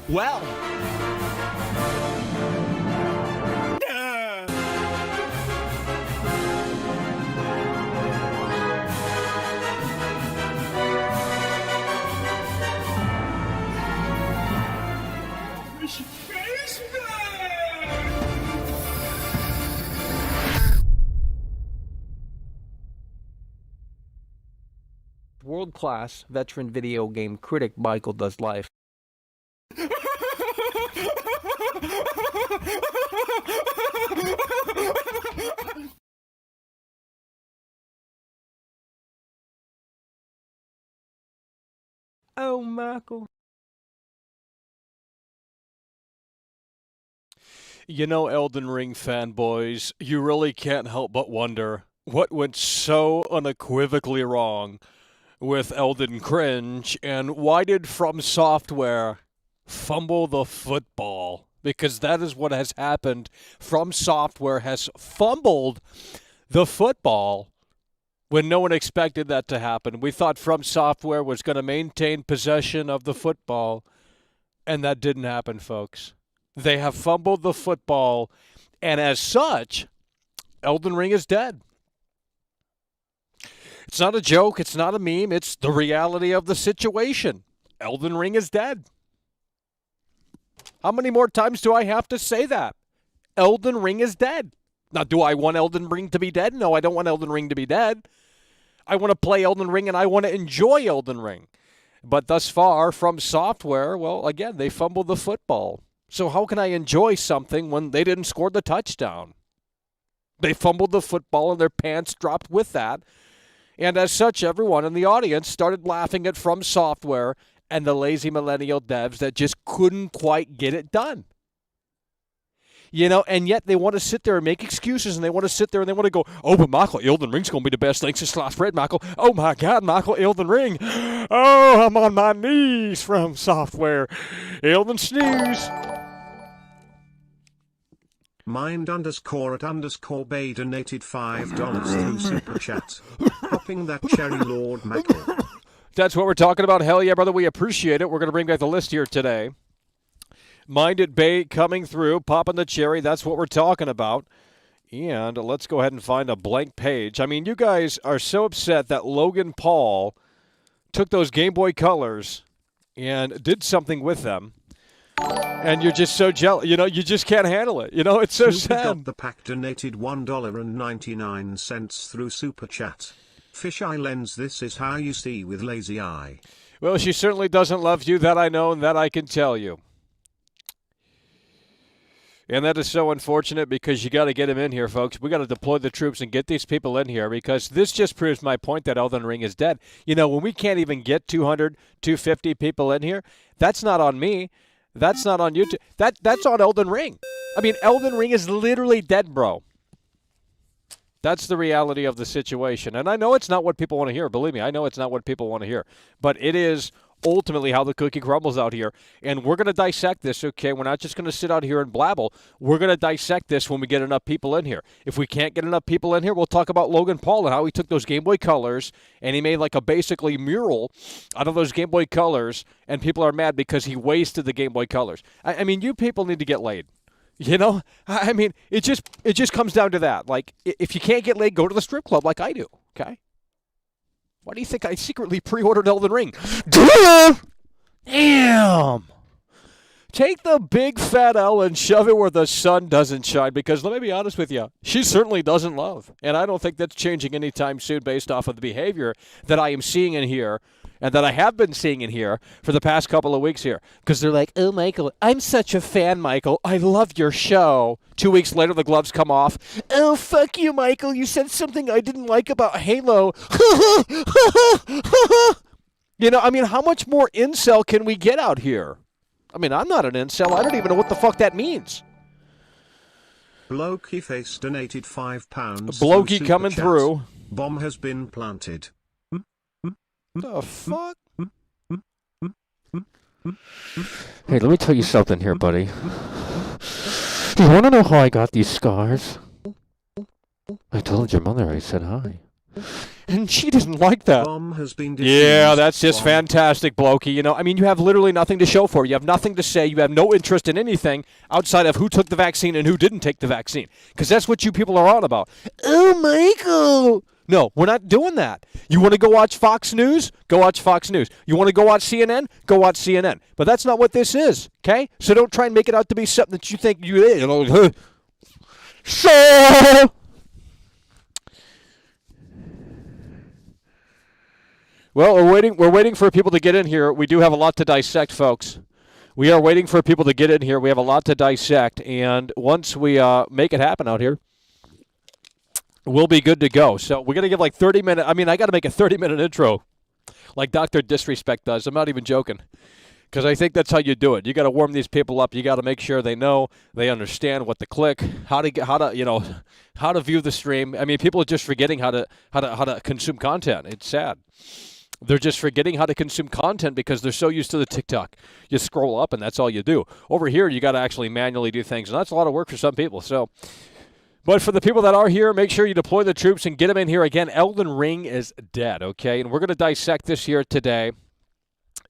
Well. World-class veteran video game critic Michael does life. Oh, Michael. You know, Elden Ring fanboys, you really can't help but wonder what went so unequivocally wrong with Elden Cringe, and why did FromSoftware fumble the football? Because that is what has happened. FromSoftware has fumbled the football when no one expected that to happen. We thought FromSoftware was going to maintain possession of the football, and that didn't happen, folks. They have fumbled the football, and as such, Elden Ring is dead. It's not a joke. It's not a meme. It's the reality of the situation. Elden Ring is dead. How many more times do I have to say that? Elden Ring is dead. Now, do I want Elden Ring to be dead? No, I don't want Elden Ring to be dead. I want to play Elden Ring, and I want to enjoy Elden Ring. But thus far, FromSoftware, well, again, they fumbled the football. So how can I enjoy something when they didn't score the touchdown? They fumbled the football, and their pants dropped with that. And as such, everyone in the audience started laughing at FromSoftware and the lazy millennial devs that just couldn't quite get it done. You know, and yet they want to sit there and make excuses, and they want to sit there and they want to go, oh, but Michael, Elden Ring's going to be the best thing since sliced bread, Michael. Oh, my God, Michael, Elden Ring. Oh, I'm on my knees, FromSoftware. Elden snooze. Mind_at_Bay donated $5 through Super Chat. Popping that cherry, Lord Michael. That's what we're talking about. Hell yeah, brother. We appreciate it. We're going to bring back the list here today. Minded Bay coming through, popping the cherry. That's what we're talking about. And let's go ahead and find a blank page. I mean, you guys are so upset that Logan Paul took those Game Boy Colors and did something with them. And you're just so jealous. You know, you just can't handle it. You know, it's so sad. Got the pack donated $1.99 through Super Chat. Fisheye lens, this is how you see with lazy eye. Well, she certainly doesn't love you. That I know, and that I can tell you. And that is so unfortunate because you got to get them in here, folks. We got to deploy the troops and get these people in here because this just proves my point that Elden Ring is dead. You know, when we can't even get 200, 250 people in here, that's not on me. That's not on YouTube. That's on Elden Ring. I mean, Elden Ring is literally dead, bro. That's the reality of the situation. And I know it's not what people want to hear. Believe me, I know it's not what people want to hear. But it is ultimately how the cookie crumbles out here. And we're going to dissect this, okay? We're not just going to sit out here and blabble. We're going to dissect this when we get enough people in here. If we can't get enough people in here, we'll talk about Logan Paul and how he took those Game Boy Colors and he made like a basically mural out of those Game Boy Colors, and people are mad because he wasted the Game Boy Colors. I mean, you people need to get laid. You know, I mean, it just comes down to that. Like, if you can't get laid, go to the strip club like I do, okay? Why do you think I secretly pre-ordered Elden Ring? Damn! Take the big fat L and shove it where the sun doesn't shine, because let me be honest with you, she certainly doesn't love. And I don't think that's changing anytime soon based off of the behavior that I am seeing in here and that I have been seeing in here for the past couple of weeks here. Because they're like, oh, Michael, I'm such a fan, Michael. I love your show. 2 weeks later, the gloves come off. Oh, fuck you, Michael. You said something I didn't like about Halo. You know, I mean, how much more incel can we get out here? I mean, I'm not an incel. I don't even know what the fuck that means. Blokey Face donated £5. Blokey coming through. Bomb has been planted. The fuck? Hey, let me tell you something here, buddy. Do you want to know how I got these scars? I told your mother I said hi. And she didn't like that. Bomb has been Yeah, defused. that's just Bomb. fantastic, Blokey. You know, I mean, you have literally nothing to show for it. You have nothing to say. You have no interest in anything outside of who took the vaccine and who didn't take the vaccine. Because that's what you people are on about. Oh, Michael. No, we're not doing that. You want to go watch Fox News? Go watch Fox News. You want to go watch CNN? Go watch CNN. But that's not what this is, okay? So don't try and make it out to be something that you think you know. So... Well, we're waiting for people to get in here. We do have a lot to dissect, folks. We are waiting for people to get in here. We have a lot to dissect, and once we make it happen out here, we'll be good to go. So we're going to give like 30 minutes. I mean, I got to make a 30-minute intro like Dr. Disrespect does. I'm not even joking, because I think that's how you do it. You got to warm these people up. You got to make sure they know, they understand what to click, how to view the stream. I mean, people are just forgetting how to consume content. It's sad. They're just forgetting how to consume content because they're so used to the TikTok. You scroll up and that's all you do. Over here, you got to actually manually do things, and that's a lot of work for some people. So, but for the people that are here, make sure you deploy the troops and get them in here. Again, Elden Ring is dead, okay? And we're going to dissect this here today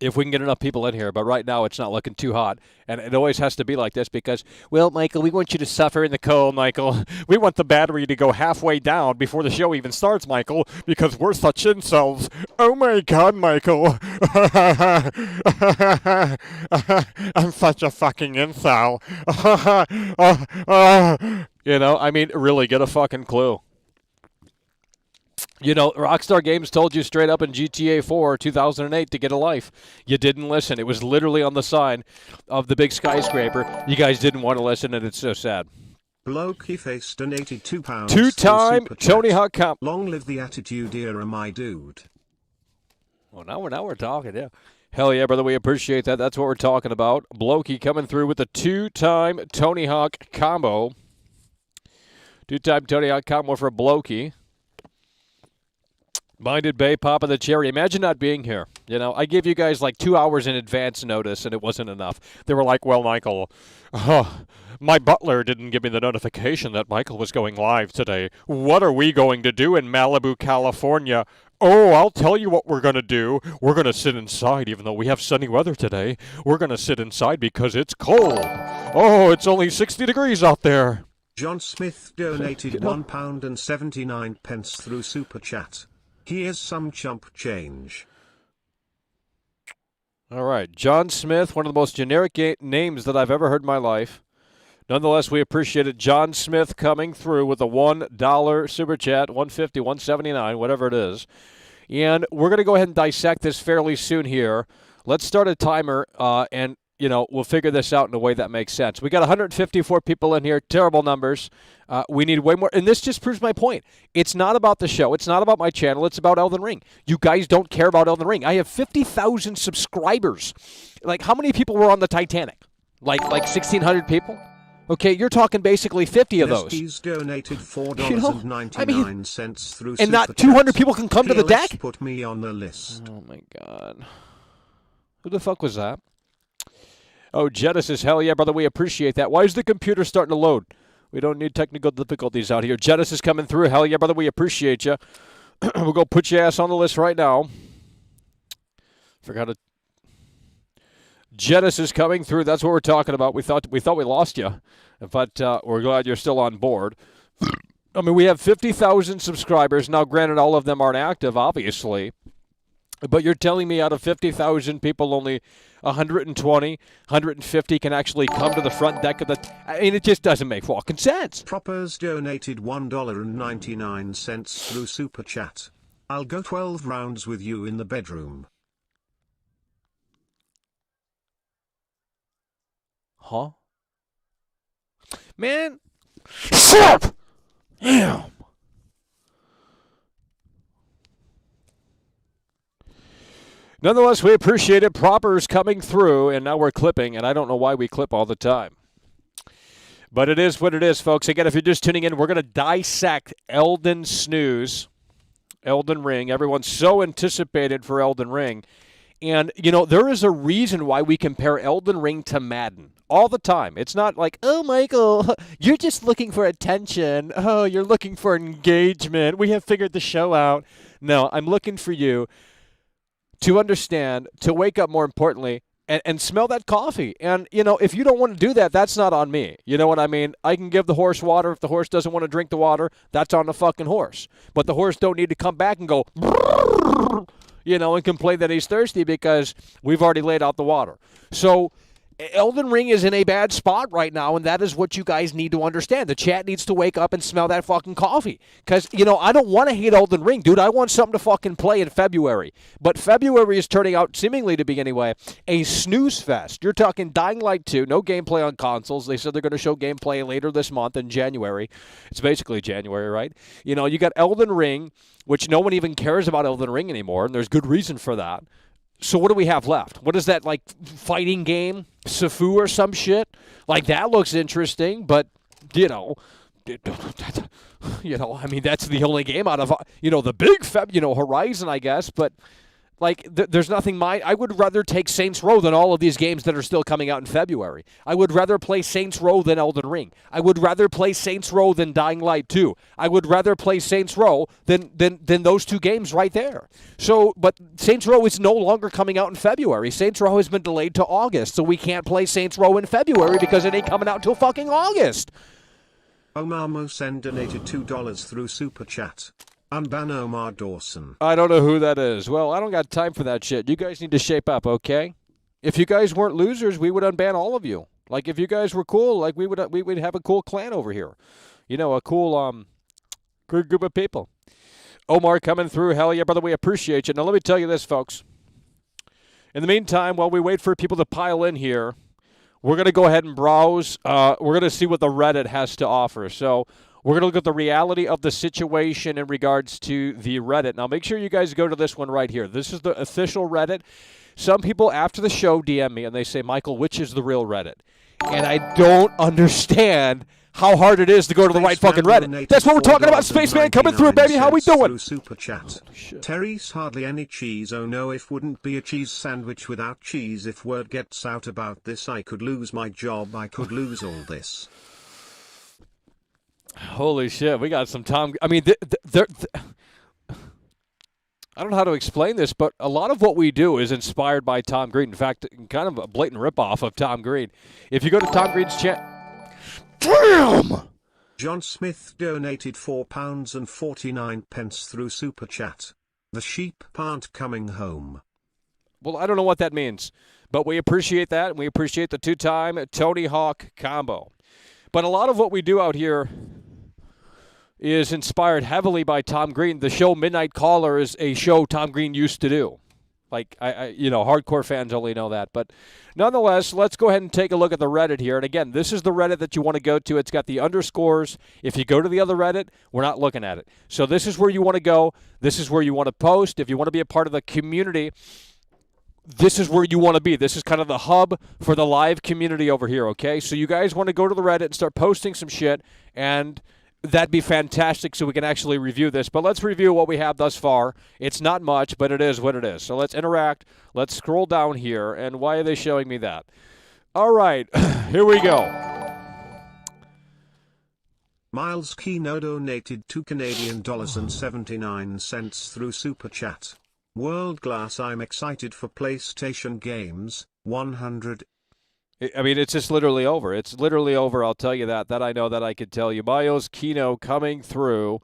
if we can get enough people in here. But right now, it's not looking too hot. And it always has to be like this because, well, Michael, we want you to suffer in the cold, Michael. We want the battery to go halfway down before the show even starts, Michael, because we're such incels. Oh, my God, Michael. I'm such a fucking incel. You know, I mean, really, get a fucking clue. You know, Rockstar Games told you straight up in GTA 4 2008 to get a life. You didn't listen. It was literally on the sign of the big skyscraper. You guys didn't want to listen, and it's so sad. Blokey Face donated £2. Two-time Tony Hawk Comp. Long live the attitude era, my dude. Well, now we're talking, yeah. Hell yeah, brother, we appreciate that. That's what we're talking about. Blokey coming through with the two-time Tony Hawk combo. Two-time Tony Hawk combo for Blokey. Minded Bay, Papa the Cherry. Imagine not being here. You know, I gave you guys like 2 hours in advance notice, and it wasn't enough. They were like, well, Michael, my butler didn't give me the notification that Michael was going live today. What are we going to do in Malibu, California? Oh, I'll tell you what we're going to do. We're going to sit inside, even though we have sunny weather today. We're going to sit inside because it's cold. Oh, it's only 60 degrees out there. John Smith donated £1.79 through Super Chat. Here's some chump change. All right. John Smith, one of the most generic names that I've ever heard in my life. Nonetheless, we appreciate it. John Smith coming through with a $1 super chat, $1.50, $1.79, whatever it is. And we're going to go ahead and dissect this fairly soon here. Let's start a timer, and you know, we'll figure this out in a way that makes sense. We got 154 people in here, terrible numbers. We need way more, and this just proves my point. It's not about the show. It's not about my channel. It's about Elden Ring. You guys don't care about Elden Ring. I have 50,000 subscribers. Like, how many people were on the Titanic? Like 1,600 people? Okay, you're talking basically 50 of those. He's donated $4.99 through and not 200 people can come to the Let's deck? Put me on the list. Oh, my God. Who the fuck was that? Oh, Genesis, hell yeah, brother, we appreciate that. Why is the computer starting to load? We don't need technical difficulties out here. Genesis coming through, hell yeah, brother, we appreciate you. We'll go put your ass on the list right now. Forgot it. Genesis coming through, that's what we're talking about. We thought we lost you, but we're glad you're still on board. I mean, we have 50,000 subscribers. Now, granted, all of them aren't active, obviously. But you're telling me out of 50,000 people, only 120, 150 can actually come to the front deck of the... I mean, it just doesn't make fucking sense. Proppers donated $1.99 through Super Chat. I'll go 12 rounds with you in the bedroom. Huh? Man. Shut up! Damn. Nonetheless, we appreciate it. Proppers coming through, and now we're clipping, and I don't know why we clip all the time. But it is what it is, folks. Again, if you're just tuning in, we're going to dissect Elden Ring. Everyone's so anticipated for Elden Ring. And, there is a reason why we compare Elden Ring to Madden all the time. It's not like, oh, Michael, you're just looking for attention. Oh, you're looking for engagement. We have figured the show out. No, I'm looking for you to understand, to wake up, more importantly, and smell that coffee. And, if you don't want to do that, that's not on me. You know what I mean? I can give the horse water. If the horse doesn't want to drink the water, that's on the fucking horse. But the horse don't need to come back and go, and complain that he's thirsty because we've already laid out the water. So Elden Ring is in a bad spot right now, and that is what you guys need to understand. The chat needs to wake up and smell that fucking coffee. Because, I don't want to hate Elden Ring, dude. I want something to fucking play in February. But February is turning out, seemingly to be anyway, a snooze fest. You're talking Dying Light 2, no gameplay on consoles. They said they're going to show gameplay later this month in January. It's basically January, right? You got Elden Ring, which no one even cares about Elden Ring anymore, and there's good reason for that. So what do we have left? What is that, like, fighting game? Sifu or some shit? Like, that looks interesting, but, I mean, that's the only game out of, the big, Horizon, I guess, but, like, there's nothing I would rather take Saints Row than all of these games that are still coming out in February. I would rather play Saints Row than Elden Ring. I would rather play Saints Row than Dying Light 2. I would rather play Saints Row than those two games right there. So, but Saints Row is no longer coming out in February. Saints Row has been delayed to August, so we can't play Saints Row in February because it ain't coming out till fucking August. Omar Mosen donated $2 through Super Chat. Unban Omar Dawson. I don't know who that is. Well, I don't got time for that shit. You guys need to shape up, okay? If you guys weren't losers, we would unban all of you. Like, if you guys were cool, like, we would have a cool clan over here. A cool good group of people. Omar coming through. Hell yeah, brother, we appreciate you. Now, let me tell you this, folks. In the meantime, while we wait for people to pile in here, we're going to go ahead and browse. We're going to see what the Reddit has to offer. So we're going to look at the reality of the situation in regards to the Reddit. Now, make sure you guys go to this one right here. This is the official Reddit. Some people after the show DM me, and they say, Michael, which is the real Reddit? And I don't understand how hard it is to go to the right fucking Reddit. That's what we're talking about, Spaceman coming through, baby. How we doing? Super Chat. Terry's hardly any cheese. Oh no, if wouldn't be a cheese sandwich without cheese. If word gets out about this, I could lose my job. I could lose all this. Holy shit, we got some Tom. I mean, I don't know how to explain this, but a lot of what we do is inspired by Tom Green. In fact, kind of a blatant ripoff of Tom Green. If you go to Tom Green's channel. Damn! John Smith donated £4.49 through Super Chat. The sheep aren't coming home. Well, I don't know what that means, but we appreciate that, and we appreciate the two-time Tony Hawk combo. But a lot of what we do out here is inspired heavily by Tom Green. The show Midnight Caller is a show Tom Green used to do. Like, hardcore fans only know that. But nonetheless, let's go ahead and take a look at the Reddit here. And again, this is the Reddit that you want to go to. It's got the underscores. If you go to the other Reddit, we're not looking at it. So this is where you want to go. This is where you want to post. If you want to be a part of the community, this is where you want to be. This is kind of the hub for the live community over here, okay? So you guys want to go to the Reddit and start posting some shit, and that'd be fantastic so we can actually review this. But let's review what we have thus far. It's not much, but it is what it is. So let's interact. Let's scroll down here. And why are they showing me that? All right, here we go. Miles Keno donated $2.79 through Super Chat. World Glass, I'm excited for PlayStation games. 100. I mean, it's just literally over. It's literally over, I'll tell you that. That I know that I could tell you. Miles Keno coming through.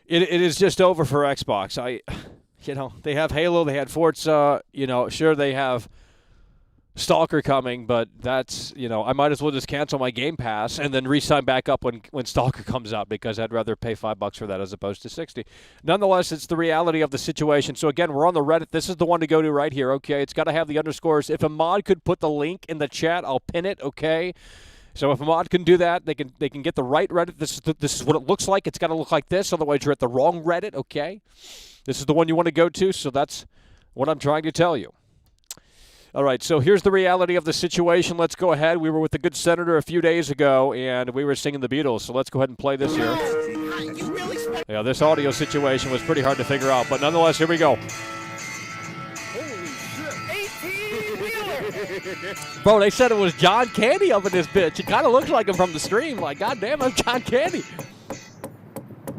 It is just over for Xbox. They have Halo, they had Forza, sure they have Stalker coming, but that's, I might as well just cancel my Game Pass and then re-sign back up when Stalker comes out, because I'd rather pay $5 for that as opposed to $60. Nonetheless, it's the reality of the situation. So again, we're on the Reddit. This is the one to go to right here, okay? It's got to have the underscores. If a mod could put the link in the chat, I'll pin it, okay? So if a mod can do that, they can get the right Reddit. This is what it looks like. It's got to look like this, otherwise you're at the wrong Reddit, okay? This is the one you want to go to, so that's what I'm trying to tell you. All right, so here's the reality of the situation. Let's go ahead. We were with the good senator a few days ago, and we were singing the Beatles, so let's go ahead and play this here. Yeah, this audio situation was pretty hard to figure out, but nonetheless, here we go. Holy shit. Bro, they said it was John Candy up in this bitch. It kind of looks like him from the stream. Like, goddamn, I'm John Candy.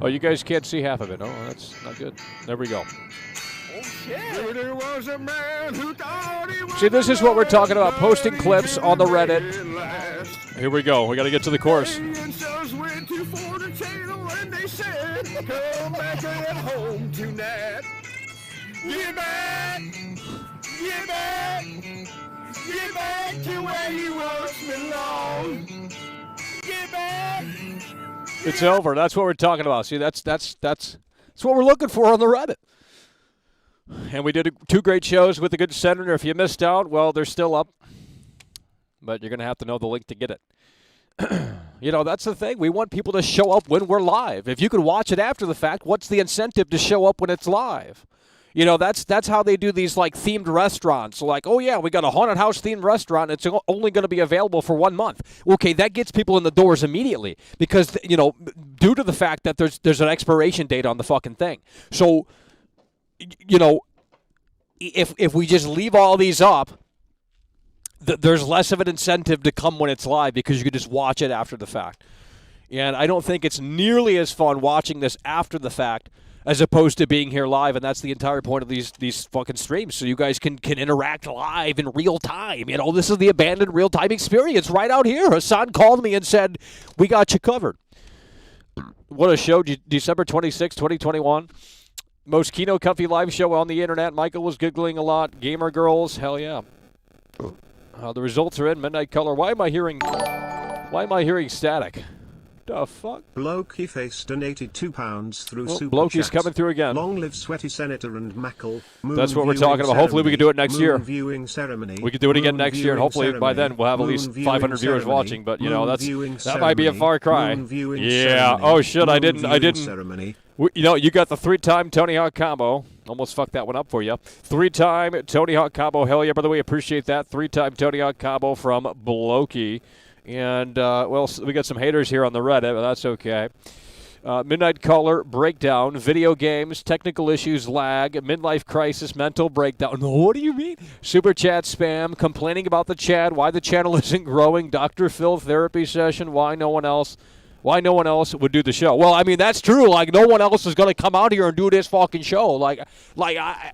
Oh, you guys can't see half of it. Oh, that's not good. There we go. See, this is what we're talking about, posting clips on the Reddit. Here we go. We got to get to the chorus. Get back! Get back! Get back to where you once belonged! Get back! It's over. That's what we're talking about. See, that's what we're looking for on the Reddit. And we did 2 great shows with the good senator. If you missed out, well, they're still up. But you're going to have to know the link to get it. You know, that's the thing. We want people to show up when we're live. If you can watch it after the fact, what's the incentive to show up when it's live? You know, that's how they do these, like, themed restaurants. Like, oh, yeah, we got a haunted house themed restaurant. It's only going to be available for 1 month. Okay, that gets people in the doors immediately because, you know, due to the fact that there's an expiration date on the fucking thing. So, you know, if we just leave all these up, there's less of an incentive to come when it's live because you can just watch it after the fact. And I don't think it's nearly as fun watching this after the fact as opposed to being here live, and that's the entire point of these fucking streams, so you guys can interact live in real time. You know, this is the abandoned real-time experience right out here. Hassan called me and said, we got you covered. What a show, December 26, 2021. Most Kino Comfy live show on the internet. Michael was giggling a lot. Gamer girls, hell yeah. The results are in. Midnight Color. Why am I hearing static? The fuck? Blokey Face donated £2 through Super Blokey's Chat. coming through again. Long live Sweaty Senator and Mackle. That's what we're talking about. Hopefully we can do it next year. Viewing ceremony. We could do it again next year, and hopefully by then we'll have at least 500 viewers watching. But you know, that might be a far cry. Yeah. Oh shit! I didn't. You know, you got the 3-time Tony Hawk combo. Almost fucked that one up for you. 3-time Tony Hawk combo. Hell yeah! By the way, appreciate that. 3-time Tony Hawk combo from Blokey. And, well, we got some haters here on the Reddit, but that's okay. Midnight Color, breakdown, video games, technical issues, lag, midlife crisis, mental breakdown. What do you mean? Super chat spam, complaining about the chat, why the channel isn't growing, Dr. Phil therapy session, why no one else would do the show. Well, I mean, that's true. Like, no one else is going to come out here and do this fucking show. Like,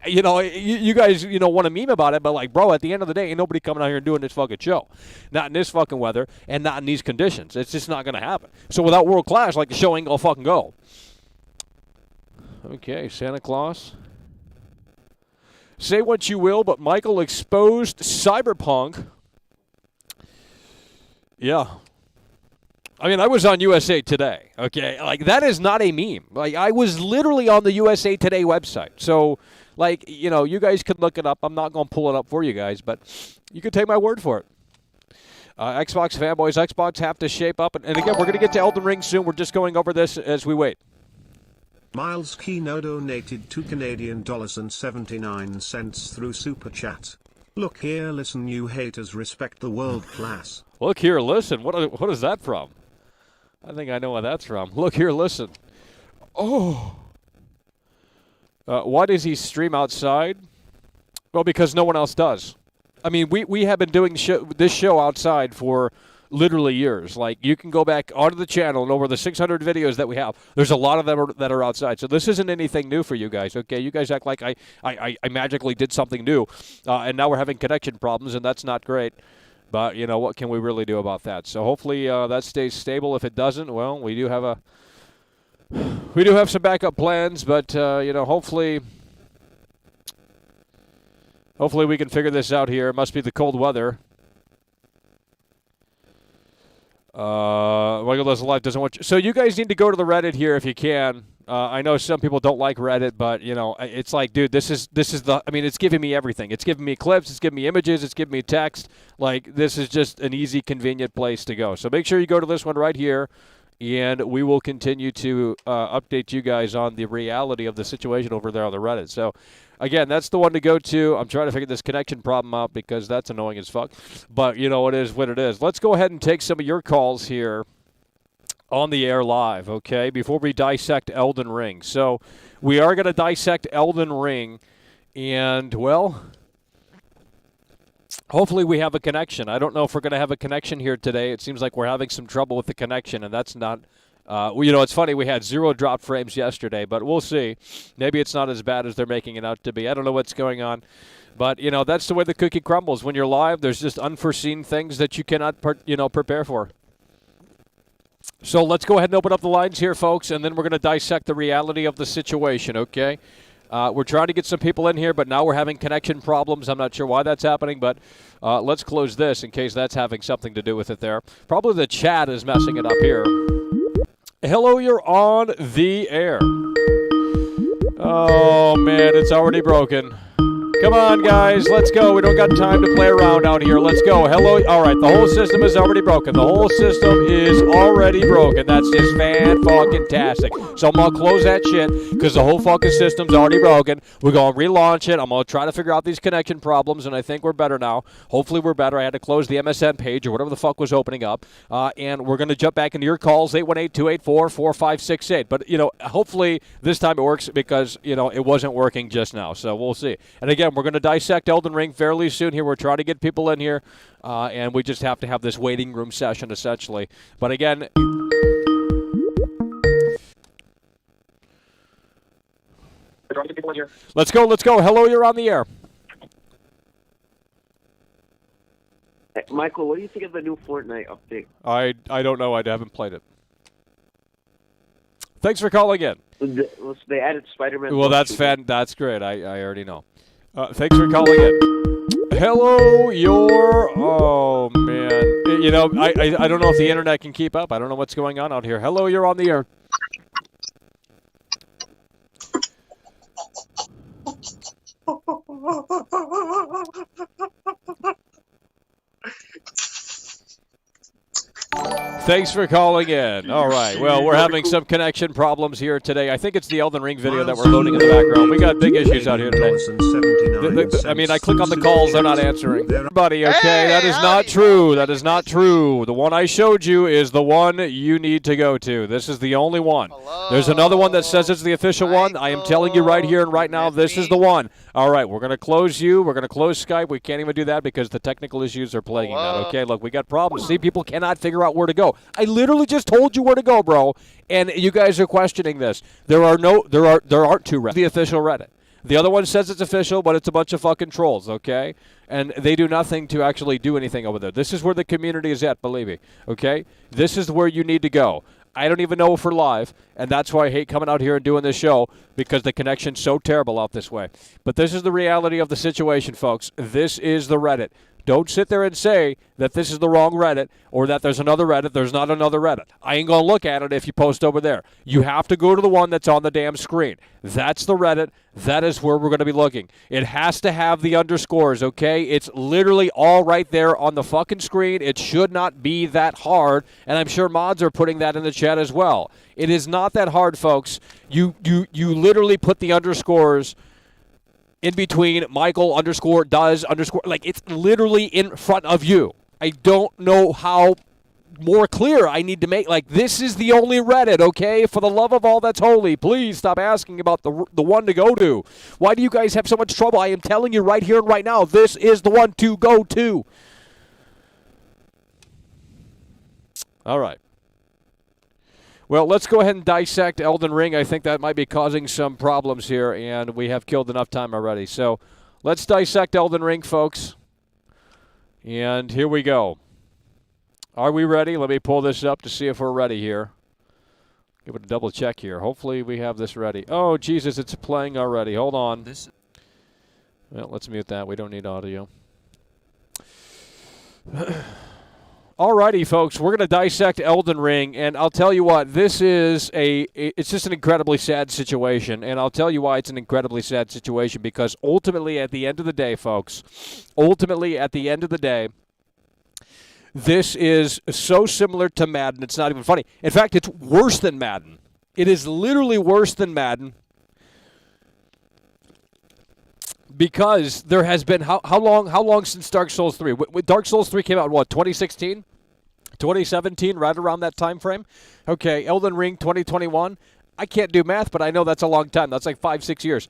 you know, you guys, you know, want to meme about it, but, like, bro, at the end of the day, ain't nobody coming out here and doing this fucking show. Not in this fucking weather and not in these conditions. It's just not going to happen. So without World Clash, like, the show ain't going to fucking go. Okay, Santa Claus. Say what you will, but Michael exposed Cyberpunk. Yeah. I mean, I was on USA Today, okay? Like, that is not a meme. Like, I was literally on the USA Today website. So, like, you know, you guys can look it up. I'm not going to pull it up for you guys, but you can take my word for it. Xbox fanboys, Xbox have to shape up. And again, we're going to get to Elden Ring soon. We're just going over this as we wait. Miles Kino donated $2.79 through Super Chat. Look here, listen, you haters, respect the world class. Look here, listen. What is that from? I think I know where that's from. Look here, listen. Oh. Why does he stream outside? Well, because no one else does. I mean, we have been doing this show outside for literally years. Like, you can go back onto the channel and over the 600 videos that we have, there's a lot of them that are outside. So this isn't anything new for you guys, okay? You guys act like I magically did something new, and now we're having connection problems, and that's not great. But, you know, what can we really do about that? So hopefully that stays stable. If it doesn't, well, we do have some backup plans, but, you know, hopefully we can figure this out here. It must be the cold weather. Michael does live doesn't want you. So you guys need to go to the Reddit here if you can. I know some people don't like Reddit, but, you know, it's like, dude, this is I mean, it's giving me everything. It's giving me clips. It's giving me images. It's giving me text. Like, this is just an easy, convenient place to go. So make sure you go to this one right here, and we will continue to update you guys on the reality of the situation over there on the Reddit. So, again, that's the one to go to. I'm trying to figure this connection problem out because that's annoying as fuck. But, you know, it is what it is. Let's go ahead and take some of your calls here on the air live, okay, before we dissect Elden Ring. So we are going to dissect Elden Ring, and, well, Hopefully we have a connection. I don't know if we're going to have a connection here today. It seems like we're having some trouble with the connection, and that's not it's funny. We had 0 drop frames yesterday, but we'll see. Maybe it's not as bad as they're making it out to be. I don't know what's going on. But, that's the way the cookie crumbles. When you're live, there's just unforeseen things that you cannot, prepare for. So let's go ahead and open up the lines here, folks, and then we're going to dissect the reality of the situation, okay? We're trying to get some people in here, but now we're having connection problems. I'm not sure why that's happening, but let's close this in case that's having something to do with it there. Probably the chat is messing it up here. Hello, you're on the air. Oh, man, it's already broken. Come on, guys, let's go. We don't got time to play around out here. Let's go. Hello. All right, the whole system is already broken. The whole system is already broken. That's just fan-fucking-tastic. So I'm going to close that shit because the whole fucking system's already broken. We're going to relaunch it. I'm going to try to figure out these connection problems, and I think we're better now. Hopefully we're better. I had to close the MSN page or whatever the fuck was opening up, and we're going to jump back into your calls, 818-284-4568. But, hopefully this time it works because, it wasn't working just now. So we'll see. And again, we're going to dissect Elden Ring fairly soon here. We're trying to get people in here, and we just have to have this waiting room session, essentially. But again, let's go. Hello, you're on the air. Hey, Michael, what do you think of the new Fortnite update? I don't know. I haven't played it. Thanks for calling in. They added Spider-Man. Well, that's great. I already know. Thanks for calling in. Hello, oh, man. I don't know if the internet can keep up. I don't know what's going on out here. Hello, you're on the air. Thanks for calling in. All right. Well, we're having some connection problems here today. I think it's the Elden Ring video that we're loading in the background. We got big issues out here today. I click on the calls. They're not answering. Everybody, okay? That is not true. That is not true. The one I showed you is the one you need to go to. This is the only one. There's another one that says it's the official one. I am telling you right here and right now, this is the one. All right. We're going to close you. We're going to close Skype. We can't even do that because the technical issues are plaguing that. Okay? Look, we got problems. See, people cannot figure out where to go. I literally just told you where to go, bro, and you guys are questioning this. There aren't two Reddit. The official Reddit. The other one says it's official, but it's a bunch of fucking trolls, okay? And they do nothing to actually do anything over there. This is where the community is at, believe me, okay? This is where you need to go. I don't even know if we're live, and that's why I hate coming out here and doing this show, because the connection's so terrible out this way. But this is the reality of the situation, folks. This is the Reddit. Don't sit there and say that this is the wrong Reddit or that there's another Reddit. There's not another Reddit. I ain't going to look at it if you post over there. You have to go to the one that's on the damn screen. That's the Reddit. That is where we're going to be looking. It has to have the underscores, okay? It's literally all right there on the fucking screen. It should not be that hard, and I'm sure mods are putting that in the chat as well. It is not that hard, folks. You literally put the underscores in between Michael _ does _ like it's literally in front of you. I don't know how more clear I need to make. Like, this is the only Reddit, okay? For the love of all that's holy, please stop asking about the one to go to. Why do you guys have so much trouble? I am telling you right here and right now, this is the one to go to. All right. Well, let's go ahead and dissect Elden Ring. I think that might be causing some problems here, and we have killed enough time already. So let's dissect Elden Ring, folks. And here we go. Are we ready? Let me pull this up to see if we're ready here. Give it a double check here. Hopefully we have this ready. Oh, Jesus, it's playing already. Hold on. Well, let's mute that. We don't need audio. Alrighty, folks, we're going to dissect Elden Ring, and I'll tell you what, this is it's just an incredibly sad situation, and I'll tell you why it's an incredibly sad situation, because ultimately, at the end of the day, folks, this is so similar to Madden, it's not even funny. In fact, it's worse than Madden. It is literally worse than Madden, because there has been, how long since Dark Souls 3? Dark Souls 3 came out in what, 2016? 2017, right around that time frame? Okay, Elden Ring 2021. I can't do math, but I know that's a long time. That's like 5-6 years.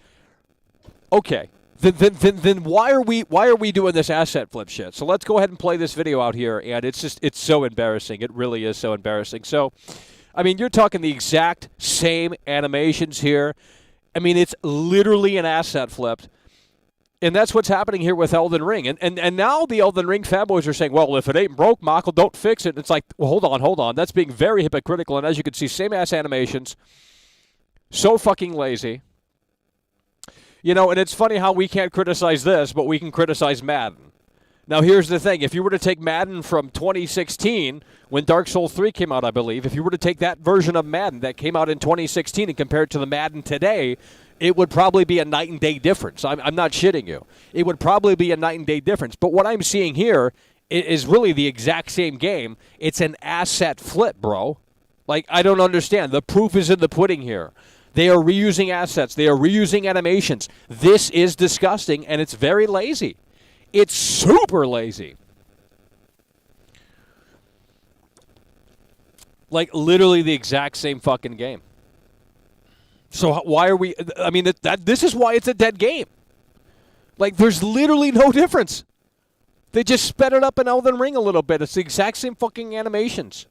Okay, then why are we doing this asset flip shit? So let's go ahead and play this video out here, and it's so embarrassing. It really is so embarrassing. So, I mean, you're talking the exact same animations here. I mean, it's literally an asset flipped. And that's what's happening here with Elden Ring. And now the Elden Ring fanboys are saying, well, if it ain't broke, Michael, don't fix it. And it's like, well, hold on. That's being very hypocritical. And as you can see, same-ass animations. So fucking lazy. You know, and it's funny how we can't criticize this, but we can criticize Madden. Now, here's the thing. If you were to take Madden from 2016, when Dark Souls 3 came out, I believe, if you were to take that version of Madden that came out in 2016 and compare it to the Madden today, it would probably be a night and day difference. I'm not shitting you. It would probably be a night and day difference. But what I'm seeing here is really the exact same game. It's an asset flip, bro. Like, I don't understand. The proof is in the pudding here. They are reusing assets. They are reusing animations. This is disgusting, and it's very lazy. It's super lazy. Like, literally the exact same fucking game. So why are we... I mean, this is why it's a dead game. Like, there's literally no difference. They just sped it up in Elden Ring a little bit. It's the exact same fucking animations.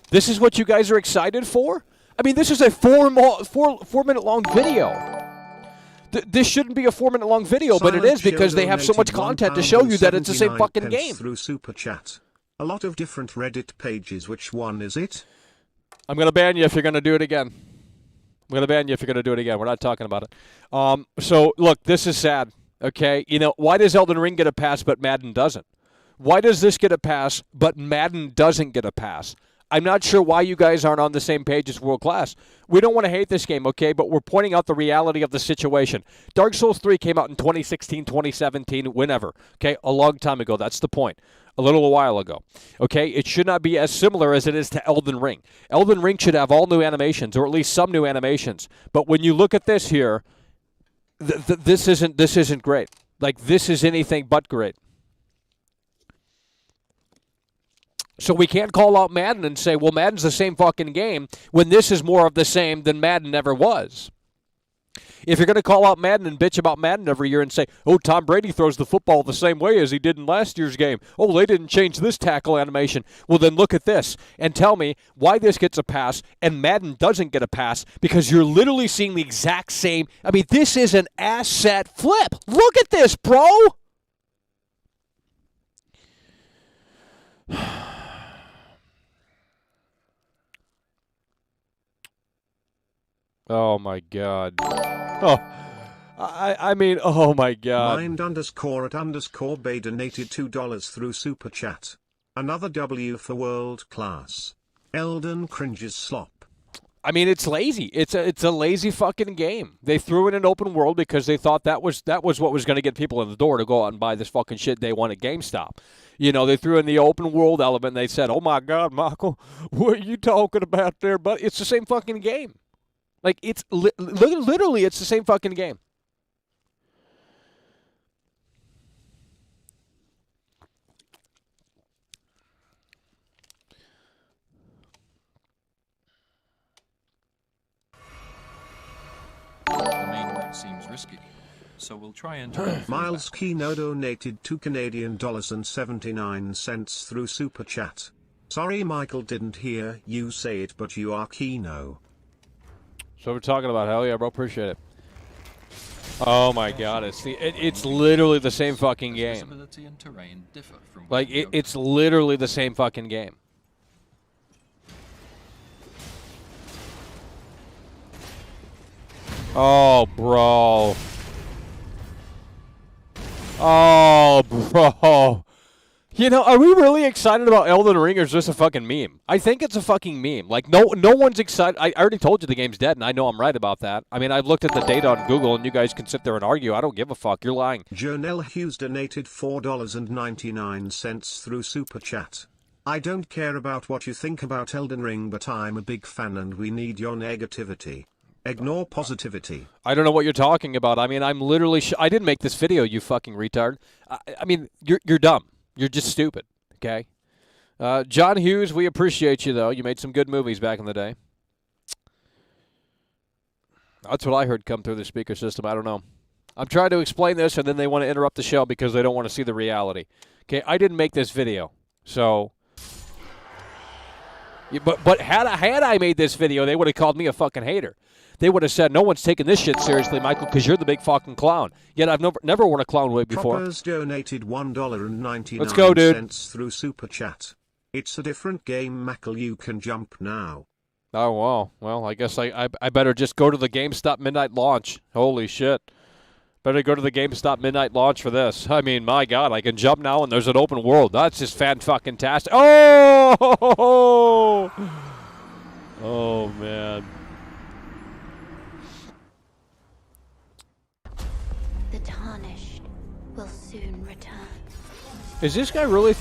This is what you guys are excited for? I mean, this is a 4-minute long video. This shouldn't be a 4-minute long video, but it is because they have so much content to show you that it's the same fucking game. Through Super Chat. A lot of different Reddit pages. Which one is it? I'm going to ban you if you're going to do it again. I'm going to ban you if you're going to do it again. We're not talking about it. So, look, this is sad, okay? You know, why does Elden Ring get a pass but Madden doesn't? Why does this get a pass but Madden doesn't get a pass? I'm not sure why you guys aren't on the same page as World Class. We don't want to hate this game, okay, but we're pointing out the reality of the situation. Dark Souls 3 came out in 2016, 2017, whenever, okay, a long time ago. That's the point. A little while ago, okay? It should not be as similar as it is to Elden Ring. Elden Ring should have all new animations, or at least some new animations. But when you look at this here, this isn't great. Like, this is anything but great. So we can't call out Madden and say, well, Madden's the same fucking game, when this is more of the same than Madden ever was. If you're going to call out Madden and bitch about Madden every year and say, oh, Tom Brady throws the football the same way as he did in last year's game. Oh, they didn't change this tackle animation. Well, then look at this and tell me why this gets a pass and Madden doesn't get a pass, because you're literally seeing the exact same. I mean, this is an asset flip. Look at this, bro. Oh, my God. Oh, I mean, oh, my God. Mind_@_Bay donated $2 through Super Chat. Another W for World Class. Elden cringes slop. I mean, it's lazy. It's a lazy fucking game. They threw in an open world because they thought that was what was going to get people in the door to go out and buy this fucking shit they want at GameStop. You know, they threw in the open world element and they said, oh, my God, Michael, what are you talking about there? But it's the same fucking game. Like, it's literally, it's the same fucking game. The main route seems risky, so we'll try and turn Miles Kino donated $2.79 through Super Chat. Sorry Michael didn't hear you say it, but you are Kino. So we're talking about, hell yeah, bro, appreciate it. Oh my God, it's literally the same fucking game. Like, it's literally the same fucking game. Oh, bro. Oh, bro. You know, are we really excited about Elden Ring, or is this a fucking meme? I think it's a fucking meme. Like, no one's excited. I already told you the game's dead, and I know I'm right about that. I mean, I've looked at the data on Google, and you guys can sit there and argue. I don't give a fuck. You're lying. Jonelle Hughes donated $4.99 through Super Chat. I don't care about what you think about Elden Ring, but I'm a big fan and we need your negativity. Ignore positivity. I don't know what you're talking about. I mean, I'm literally... I didn't make this video, you fucking retard. I mean, you're dumb. You're just stupid, okay? John Hughes, we appreciate you, though. You made some good movies back in the day. That's what I heard come through the speaker system. I don't know. I'm trying to explain this, and then they want to interrupt the show because they don't want to see the reality. Okay, I didn't make this video, so. Yeah, but had I made this video, they would have called me a fucking hater. They would have said, no one's taking this shit seriously, Michael, because you're the big fucking clown. Yet I've never worn a clown wig before. Proppers donated $1.99 Let's go, dude. through Super Chat. It's a different game, Mackle. You can jump now. Oh, wow. Well, I guess I better just go to the GameStop midnight launch. Holy shit. Better go to the GameStop midnight launch for this. I mean, my God, I can jump now and there's an open world. That's just fan-fucking-tastic. Oh! Oh, man. The tarnished will soon return. Is this guy really...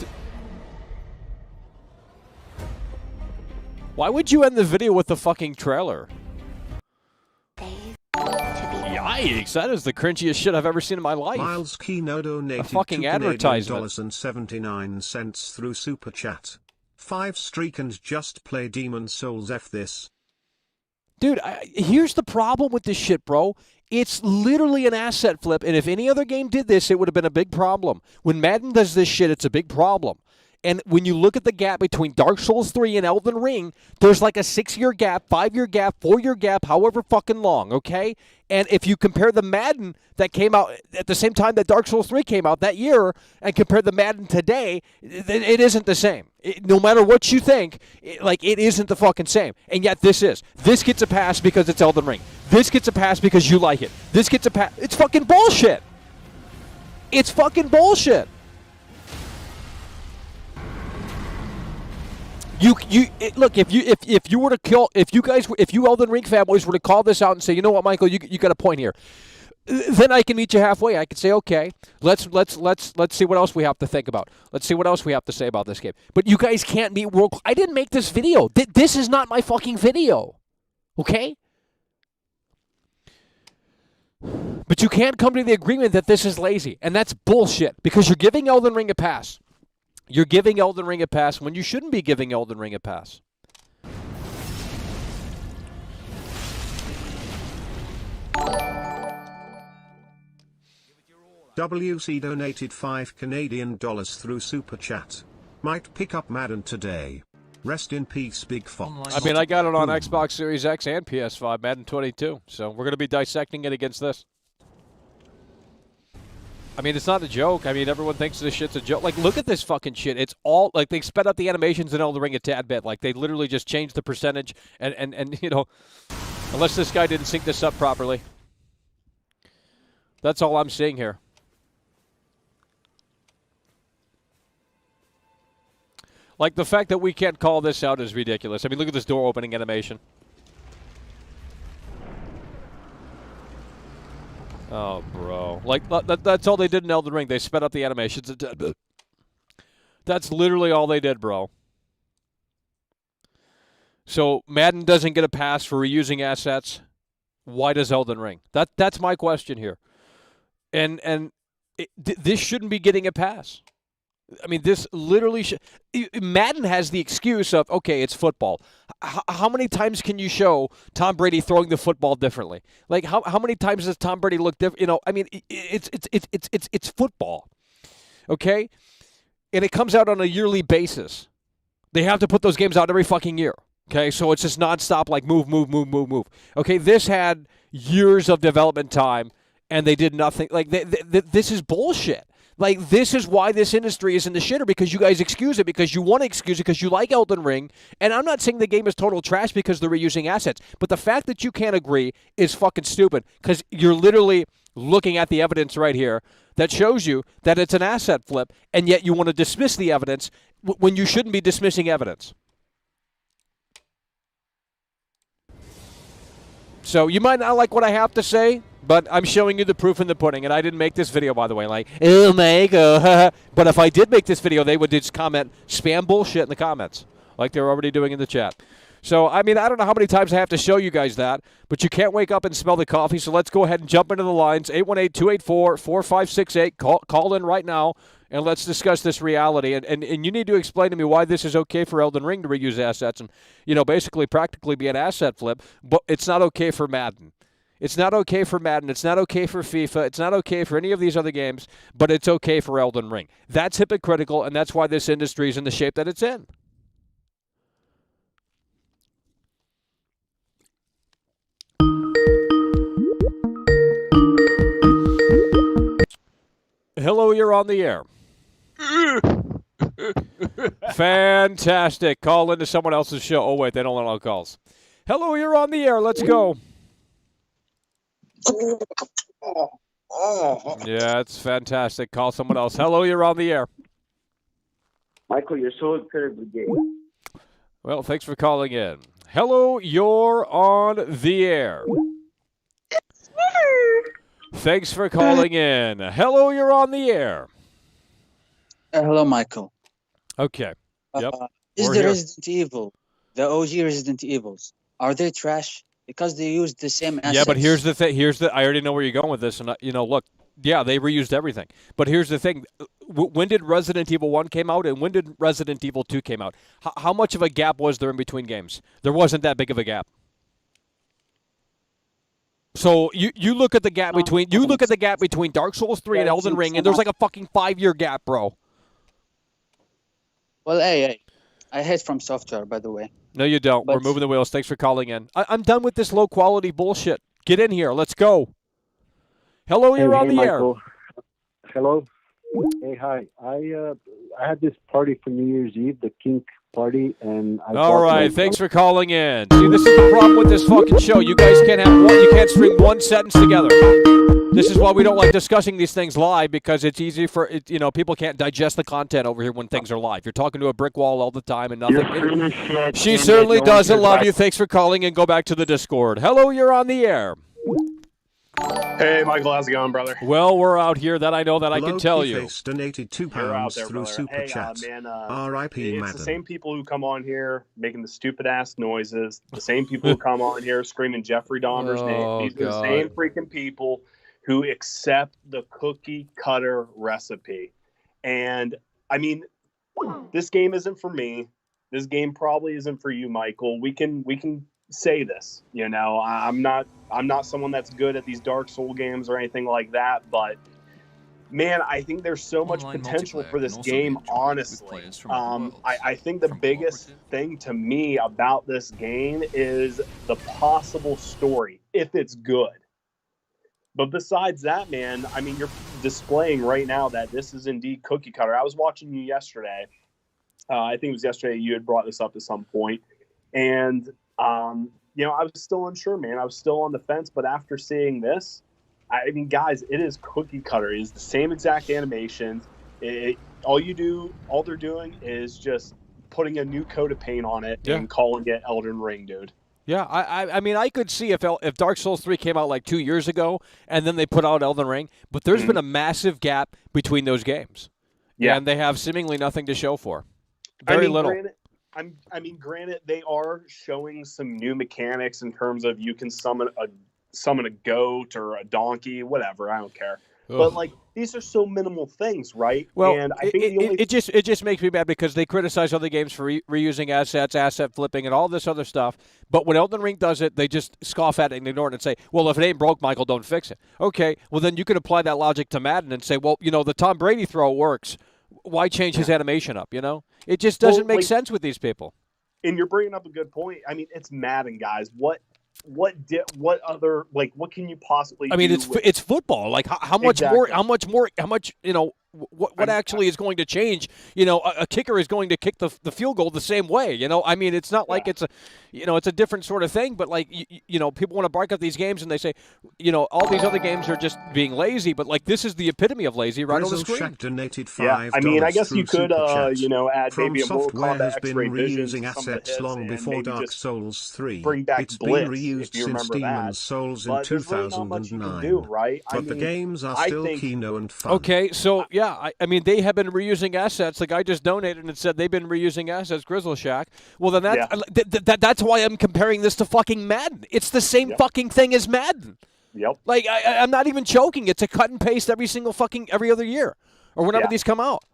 Why would you end the video with the fucking trailer? Yikes, that is the cringiest shit I've ever seen in my life. Miles Kino donated a fucking advertisement. $2.79 through Super Chat. 5 streak and just play Demon Souls. F this. Dude, here's the problem with this shit, bro. It's literally an asset flip, and if any other game did this, it would have been a big problem. When Madden does this shit, it's a big problem. And when you look at the gap between Dark Souls 3 and Elden Ring, there's like a 6-year gap, 5-year gap, 4-year gap, however fucking long, okay? And if you compare the Madden that came out at the same time that Dark Souls 3 came out that year and compare the Madden today, it isn't the same. No matter what you think, it isn't the fucking same. And yet this is. This gets a pass because it's Elden Ring. This gets a pass because you like it. This gets a pass. It's fucking bullshit. It's fucking bullshit. Look, if you were to kill, if you Elden Ring fanboys were to call this out and say, you know what, Michael, you got a point here, then I can meet you halfway. I can say, okay, let's see what else we have to think about. Let's see what else we have to say about this game. But you guys can't meet world. I didn't make this video. This is not my fucking video, okay? But you can't come to the agreement that this is lazy, and that's bullshit because you're giving Elden Ring a pass. You're giving Elden Ring a pass when you shouldn't be giving Elden Ring a pass. WC donated $5 through Super Chat. Might pick up Madden today. Rest in peace, Big Fox. I mean, I got it on Xbox Series X and PS5, Madden 22. So we're going to be dissecting it against this. I mean, it's not a joke. I mean, everyone thinks this shit's a joke. Like, look at this fucking shit. It's all, like, they sped up the animations in Elden Ring a tad bit. Like, they literally just changed the percentage. And you know, unless this guy didn't sync this up properly. That's all I'm seeing here. Like, the fact that we can't call this out is ridiculous. I mean, look at this door opening animation. Oh, bro. Like, that's all they did in Elden Ring. They sped up the animations. That's literally all they did, bro. So, Madden doesn't get a pass for reusing assets. Why does Elden Ring? That's my question here. And this shouldn't be getting a pass. I mean, this literally Madden has the excuse of, okay, it's football. How many times can you show Tom Brady throwing the football differently? Like, how many times does Tom Brady look different? You know, I mean, it's football, okay? And it comes out on a yearly basis. They have to put those games out every fucking year, okay? So it's just nonstop, like move. Okay, this had years of development time, and they did nothing. Like, this is bullshit. Like, this is why this industry is in the shitter, because you guys excuse it, because you want to excuse it, because you like Elden Ring. And I'm not saying the game is total trash because they're reusing assets. But the fact that you can't agree is fucking stupid, because you're literally looking at the evidence right here that shows you that it's an asset flip, and yet you want to dismiss the evidence when you shouldn't be dismissing evidence. So you might not like what I have to say, but I'm showing you the proof in the pudding, and I didn't make this video, by the way. Like, oh my God. But if I did make this video, they would just comment spam bullshit in the comments, like they're already doing in the chat. So, I mean, I don't know how many times I have to show you guys that, but you can't wake up and smell the coffee, so let's go ahead and jump into the lines. 818-284-4568. Call in right now, and let's discuss this reality. And you need to explain to me why this is okay for Elden Ring to reuse assets and, you know, basically practically be an asset flip, but it's not okay for Madden. It's not okay for Madden. It's not okay for FIFA. It's not okay for any of these other games, but it's okay for Elden Ring. That's hypocritical, and that's why this industry is in the shape that it's in. Hello, you're on the air. Fantastic. Call into someone else's show. Oh, wait, they don't allow calls. Hello, you're on the air. Let's go. Yeah, it's fantastic. Call someone else. Hello, you're on the air. Michael, you're so incredibly gay. Well, thanks for calling in. Hello, you're on the air. Thanks for calling in. Hello, you're on the air. Hello, Michael. Okay. Yep. Is We're the here. Resident Evil, the OG Resident Evils, are they trash? Because they use the same assets. Yeah, but here's the thing. I already know where you're going with this, and look, yeah, they reused everything. But here's the thing: when did Resident Evil 1 came out, and when did Resident Evil 2 came out? How much of a gap was there in between games? There wasn't that big of a gap. So you look at the gap between Dark Souls 3 and Elden Ring, and there's like a fucking 5-year gap, bro. Well, hey, I hate FromSoftware, by the way. No, you don't. But We're moving the wheels. Thanks for calling in. I'm done with this low-quality bullshit. Get in here. Let's go. Hello, you're on the air. Hello. Hey, hi. I had this party for New Year's Eve, the kink party, and All right, thanks for calling in. See, this is the problem with this fucking show. You guys can't have one. You can't string one sentence together. This is why we don't like discussing these things live, because it's easy for people can't digest the content over here when things are live. You're talking to a brick wall all the time and nothing. She certainly doesn't love you. Thanks for calling in. Go back to the Discord. Hello, you're on the air. Hey, Michael, how's it going, brother? Well, we're out here. That I know. That I can tell you. Face donated £2 there, through brother. Super Hey, Chat. man, R.I.P. it's Madden. the same people who come on here making the stupid-ass noises, the same people who come on here screaming Jeffrey Dahmer's name. These are the same freaking people who accept the cookie-cutter recipe. And, I mean, this game isn't for me. This game probably isn't for you, Michael. We can say this. I'm not someone that's good at these Dark Soul games or anything like that, but man, I think there's so much Online potential multiplayer for this can also be game, enjoyed with honestly. players from other worlds. I think the From biggest cooperative. thing to me about this game is the possible story, if it's good. But besides that, man, I mean, you're displaying right now that this is indeed cookie cutter. I was watching you yesterday. I think it was yesterday you had brought this up at some point. And, I was still unsure, man. I was still on the fence. But after seeing this, I mean, guys, it is cookie cutter. It is the same exact animations. All they're doing is just putting a new coat of paint on it and calling it Elden Ring, dude. Yeah, I mean, I could see if Dark Souls 3 came out like 2 years ago and then they put out Elden Ring, but there's been a massive gap between those games. Yeah. And they have seemingly nothing to show for. Very little. Granted, they are showing some new mechanics in terms of you can summon a goat or a donkey, whatever. I don't care. But like, these are so minimal things, right? Well, and I think it just makes me mad because they criticize other games for reusing assets, asset flipping, and all this other stuff. But when Elden Ring does it, they just scoff at it and ignore it and say, "Well, if it ain't broke, Michael, don't fix it." Okay, well then you could apply that logic to Madden and say, "Well, the Tom Brady throw works. Why change his animation up?" It just doesn't make sense with these people. And you're bringing up a good point. I mean, it's Madden, guys. What can you possibly? I mean, do it's football. Like how much Exactly. more? How much? What actually is going to change? A kicker is going to kick the field goal the same way. I mean, it's not like it's a different sort of thing. But like people want to bark at these games and they say, all these other games are just being lazy. But like this is the epitome of lazy, right on the screen. Shack donated Yeah, $5 I mean, I guess you through could, Super Chat. add maybe a Mortal FromSoftware Kombat has been X-ray vision reusing to some of the assets hits long and before maybe Dark just Souls 3. bring back It's Blitz, been reused if you since remember that. Demon's Souls in But there's really not much you can do, 2009. right? But the games are still kino and fun. Okay, so yeah, I mean they have been reusing assets. The guy just donated and said they've been reusing assets. Grizzle Shack. Well, then that's why I'm comparing this to fucking Madden. It's the same fucking thing as Madden. Yep. Like I'm not even joking. It's a cut and paste every other year, or whenever these come out.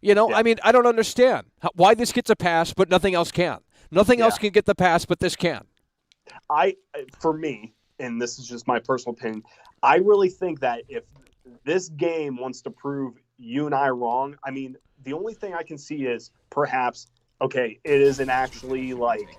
I mean, I don't understand why this gets a pass, but nothing else can. Nothing else can get the pass, but this can. For me, and this is just my personal opinion, I really think that if this game wants to prove you and I wrong, I mean, the only thing I can see is perhaps, okay, it isn't actually like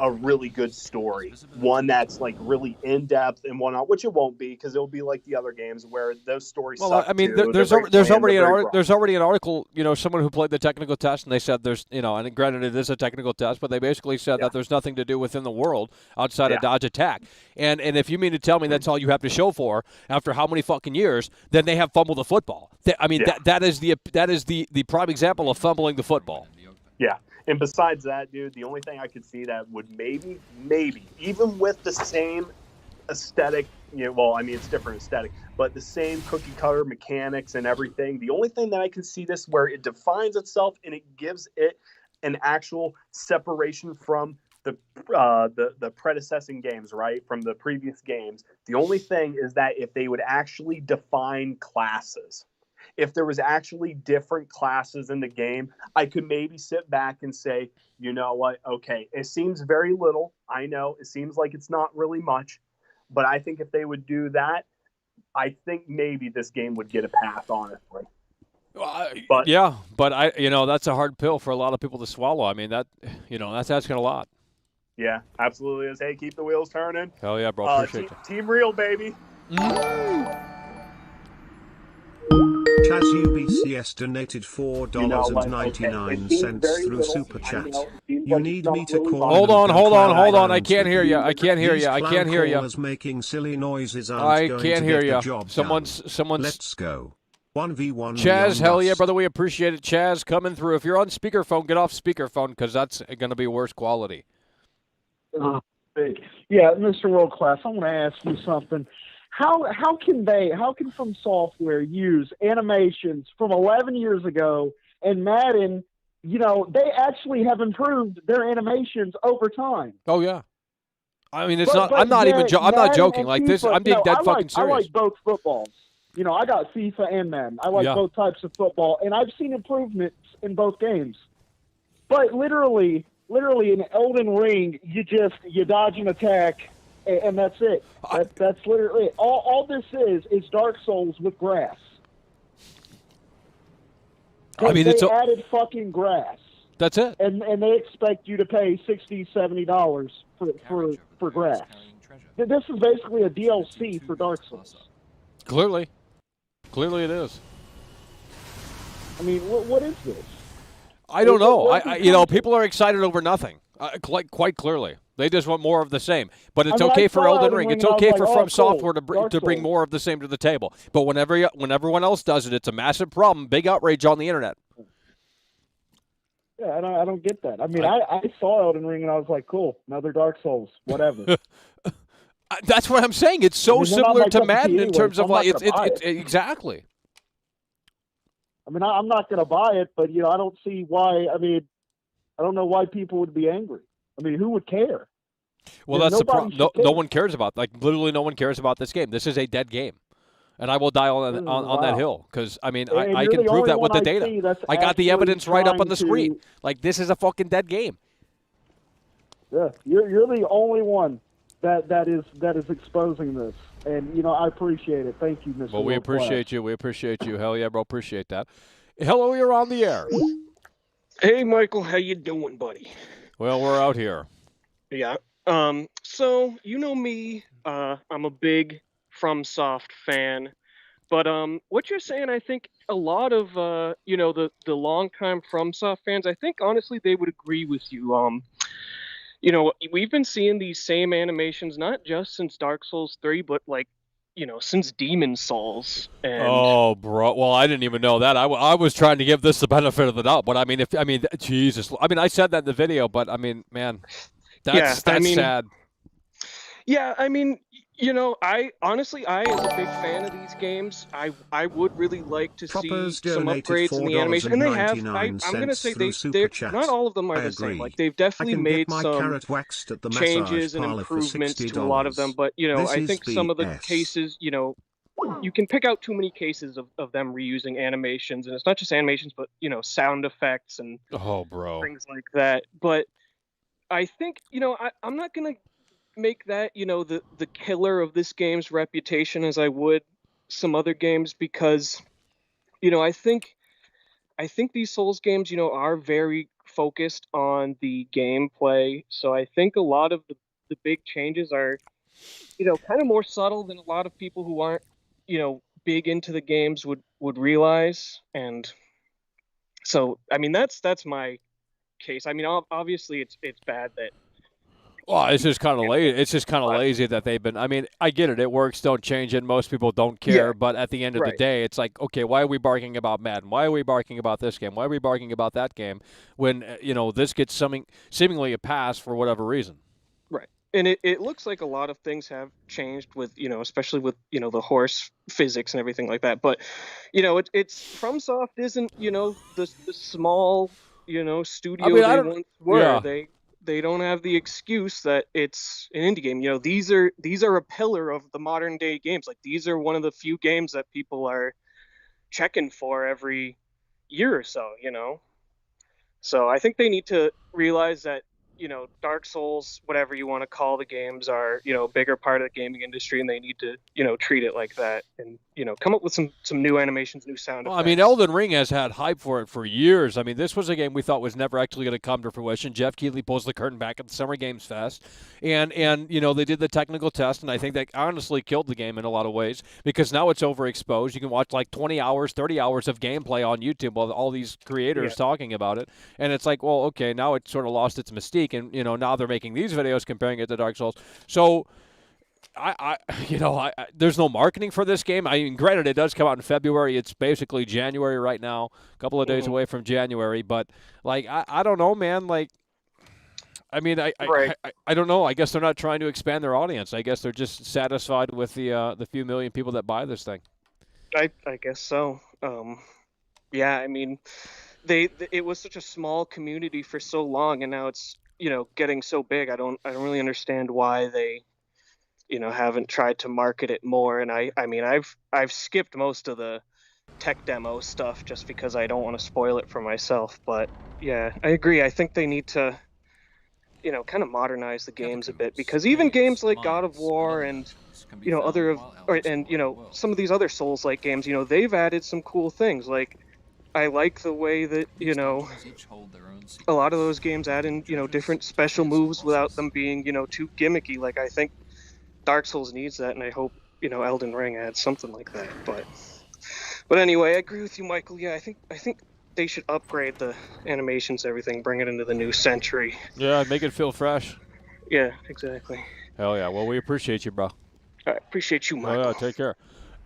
a really good story, one that's like really in depth and whatnot, which it won't be because it'll be like the other games where those stories Well, suck I mean, too. there's They're very there's bland, already they're an very raw. there's already an article. You know, someone who played the technical test, and they said there's, you know, and granted it is a technical test, but they basically said that there's nothing to do within the world outside of dodge attack. And if you mean to tell me that's all you have to show for after how many fucking years, then they have fumbled the football. I mean, that is the prime example of fumbling the football. Yeah. And besides that, dude, the only thing I could see that would maybe, even with the same aesthetic, you know, well, I mean, it's different aesthetic, but the same cookie cutter mechanics and everything, the only thing that I can see this where it defines itself and it gives it an actual separation from the predecessing games, right? From the previous games. The only thing is that if they would actually define classes, if there was actually different classes in the game, I could maybe sit back and say, you know what? Okay, it seems very little. I know it seems like it's not really much, but I think if they would do that, I think maybe this game would get a pass, honestly. But that's a hard pill for a lot of people to swallow. I mean, that's asking a lot. Yeah, absolutely is. Hey, keep the wheels turning. Hell yeah, bro. Appreciate you. Team Real, baby. Chaz UBCS donated $4.99 through Super Chat. You need me to call. Hold on. I can't hear you. I can't hear you. Making silly noises. I can't hear you. Someone's. Let's go. 1v1. Chaz, hell yeah, brother. We appreciate it. Chaz, coming through. If you're on speakerphone, get off speakerphone because that's going to be worse quality. Yeah, Mr. World Class, I want to ask you something. How can FromSoftware use animations from 11 years ago and Madden? You know, they actually have improved their animations over time. Oh yeah, I mean it's not. I'm not joking. Like this, I'm being dead fucking serious. I like both footballs. You know, I got FIFA and Madden. I like both types of football, and I've seen improvements in both games. But literally in Elden Ring, you dodge an attack. And that's it. That's literally it. All this is Dark Souls with grass. I mean, they added fucking grass. That's it. And they expect you to pay $60, $70 for grass. This is basically a DLC for Dark Souls. Clearly it is. I mean, what is this? I don't know. People are excited over nothing. Quite clearly. They just want more of the same. But it's okay for Elden Ring. It's okay for FromSoftware to bring more of the same to the table. But when everyone else does it, it's a massive problem. Big outrage on the internet. Yeah, I don't get that. I mean, I saw Elden Ring and I was like, cool, another Dark Souls, whatever. That's what I'm saying. It's so similar to Madden in terms of like it's exactly. I mean, I'm not going to buy it, but I don't see why. I mean, I don't know why people would be angry. I mean, who would care? Well, that's the problem. No one cares about. Literally, no one cares about this game. This is a dead game, and I will die on that hill because I mean, I can prove that with the data. I got the evidence right up on the screen. Like this is a fucking dead game. Yeah, you're the only one that is exposing this, and I appreciate it. Thank you, Mr. Well, we appreciate you. We appreciate you. Hell yeah, bro. Appreciate that. Hello, you're on the air. Hey, Michael, how you doing, buddy? Well, we're out here. Yeah. So you know me. I'm a big FromSoft fan, but what you're saying, I think a lot of the longtime FromSoft fans, I think honestly they would agree with you. We've been seeing these same animations not just since Dark Souls 3, but since Demon Souls. And oh, bro. Well, I didn't even know that. I was trying to give this the benefit of the doubt, but I mean, Jesus. I mean, I said that in the video, but I mean, man, that's sad. Yeah, I mean, I honestly, as a big fan of these games, I would really like to see some upgrades in the animation, and they have. I'm going to say they're not all of them are the same. Like they've definitely made some changes and improvements to a lot of them, but I think some of the cases, you can pick out too many cases of them reusing animations, and it's not just animations, but sound effects and things like that. But I think I'm not going to make that, the killer of this game's reputation as I would some other games, because, I think these Souls games, are very focused on the gameplay. So I think a lot of the big changes are, kind of more subtle than a lot of people who aren't, big into the games would realize. And so, I mean, that's my case. I mean, obviously it's bad that. Well, it's just kind of lazy. It's just kind of lazy that they've been. I mean, I get it. It works. Don't change it. Most people don't care. Yeah, But at the end of the right. day, it's like, okay, why are we barking about Madden? Why are we barking about this game? Why are we barking about that game? When this gets seemingly a pass for whatever reason. Right. And it looks like a lot of things have changed with, especially with, the horse physics and everything like that. But, it's FromSoft isn't, the small, studio I mean, I they don't. once were. Yeah. They don't have the excuse that it's an indie game. These are a pillar of the modern day games. Like, these are one of the few games that people are checking for every year or so. So I think they need to realize that, Dark Souls, whatever you want to call the games, are, a bigger part of the gaming industry, and they need to, treat it like that, and, come up with some new animations, new sound effects. Well, I mean, Elden Ring has had hype for it for years. I mean, this was a game we thought was never actually going to come to fruition. Jeff Keighley pulls the curtain back at the Summer Games Fest, and they did the technical test, and I think that honestly killed the game in a lot of ways, because now it's overexposed. You can watch like 20 hours, 30 hours of gameplay on YouTube while all these creators talking about it, and it's like, well, okay, now it sort of lost its mystique, and now they're making these videos comparing it to Dark Souls. So there's no marketing for this game. I mean, granted, it does come out in February. It's basically January right now, a couple of days away from January. But like, I don't know, man. Like, I mean, I don't know. I guess they're not trying to expand their audience. I guess they're just satisfied with the few million people that buy this thing. I guess so. Yeah, I mean, it was such a small community for so long, and now it's getting so big. I don't really understand why they haven't tried to market it more. And I mean, I've skipped most of the tech demo stuff just because I don't want to spoil it for myself. But yeah, I agree. I think they need to kind of modernize the games a bit, because even games like God of War and some of these other Souls-like games, they've added some cool things. Like, I like the way that a lot of those games add in different special moves without them being too gimmicky. Like, I think Dark Souls needs that, and I hope Elden Ring adds something like that. But anyway, I agree with you, Michael. Yeah, I think they should upgrade the animations, everything, bring it into the new century. Yeah, make it feel fresh. Yeah, exactly. Hell yeah. Well, we appreciate you, bro. All right, appreciate you, Michael. Oh, yeah, take care.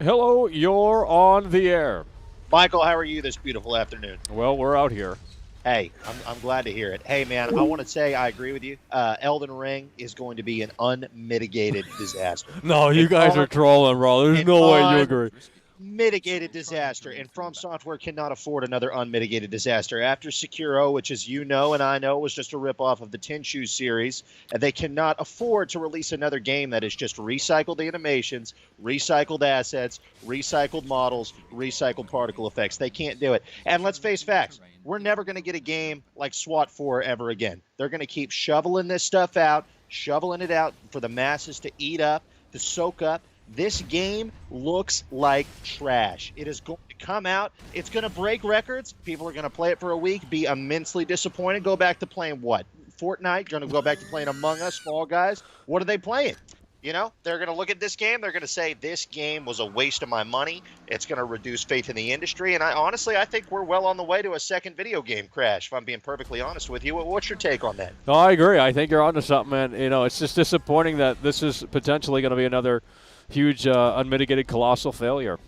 Hello, you're on the air. Michael, how are you this beautiful afternoon? Well, we're out here. Hey, I'm glad to hear it. Hey, man, I want to say I agree with you. Elden Ring is going to be an unmitigated disaster. No, you guys are trolling, bro. There's no way you agree. Unmitigated disaster, and FromSoftware cannot afford another unmitigated disaster. After Sekiro, which, as you know and I know, was just a ripoff of the Tenchu series, and they cannot afford to release another game that is just recycled animations, recycled assets, recycled models, recycled particle effects. They can't do it. And let's face facts. We're never going to get a game like SWAT 4 ever again. They're going to keep shoveling this stuff out, shoveling it out for the masses to eat up, to soak up. This game looks like trash. It is going to come out. It's going to break records. People are going to play it for a week, be immensely disappointed, go back to playing what? Fortnite? Going to go back to playing Among Us, Fall Guys? What are they playing? They're going to look at this game. They're going to say, this game was a waste of my money. It's going to reduce faith in the industry. And I think we're well on the way to a second video game crash, if I'm being perfectly honest with you. What's your take on that? No, I agree. I think you're onto something, man. It's just disappointing that this is potentially going to be another huge, unmitigated, colossal failure.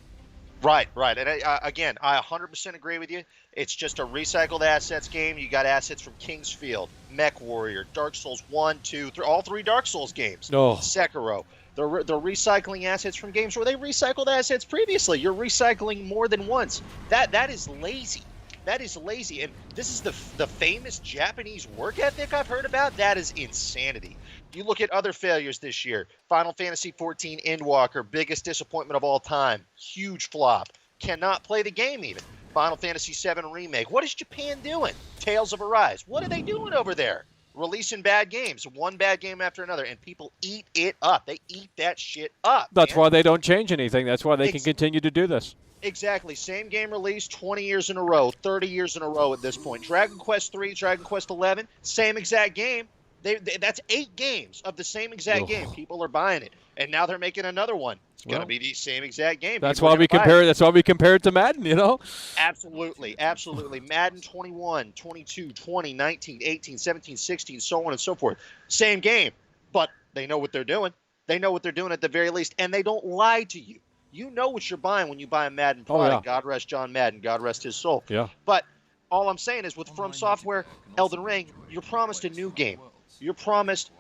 Right. And again, I 100% agree with you. It's just a recycled assets game. You got assets from Kingsfield, Mech Warrior, Dark Souls 1, 2, 3, all three Dark Souls games. Oh. Sekiro. They're recycling assets from games where they recycled assets previously. You're recycling more than once. That is lazy. That is lazy. And this is the famous Japanese work ethic I've heard about. That is insanity. You look at other failures this year. Final Fantasy XIV Endwalker, biggest disappointment of all time. Huge flop. Cannot play the game even. Final Fantasy VII Remake. What is Japan doing? Tales of Arise. What are they doing over there? releasing bad games, one bad game after another, and people eat it up. They eat that shit up. That's man. why they don't change anything. That's why they can continue to do this. Exactly. Same game release 20 years in a row, 30 years in a row at this point. Dragon Quest 3, Dragon Quest 11, same exact game. That's 8 games of the same exact game. People are buying it. And now they're making another one. It's going to be the same exact game. That's why we compare it. That's why we compare it to Madden, you know? Absolutely. Absolutely. Madden 21, 22, 20, 19, 18, 17, 16, so on and so forth. Same game. But they know what they're doing. They know what they're doing at the very least. And they don't lie to you. You know what you're buying when you buy a Madden product. Oh, yeah. God rest John Madden. God rest his soul. Yeah. But all I'm saying is with FromSoftware, Elden Ring, you're promised a new game. You're promised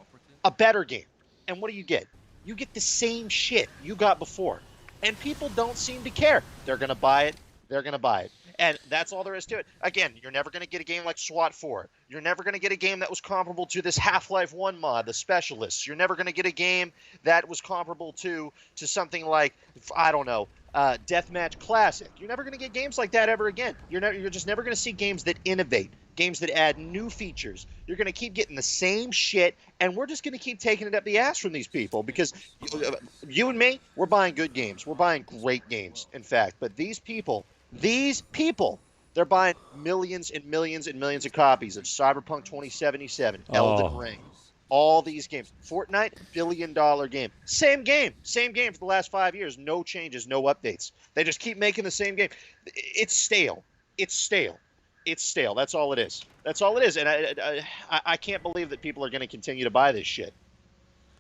a better game. And what do you get? You get the same shit you got before. And people don't seem to care. They're going to buy it. They're going to buy it. And that's all there is to it. Again, you're never going to get a game like SWAT 4. You're never going to get a game that was comparable to this Half-Life 1 mod, the Specialists. You're never going to get a game that was comparable to something like, I don't know, Deathmatch Classic. You're never going to get games like that ever again. You're just never going to see games that innovate, games that add new features. You're going to keep getting the same shit, and we're just going to keep taking it up the ass from these people because you and me, we're buying good games. We're buying great games, in fact. But these people, they're buying millions and millions and millions of copies of Cyberpunk 2077, Elden Ring, all these games. Fortnite, billion-dollar game. Same game for the last 5 years. No changes, no updates. They just keep making the same game. It's stale. It's stale. That's all it is. That's all it is. And I can't believe that people are going to continue to buy this shit.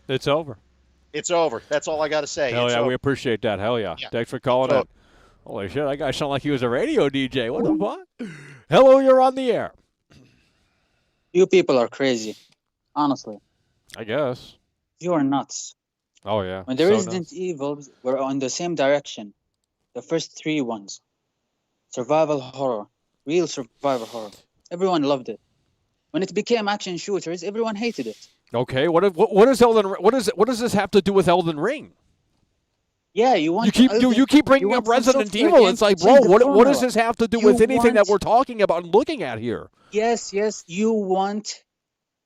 It's over. It's over. That's all I got to say. Hell yeah, we appreciate that. Hell yeah. Thanks for calling in. Holy shit, that guy sounded like he was a radio DJ. What the fuck? Hello, you're on the air. You people are crazy. Honestly. I guess. You are nuts. Oh, yeah. When the Resident Evils were on the same direction, the first 3 ones, survival horror, real survival horror, everyone loved it. When it became action shooters, everyone hated it. Okay, what is Elden? What does this have to do with Elden Ring? Yeah, you keep bringing up Resident Evil. It's like, bro, what does this have to do with anything that we're talking about and looking at here? Yes, you want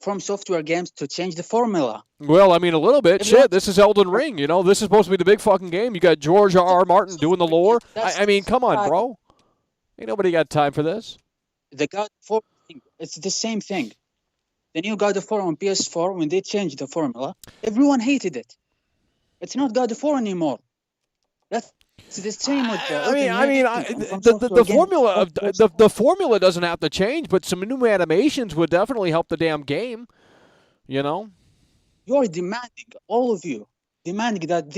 FromSoftware games to change the formula. Well, I mean, a little bit. Shit, this is Elden Ring. You know, this is supposed to be the big fucking game. You got George R.R. Martin doing the lore. I mean, come on, bro. Ain't nobody got time for this. The God of War thing, it's the same thing. The new God of War on PS4, when they changed the formula, everyone hated it. It's not God of War anymore. That's the same with the formula doesn't have to change, but some new animations would definitely help the damn game. You know, you're demanding, all of you, demanding that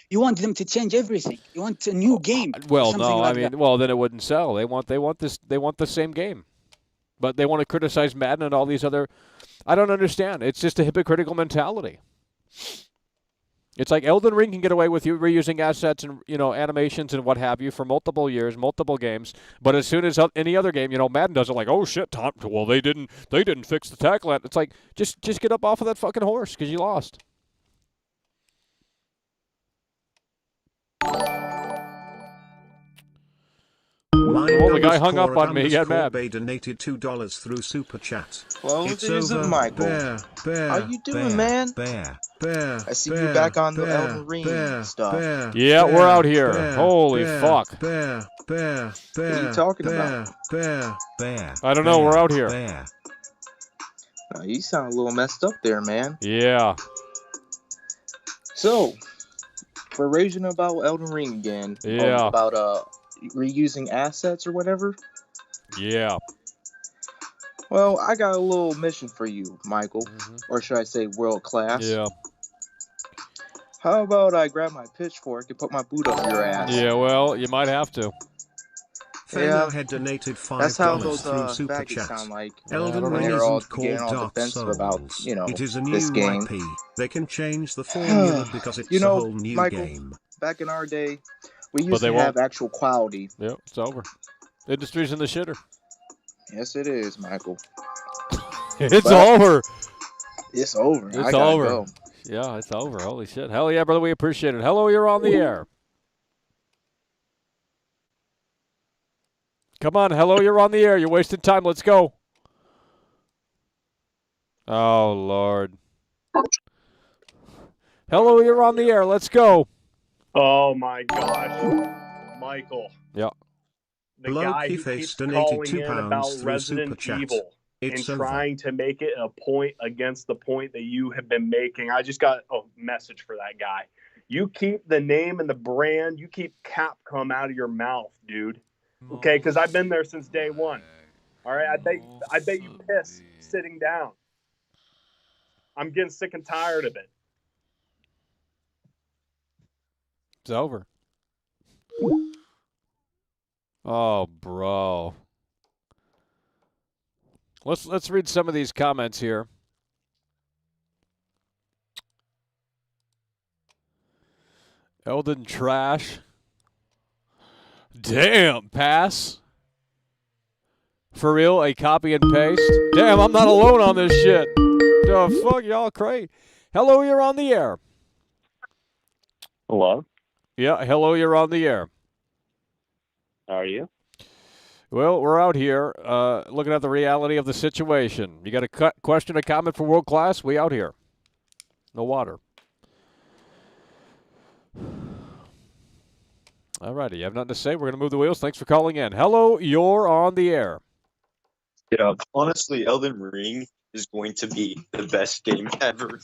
you want them to change everything. You want a new game. Well, no, well then it wouldn't sell. They want the same game, but they want to criticize Madden and all these other. I don't understand. It's just a hypocritical mentality. It's like Elden Ring can get away with you reusing assets and animations and what have you for multiple years, multiple games. But as soon as any other game, Madden does it like, oh shit, Tom. Well, they didn't fix the tackle. It's like just get up off of that fucking horse because you lost. The guy hung up on me. He got mad. Donated $2 through Super Chat. Well, there's a Michael. How you doing, man? I see you back on the Elden Ring stuff. Yeah, we're out here. Holy fuck. What are you talking about? I don't know. We're out here. You sound a little messed up there, man. Yeah. So, we're raging about Elden Ring again. Yeah. About reusing assets or whatever. Yeah. Well, I got a little mission for you, Michael. Or should I say world class? Yeah. How about I grab my pitchfork and put my boot up your ass? Yeah, well, you might have to. Famo had donated $5 That's how those through Super baggies Chat. sound like. Elden when Ring they're all isn't getting called all Dark defensive Souls. about, It is a new this game. IP. They can change the formula because it's a whole new Michael, game. Back in our day, we used to have actual quality. Yep, it's over. Industry's in the shitter. Yes, it is, Michael. It's over. It's over. It's over. Go. Yeah, it's over. Holy shit. Hell yeah, brother. We appreciate it. Hello, you're on the air. Come on. Hello, you're on the air. You're wasting time. Let's go. Oh, Lord. Hello, you're on the air. Let's go. Oh, my gosh. Michael. Yeah. The guy who keeps calling in about Resident Evil and trying to make it a point against the point that you have been making. I just got a message for that guy. You keep the name and the brand, you keep Capcom out of your mouth, dude. Okay, because I've been there since day one. All right, I bet you piss sitting down. I'm getting sick and tired of it. It's over. Oh, bro. Let's read some of these comments here. Elden trash. Damn, pass. For real, a copy and paste? Damn, I'm not alone on this shit. The fuck, y'all crazy. Hello, you're on the air. Hello? Yeah, hello, you're on the air. How are you? Well, we're out here looking at the reality of the situation. You got a question, a comment for World Class? We out here. No water. All righty, you have nothing to say? We're going to move the wheels. Thanks for calling in. Hello, you're on the air. Yeah, honestly, Elden Ring is going to be the best game ever.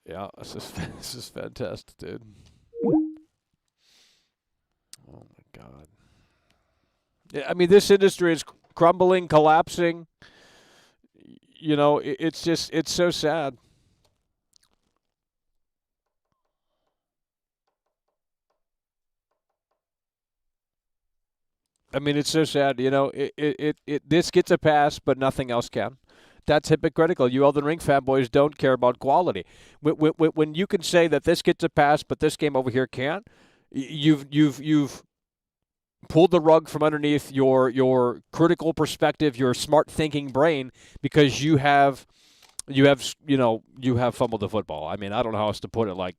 Yeah, this is fantastic, dude. Oh, my God. Yeah, I mean, this industry is crumbling, collapsing. You know, it's so sad. I mean, it's so sad. You know, this gets a pass, but nothing else can. That's hypocritical. You Elden Ring fanboys don't care about quality. When you can say that this gets a pass, but this game over here can't, you've pulled the rug from underneath your critical perspective, your smart thinking brain, because you have fumbled the football. I mean, I don't know how else to put it. Like,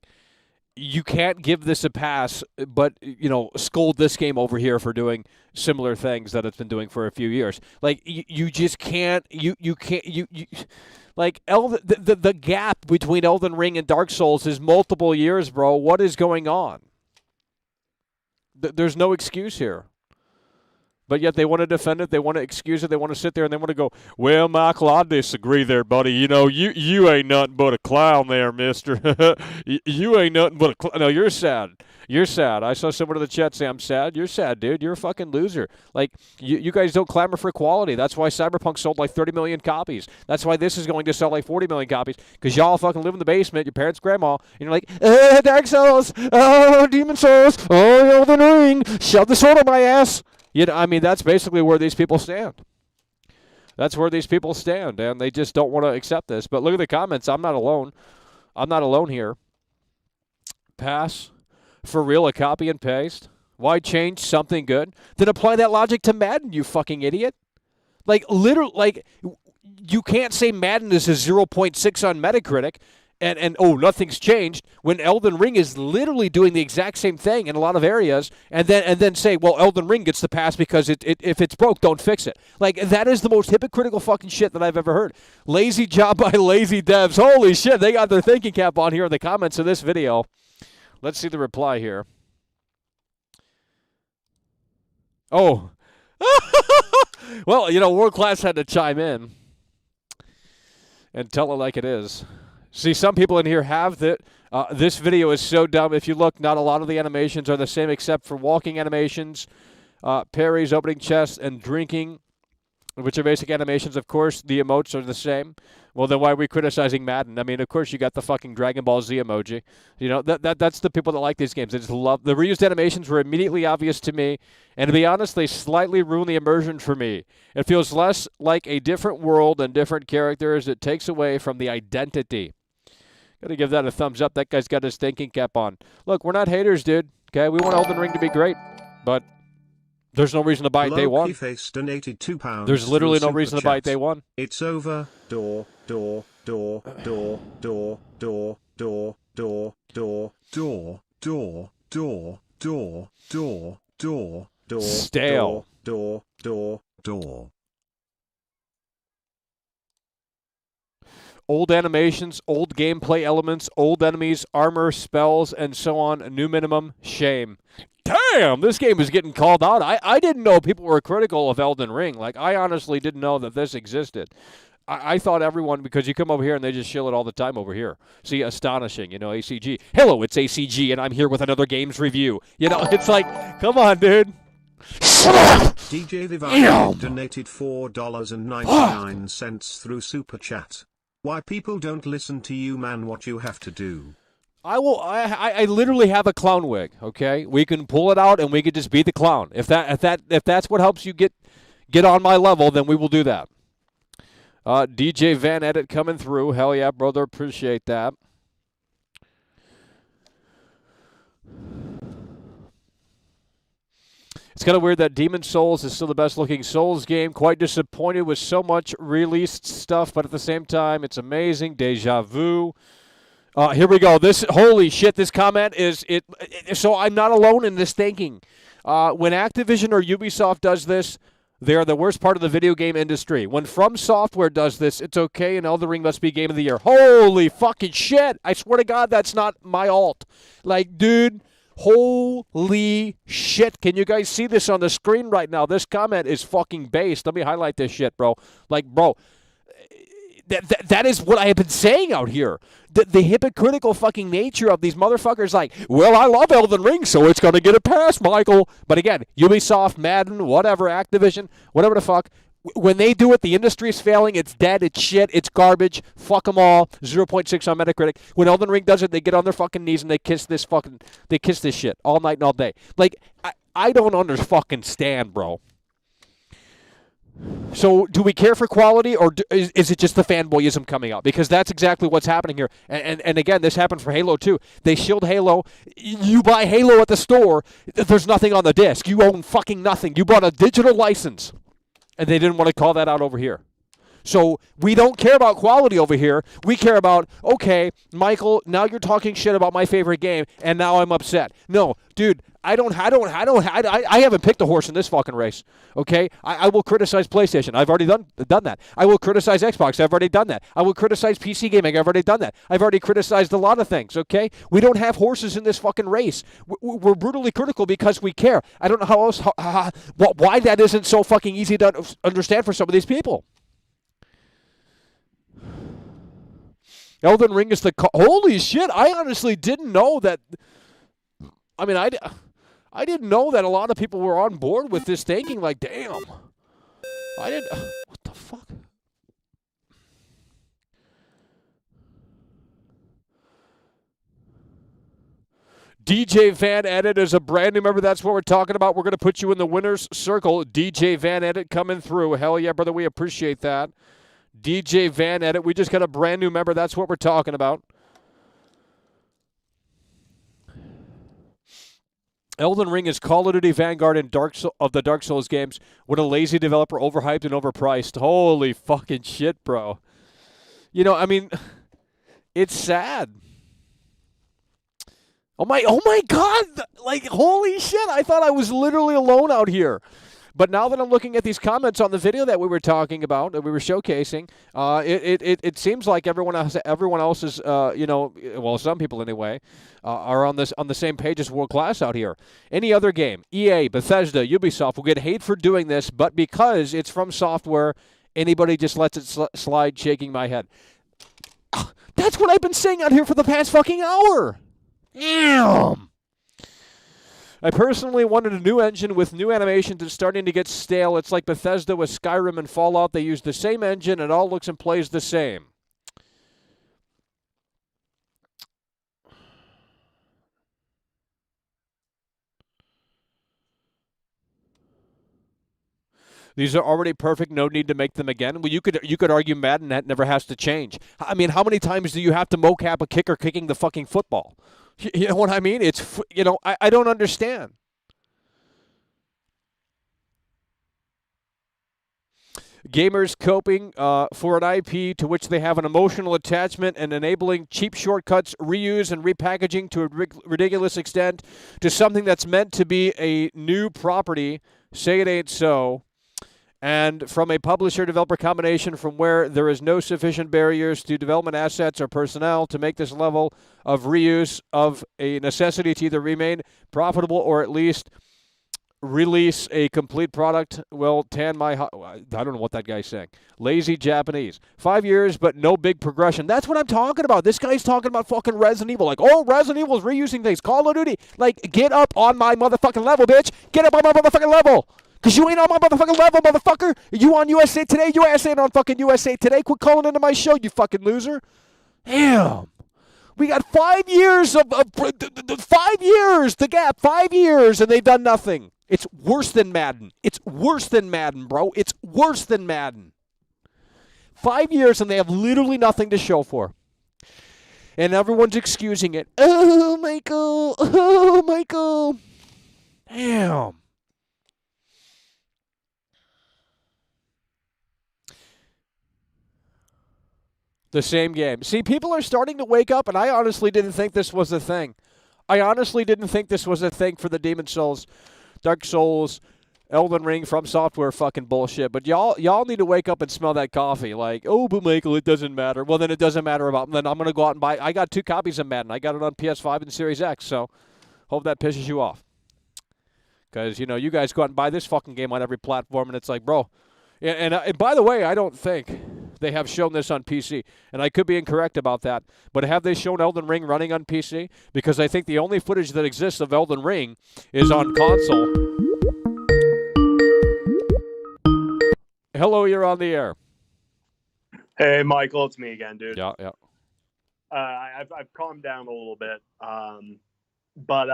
you can't give this a pass, but, scold this game over here for doing similar things that it's been doing for a few years. Like, you just can't, like, the gap between Elden Ring and Dark Souls is multiple years, bro. What is going on? There's no excuse here. But yet they want to defend it, they want to excuse it, they want to sit there and they want to go, well, Michael, I disagree there, buddy. You ain't nothing but a clown there, mister. You ain't nothing but a clown. No, you're sad. You're sad. I saw someone in the chat say, I'm sad. You're sad, dude. You're a fucking loser. Like, you guys don't clamor for quality. That's why Cyberpunk sold like 30 million copies. That's why this is going to sell like 40 million copies, because y'all fucking live in the basement, your parents' grandma, and you're like, Dark Souls, oh, Demon Souls, oh, Elden Ring, shove the sword on my ass. I mean, that's basically where these people stand. That's where these people stand, and they just don't want to accept this. But look at the comments. I'm not alone. I'm not alone here. Pass. For real, a copy and paste. Why change something good? Then apply that logic to Madden, you fucking idiot. Like, literally, like, you can't say Madden is a 0.6 on Metacritic, and nothing's changed, when Elden Ring is literally doing the exact same thing in a lot of areas, and then say, well, Elden Ring gets the pass because if it's broke, don't fix it. Like, that is the most hypocritical fucking shit that I've ever heard. Lazy job by lazy devs. Holy shit, they got their thinking cap on here in the comments of this video. Let's see the reply here. Oh. Well, World Class had to chime in and tell it like it is. See, some people in here have that. This video is so dumb. If you look, not a lot of the animations are the same except for walking animations, parries, opening chests, and drinking, which are basic animations. Of course, the emotes are the same. Well, then why are we criticizing Madden? I mean, of course, you got the fucking Dragon Ball Z emoji. That's the people that like these games. They just love the reused animations. Were immediately obvious to me, and to be honest, they slightly ruin the immersion for me. It feels less like a different world and different characters. It takes away from the identity. Got to give that a thumbs up. That guy's got his thinking cap on. Look, we're not haters, dude. Okay, we want Elden Ring to be great, but there's no reason to buy it day one. There's literally no reason to buy it day one. It's over. Door. Stale. Door. Old animations, old gameplay elements, old enemies, armor, spells, and so on. A new minimum. Shame. Damn, this game is getting called out. I didn't know people were critical of Elden Ring. Like, I honestly didn't know that this existed. I thought everyone, because you come over here and they just shill it all the time over here. See, astonishing, ACG. Hello, it's ACG, and I'm here with another games review. It's like, come on, dude. DJ Vivan donated $4.99 through Super Chat. Why people don't listen to you, man, what you have to do. I literally have a clown wig, okay? We can pull it out and we can just be the clown. If that's what helps you get on my level, then we will do that. DJ Van Edit coming through. Hell yeah, brother. Appreciate that. It's kind of weird that Demon's Souls is still the best-looking Souls game. Quite disappointed with so much released stuff, but at the same time, it's amazing. Deja vu. Here we go. Holy shit, this comment is it. So I'm not alone in this thinking. When Activision or Ubisoft does this, they are the worst part of the video game industry. When FromSoftware does this, it's okay, and Elden Ring must be Game of the Year. Holy fucking shit. I swear to God, that's not my alt. Like, dude, holy shit. Can you guys see this on the screen right now? This comment is fucking based. Let me highlight this shit, bro. Like, bro, that is what I have been saying out here. The hypocritical fucking nature of these motherfuckers, like, well, I love Elden Ring, so it's going to get a pass, Michael. But again, Ubisoft, Madden, whatever, Activision, whatever the fuck, when they do it, the industry is failing. It's dead. It's shit. It's garbage. Fuck them all. 0.6 on Metacritic. When Elden Ring does it, they get on their fucking knees and they kiss this shit all night and all day. Like, I don't understand, bro. So do we care for quality, or is it just the fanboyism coming out? Because that's exactly what's happening here. And again, this happened for Halo 2. They shilled Halo. You buy Halo at the store, there's nothing on the disc. You own fucking nothing. You bought a digital license. And they didn't want to call that out over here. So we don't care about quality over here. We care about, okay, Michael, now you're talking shit about my favorite game, and now I'm upset. No, dude, I haven't picked a horse in this fucking race, okay? I will criticize PlayStation. I've already done that. I will criticize Xbox. I've already done that. I will criticize PC gaming. I've already done that. I've already criticized a lot of things, okay? We don't have horses in this fucking race. We're brutally critical because we care. I don't know how else, why that isn't so fucking easy to understand for some of these people. Elden Ring is holy shit, I honestly didn't know that. I mean, I didn't know that a lot of people were on board with this thinking, like, damn. What the fuck? DJ Van Edit is a brand new member. That's what we're talking about. We're going to put you in the winner's circle. DJ Van Edit coming through. Hell yeah, brother, we appreciate that. DJ Van Edit, we just got a brand new member. That's what we're talking about. Elden Ring is Call of Duty Vanguard and of the Dark Souls games. What a lazy developer, overhyped and overpriced. Holy fucking shit, bro. I mean, it's sad. Oh my God! Like, holy shit! I thought I was literally alone out here. But now that I'm looking at these comments on the video that we were talking about, that we were showcasing, it seems like everyone else is, well, some people anyway, are on the same page as world class out here. Any other game, EA, Bethesda, Ubisoft will get hate for doing this, but because it's FromSoftware, anybody just lets it slide, shaking my head. That's what I've been saying out here for the past fucking hour. Damn. I personally wanted a new engine with new animations. It's starting to get stale. It's like Bethesda with Skyrim and Fallout. They use the same engine. It all looks and plays the same. These are already perfect. No need to make them again. Well, you could argue Madden that never has to change. I mean, how many times do you have to mocap a kicker kicking the fucking football? You know what I mean? It's, I don't understand. Gamers coping for an IP to which they have an emotional attachment and enabling cheap shortcuts, reuse, and repackaging to a ridiculous extent to something that's meant to be a new property. Say it ain't so. And from a publisher-developer combination from where there is no sufficient barriers to development assets or personnel to make this level of reuse of a necessity to either remain profitable or at least release a complete product will tan my... I don't know what that guy's saying. Lazy Japanese. 5 years, but no big progression. That's what I'm talking about. This guy's talking about fucking Resident Evil. Like, oh, Resident Evil's reusing things. Call of Duty. Like, get up on my motherfucking level, bitch. Get up on my motherfucking level. Because you ain't on my motherfucking level, motherfucker. You on USA Today? Your ass ain't on fucking USA Today. Quit calling into my show, you fucking loser. Damn. We got 5 years of 5 years, the gap, 5 years, and they've done nothing. It's worse than Madden. It's worse than Madden, bro. It's worse than Madden. 5 years, and they have literally nothing to show for. And everyone's excusing it. Oh, Michael. Oh, Michael. Damn. The same game. See, people are starting to wake up, and I honestly didn't think this was a thing. I honestly didn't think this was a thing for the Demon Souls, Dark Souls, Elden Ring, FromSoftware fucking bullshit. But y'all need to wake up and smell that coffee. Like, oh, but Michael, it doesn't matter. Well, then it doesn't matter about. Then I'm going to go out and buy. I got 2 copies of Madden. I got it on PS5 and Series X. So, hope that pisses you off. Because, you know, you guys go out and buy this fucking game on every platform, and it's like, bro. And by the way, I don't think they have shown this on PC, and I could be incorrect about that, but have they shown Elden Ring running on PC? Because I think the only footage that exists of Elden Ring is on console. Hello, you're on the air. Hey, Michael, it's me again, dude. Yeah. I've calmed down a little bit, but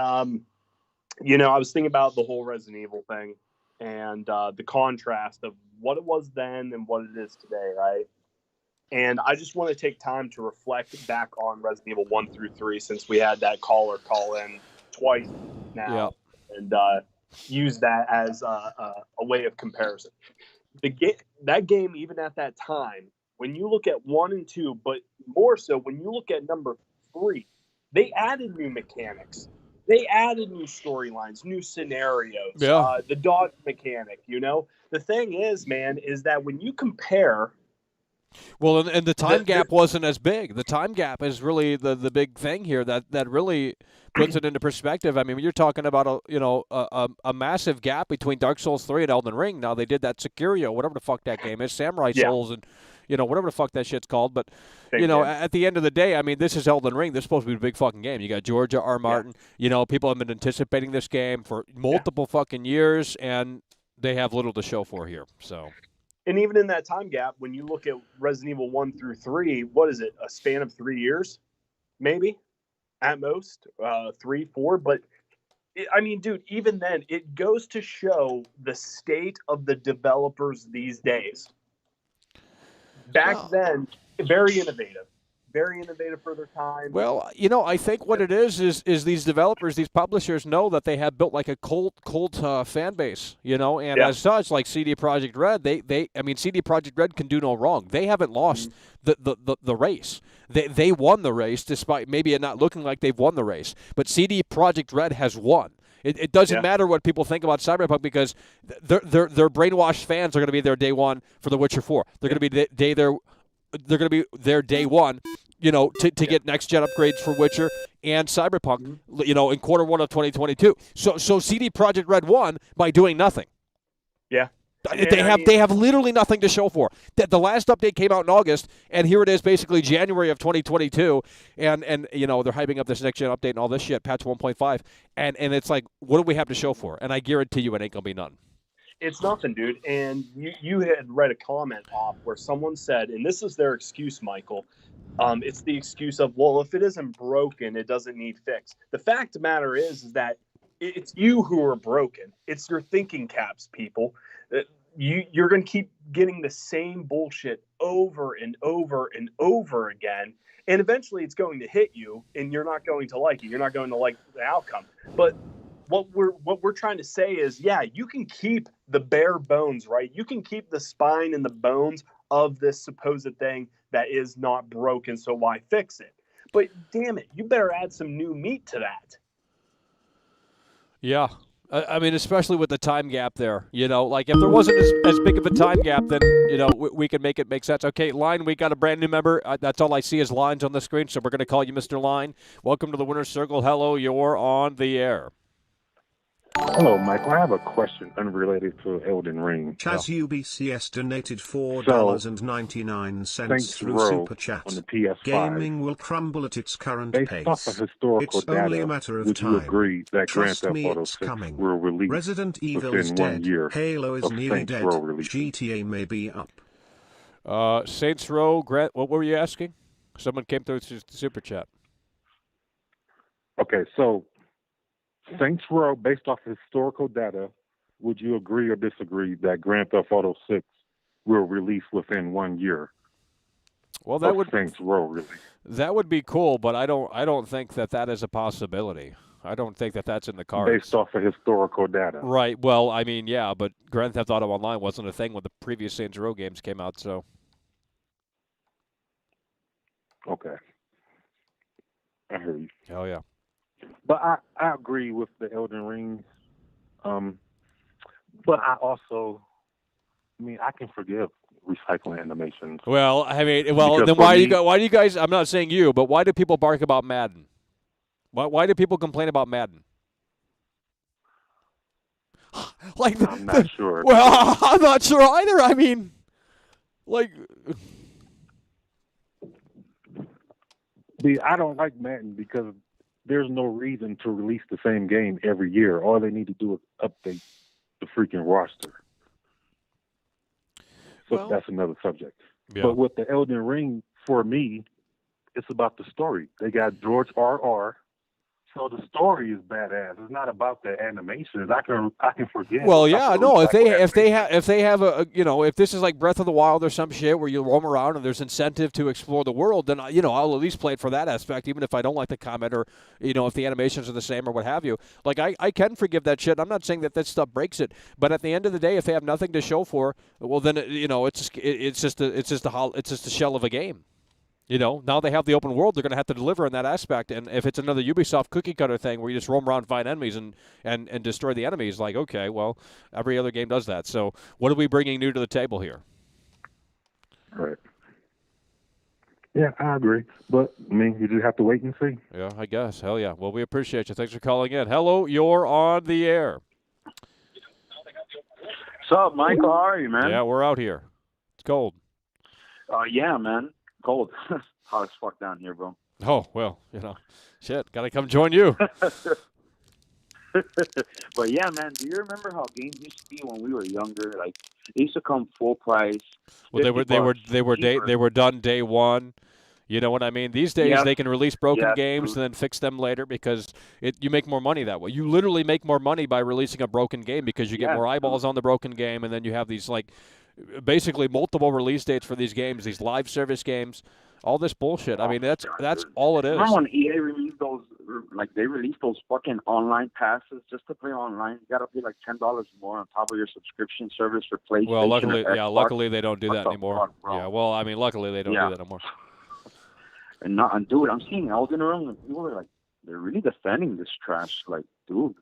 you know, I was thinking about the whole Resident Evil thing and the contrast of what it was then and what it is today, right? And I just want to take time to reflect back on Resident Evil 1 through 3 since we had that caller call in twice now, and use that as a way of comparison. That game, even at that time, when you look at 1 and 2, but more so when you look at number 3, they added new mechanics. They added new storylines, new scenarios, the dodge mechanic, you know? The thing is, man, is that when you compare... Well, and the time gap wasn't as big. The time gap is really the big thing here that really puts it into perspective. I mean, you're talking about a massive gap between Dark Souls 3 and Elden Ring. Now, they did that Securio, whatever the fuck that game is, Samurai Souls, and whatever the fuck that shit's called. But, at the end of the day, I mean, this is Elden Ring. This is supposed to be a big fucking game. You got Georgia R. Martin. People have been anticipating this game for multiple fucking years, and they have little to show for here. So, and even in that time gap, when you look at Resident Evil 1 through 3, what is it? A span of 3 years, maybe, at most, 3, 4. But I mean, dude, even then, it goes to show the state of the developers these days. Back then, very innovative for their time. Well, I think what it is these developers, these publishers know that they have built like a cult fan base, and as such, like CD Projekt Red, CD Projekt Red can do no wrong. They haven't lost the race. They won the race, despite maybe it not looking like they've won the race. But CD Projekt Red has won. It doesn't matter what people think about Cyberpunk because their brainwashed fans are going to be there day one for The Witcher 4. They're going to be they're going to be there day one, to get next gen upgrades for Witcher and Cyberpunk, in quarter 1 of 2022. So CD Projekt Red won by doing nothing. Yeah. They have literally nothing to show for. The last update came out in August, and here it is basically January of 2022, and they're hyping up this next gen update and all this shit, patch 1.5, and it's like, what do we have to show for? And I guarantee you it ain't gonna be none. It's nothing, dude. And you had read a comment off where someone said, and this is their excuse, Michael. It's the excuse of, well, if it isn't broken, it doesn't need fixed. The fact of the matter is that it's you who are broken. It's your thinking caps, people. You're going to keep getting the same bullshit over and over and over again. And eventually it's going to hit you and you're not going to like it. You're not going to like the outcome. But what we're trying to say is, you can keep the bare bones, right? You can keep the spine and the bones of this supposed thing that is not broken. So why fix it? But damn it, you better add some new meat to that. Yeah. I mean, especially with the time gap there. You know, like if there wasn't as big of a time gap, then, you know, we could make it make sense. Okay, Line, we got a brand new member. That's all I see is lines on the screen, so we're going to call you Mr. Line. Welcome to the Winner's Circle. Hello, you're on the air. Hello, Michael. I have a question unrelated to Elden Ring. Chaz UBCS donated $4.99 through Super Chat. On the PS5. Gaming will crumble at its current Based pace. off of historical It's data, only a matter of would time. you agree that Grand Trust Theft me, Auto it's 6 coming. will release Resident Evil within is 1 dead. year Halo is of nearly Saints dead. Row release? GTA may be up. Saints Row, Grant, what were you asking? Someone came through the Super Chat. Okay, so Saints Row, based off of historical data, would you agree or disagree that Grand Theft Auto 6 will release within 1 year? Well, that would Saints Row release. That would be cool, but I don't think that is a possibility. I don't think that's in the cards. Based off of historical data. Right. Well, I mean, yeah, but Grand Theft Auto Online wasn't a thing when the previous Saints Row games came out, so. Okay. I heard you. Hell yeah. But I agree with the Elden Ring. But I also, I can forgive recycling animations. Well, I mean, then why do you guys? I'm not saying you, but why do people bark about Madden? Why do people complain about Madden? I'm not sure. Well, I'm not sure either. I mean, like. I don't like Madden because there's no reason to release the same game every year. All they need to do is update the freaking roster. So that's another subject. Yeah. But with the Elden Ring, for me, it's about the story. They got George R.R., so the story is badass. It's not about the animations. I can forget. Well, yeah, no. If they have a if this is like Breath of the Wild or some shit where you roam around and there's incentive to explore the world, then I'll at least play it for that aspect, even if I don't like the comment or if the animations are the same or what have you. Like I can forgive that shit. I'm not saying that stuff breaks it, but at the end of the day, if they have nothing to show for, well, then it's just a shell of a game. Now they have the open world. They're going to have to deliver in that aspect. And if it's another Ubisoft cookie cutter thing where you just roam around, find enemies, and destroy the enemies, like, okay, well, every other game does that. So what are we bringing new to the table here? Right. Yeah, I agree. But, you just have to wait and see. Yeah, I guess. Hell yeah. Well, we appreciate you. Thanks for calling in. Hello, you're on the air. What's up, Michael? How are you, man? Yeah, we're out here. It's cold. Yeah, man. Cold. Hot as fuck down here, bro. Oh, well, shit. Got to come join you. But yeah, man, do you remember how games used to be when we were younger? Like, they used to come full price. Well, they were done day one. You know what I mean? These days they can release broken games and then fix them later because you make more money that way. You literally make more money by releasing a broken game because you get more eyeballs on the broken game, and then you have these basically multiple release dates for these games, these live service games, all this bullshit. I mean, that's all it is. Remember when EA released those? They released those fucking online passes just to play online. You gotta pay like $10 more on top of your subscription service for PlayStation. Well, luckily they don't do that anymore. Fuck, well, I mean, luckily they don't do that anymore. And dude, I'm seeing Elden Ring, and people are they're really defending this trash. Like, dude,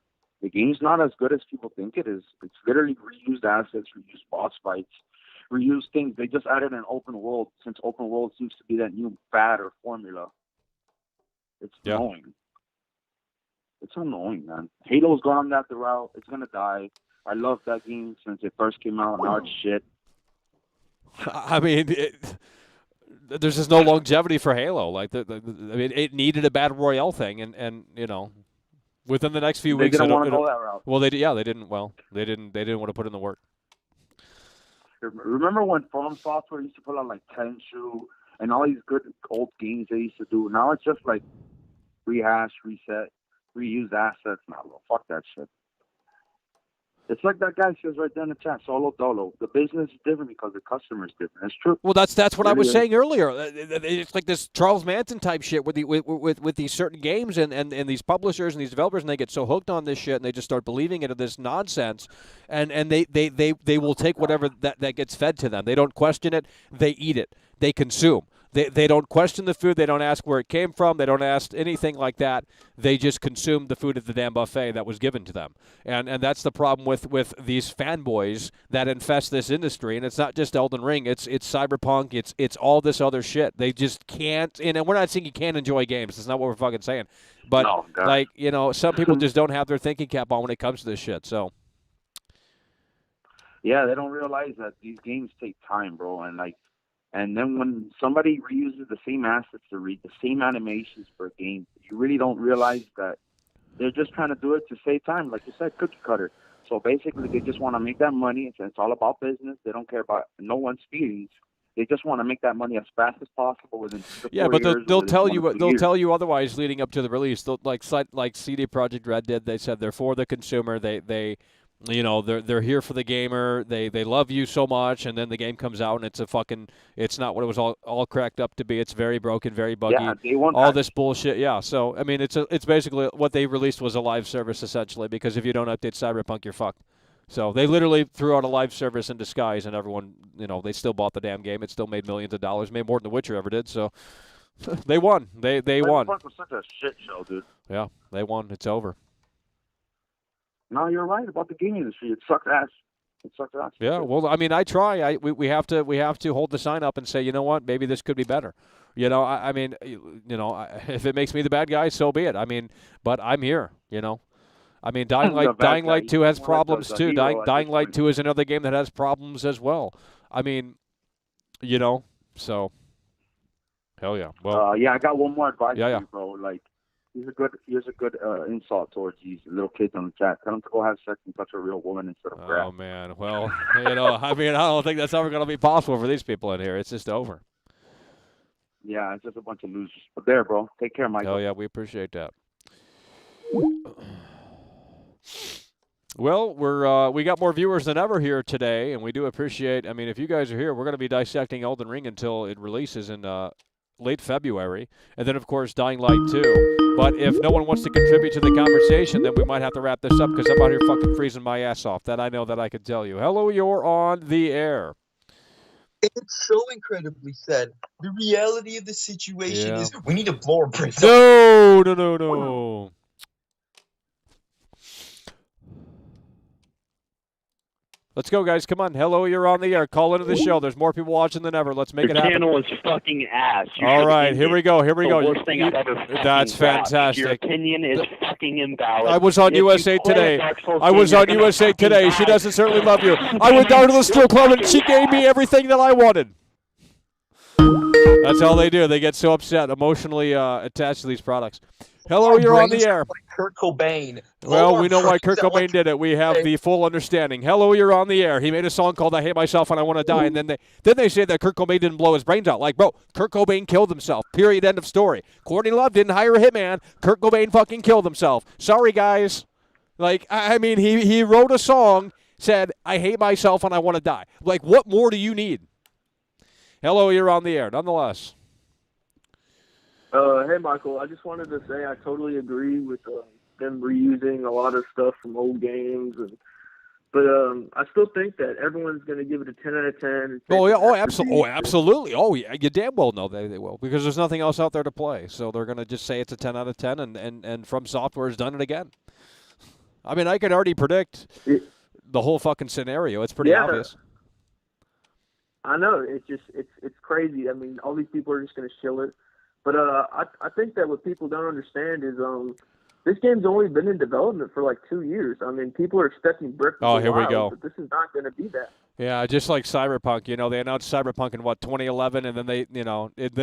the game's not as good as people think it is. It's literally reused assets, reused boss fights, reused things. They just added an open world, since open world seems to be that new fad or formula. It's annoying. It's annoying, man. Halo's gone that route. It's gonna die. I loved that game since it first came out. Now it's shit. I mean, there's just no longevity for Halo. Like, it needed a battle royale thing, and within the next few weeks, they didn't want to go that route. Well, they didn't. Well, they didn't want to put in the work. Remember when FromSoftware used to put out Tenchu and all these good old games they used to do? Now it's just rehash, reset, reused assets. Now, fuck that shit. It's like that guy says right there in the chat, solo dolo. The business is different because the customer is different. It's true. Well, that's what I was saying earlier. It's like this Charles Manson type shit with these certain games and these publishers and these developers, and they get so hooked on this shit and they just start believing into this nonsense, and they will take whatever that gets fed to them. They don't question it. They eat it. They consume. They don't question the food. They don't ask where it came from. They don't ask anything like that. They just consume the food at the damn buffet that was given to them. And that's the problem with these fanboys that infest this industry. And it's not just Elden Ring. It's Cyberpunk. It's all this other shit. They just can't. And we're not saying you can't enjoy games. That's not what we're fucking saying. But, some people just don't have their thinking cap on when it comes to this shit. So. Yeah, they don't realize that these games take time, bro. And then when somebody reuses the same assets to read the same animations for a game, you really don't realize that they're just trying to do it to save time. Like you said, cookie cutter. So basically, they just want to make that money. It's all about business. They don't care about no one's feelings. They just want to make that money as fast as possible within 4 years. But they'll tell you otherwise leading up to the release. Like CD Projekt Red did. They said they're for the consumer. They're here for the gamer. They love you so much, and then the game comes out and it's not what it was all cracked up to be. It's very broken, very buggy. Yeah, they want all this bullshit. Yeah, so I mean, it's basically what they released was a live service essentially, because if you don't update Cyberpunk, you're fucked. So they literally threw out a live service in disguise, and everyone, they still bought the damn game. It still made millions of dollars, made more than The Witcher ever did. So they won. They won. Cyberpunk was such a shit show, dude. Yeah, they won. It's over. No, you're right about the game industry. It sucked ass. Yeah, well, I mean, I try. We have to hold the sign up and say, you know what, maybe this could be better. I mean, if it makes me the bad guy, so be it. I mean, but I'm here. I mean, Dying Light 2 has problems too. Dying Light 2 is another game that has problems as well. I mean, so hell yeah. Well, I got one more advice for you, bro. Like, here's a good insult towards these little kids on the chat. Tell them to go have sex and touch a real woman instead of crap. Oh man, well, I mean, I don't think that's ever going to be possible for these people in here. It's just over. Yeah, it's just a bunch of losers. But there, bro. Take care, Michael. Oh yeah, we appreciate that. Well, we got more viewers than ever here today, and we do appreciate. I mean, if you guys are here, we're going to be dissecting Elden Ring until it releases in late February, and then of course Dying Light 2. But if no one wants to contribute to the conversation, then we might have to wrap this up, because I'm out here fucking freezing my ass off. That I know that I can tell you. Hello, you're on the air. It's so incredibly sad. The reality of the situation is we need to blow our brains out. No. Let's go, guys. Come on. Hello, you're on the air. Call into the show. There's more people watching than ever. Let's make it happen. Your channel is fucking ass. All right, here we go. The worst thing I've ever fucking That's watched. fantastic. Your opinion is fucking invalid. I was on USA Today. She doesn't certainly love you. I went down to the strip club and she gave me everything that I wanted. That's all they do. They get so upset, emotionally attached to these products. Hello, you're on the air. Like Kurt Cobain. Well, we know why Kurt Cobain did it. We have the full understanding. Hello, you're on the air. He made a song called "I Hate Myself and I Want to Die," and then they say that Kurt Cobain didn't blow his brains out. Like, bro, Kurt Cobain killed himself. Period. End of story. Courtney Love didn't hire a hitman. Kurt Cobain fucking killed himself. Sorry, guys. Like, I mean, he wrote a song, said, "I hate myself and I want to die." Like, what more do you need? Hello, you're on the air. Nonetheless. Hey, Michael, I just wanted to say I totally agree with them reusing a lot of stuff from old games, but I still think that everyone's going to give it a 10 out of 10. Absolutely. Oh, yeah, you damn well know they will, because there's nothing else out there to play. So they're going to just say it's a 10 out of 10, and FromSoftware has done it again. I mean, I could already predict the whole fucking scenario. It's pretty obvious. I know. It's crazy. I mean, all these people are just going to shill it. But I think that what people don't understand is this game's only been in development for like 2 years. I mean, people are expecting Breath of the Wild, here we go. But this is not going to be that. Yeah, just like Cyberpunk. They announced Cyberpunk in 2011, and then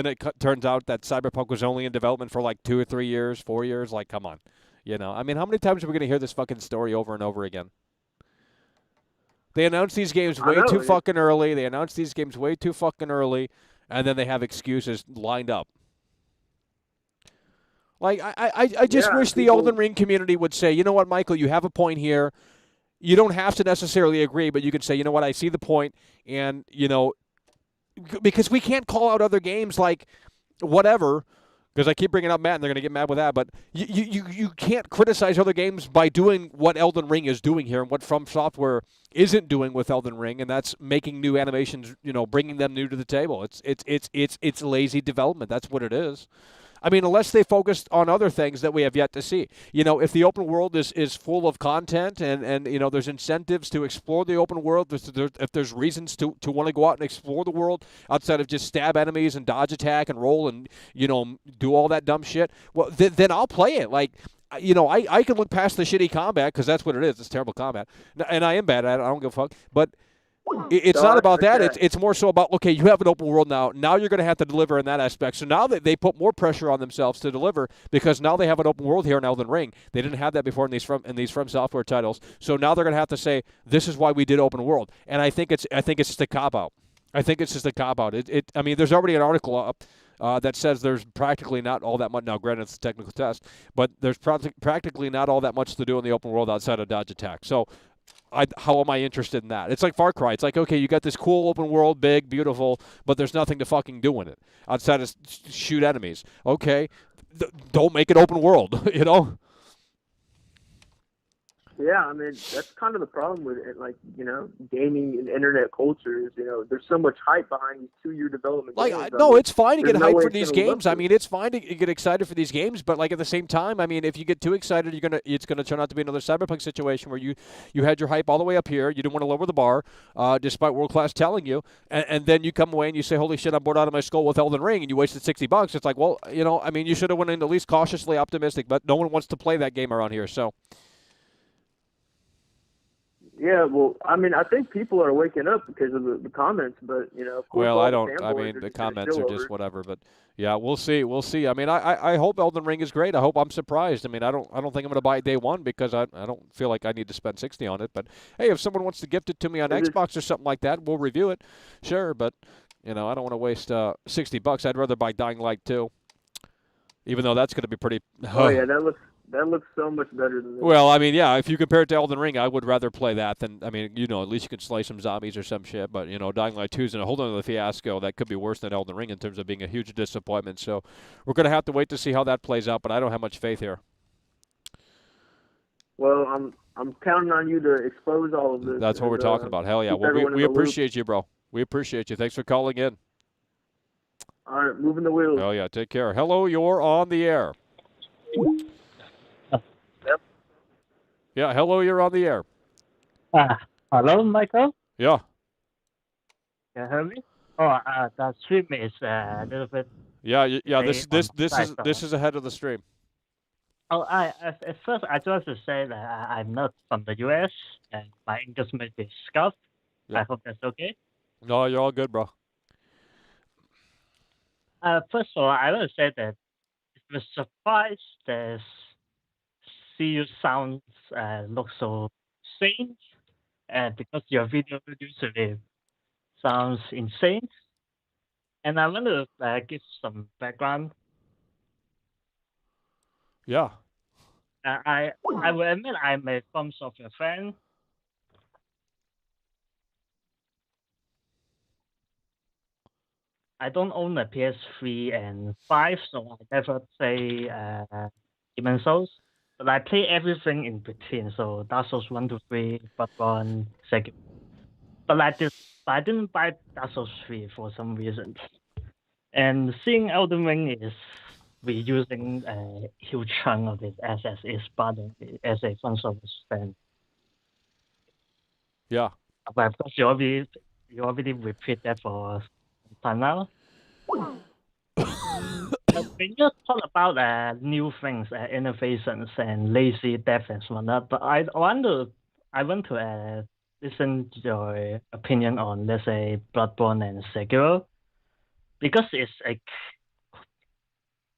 it turns out that Cyberpunk was only in development for like 2 or 3 years, 4 years. Like, come on, I mean, how many times are we going to hear this fucking story over and over again? They announced these games way too fucking early. And then they have excuses lined up. Like, I just wish the Elden Ring community would say, you know what, Michael, you have a point here. You don't have to necessarily agree, but you can say, you know what, I see the point, and, because we can't call out other games like whatever, Because I keep bringing up Matt, and they're going to get mad with that. But you can't criticize other games by doing what Elden Ring is doing here and what FromSoftware isn't doing with Elden Ring, and that's making new animations. Bringing them new to the table. It's lazy development. That's what it is. I mean, unless they focused on other things that we have yet to see. If the open world is full of content and there's incentives to explore the open world, if there's reasons to want to go out and explore the world outside of just stab enemies and dodge attack and roll and, do all that dumb shit, well, then I'll play it. Like, I can look past the shitty combat because that's what it is. It's terrible combat. And I am bad at it. I don't give a fuck. But it's not about that. It's more so about, okay, you have an open world now. Now you're going to have to deliver in that aspect. So now that they put more pressure on themselves to deliver because now they have an open world here in Elden Ring. They didn't have that before in these FromSoftware titles. So now they're going to have to say, this is why we did open world. And I think it's just a cop-out. I think it's just a cop-out. I mean, there's already an article up that says there's practically not all that much. Now, granted, it's a technical test, but there's practically not all that much to do in the open world outside of dodge attack. So how am I interested in that? It's like Far Cry. It's like, okay, you got this cool open world, big, beautiful, but there's nothing to fucking do in it outside of shoot enemies. Okay, don't make it open world, Yeah, I mean, that's kind of the problem with it, like, gaming and internet culture is, there's so much hype behind these 2-year development games. No, it's fine to get hyped for these games. I mean, it's fine to get excited for these games, but like at the same time, I mean, if you get too excited, it's gonna turn out to be another Cyberpunk situation where you had your hype all the way up here, you didn't want to lower the bar, despite World Class telling you, and then you come away and you say, holy shit, I'm bored out of my skull with Elden Ring, and you wasted $60. It's like, well, I mean, you should have went in at least cautiously optimistic, but no one wants to play that game around here, so. Yeah, well, I mean, I think people are waking up because of the comments, but, of course, well, I don't. I mean, the comments are just whatever. But yeah, we'll see. We'll see. I mean, I hope Elden Ring is great. I hope I'm surprised. I mean, I don't think I'm going to buy it day one because I don't feel like I need to spend $60 on it. But hey, if someone wants to gift it to me on Xbox or something like that, we'll review it. Sure, but I don't want to waste $60. I'd rather buy Dying Light 2, even though that's going to be pretty. Oh yeah, that looks so much better than this. Well, I mean, yeah, if you compare it to Elden Ring, I would rather play that than, I mean, at least you can slay some zombies or some shit, but, Dying Light 2 is in a whole other fiasco. That could be worse than Elden Ring in terms of being a huge disappointment, so we're going to have to wait to see how that plays out, but I don't have much faith here. Well, I'm counting on you to expose all of this. That's what we're talking about. Hell yeah. Well, we appreciate you, bro. We appreciate you. Thanks for calling in. All right, moving the wheels. Oh, yeah, take care. Hello, you're on the air. Yeah, hello, you're on the air. Hello, Michael? Yeah. Can you hear me? Oh, the stream is a little bit... Yeah. This is ahead of the stream. Oh, at first, I just want to say that I'm not from the U.S., and my English may be scuffed. Yeah. I hope that's okay. No, you're all good, bro. First of all, I want to say that it was surprised that CU sounds look so strange, because your video usually sounds insane. And I want to give some background. Yeah. I will admit I'm a FromSoftware fan. I don't own a PS3 and 5, so I never play Demon's Souls. But I play everything in between, so Dark Souls 1 to 3, Bloodborne, Sekiro. But I didn't buy Dark Souls 3 for some reason. And seeing Elden Ring is reusing a huge chunk of its assets is bothering me as a FromSoftware fan. Yeah. But of course, you already repeat that for some time now. When you talk about new things, innovations, and lazy devs and whatnot, but I want to listen to your opinion on, let's say, Bloodborne and Sekiro, because it's like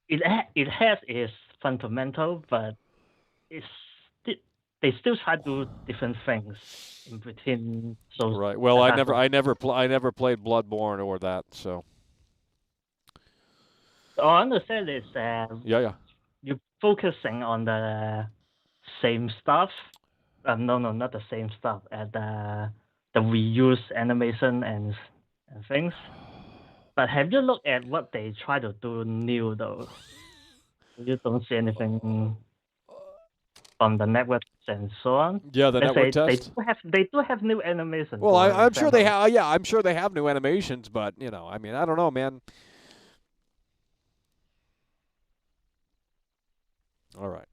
it has its fundamental, but they still try to do different things in between. So right. Well, I never played Bloodborne or that, so. All I understand is yeah. You're focusing on the same stuff. No, not the same stuff. The reuse animation and things. But have you looked at what they try to do new though? You don't see anything from the network and so on. Yeah, the network test. They do have new animations. Well, I'm sure they have. Yeah, I'm sure they have new animations, but I mean, I don't know, man. All right.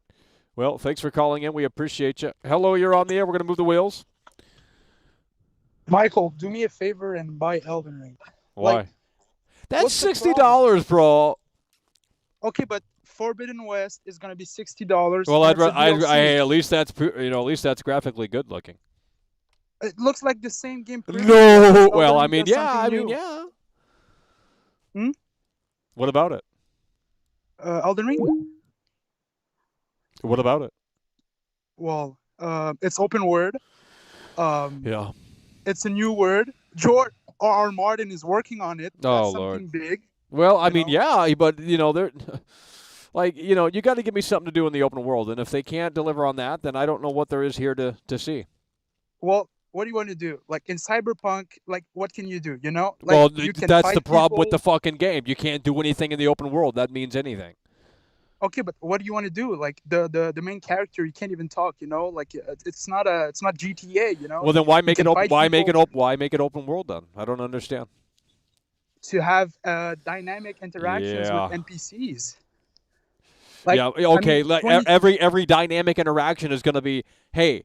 Well, thanks for calling in. We appreciate you. Hello, you're on the air. We're going to move the wheels. Michael, do me a favor and buy Elden Ring. Why? That's $60, bro. Okay, but Forbidden West is going to be $60. Well, at least that's at least that's graphically good looking. It looks like the same game. No, well, I mean, yeah, yeah. Hmm? What about it? Elden Ring. What about it? Well, it's open world. Yeah. It's a new word. George R. Martin is working on it. Oh, That's Lord. something big. Well, I mean, yeah, but they're like, you got to give me something to do in the open world, and if they can't deliver on that, then I don't know what there is here to see. Well, what do you want to do? Like in Cyberpunk, like what can you do? Like, well, you can that's fight the problem with people. the fucking game. You can't do anything in the open world. That means anything. Okay, but what do you want to do? Like the main character, you can't even talk. Like it's not GTA. Well, then why make it open? Why make it open world then? I don't understand. To have dynamic interactions Yeah. with NPCs. Yeah. Okay. Every dynamic interaction is going to be, hey,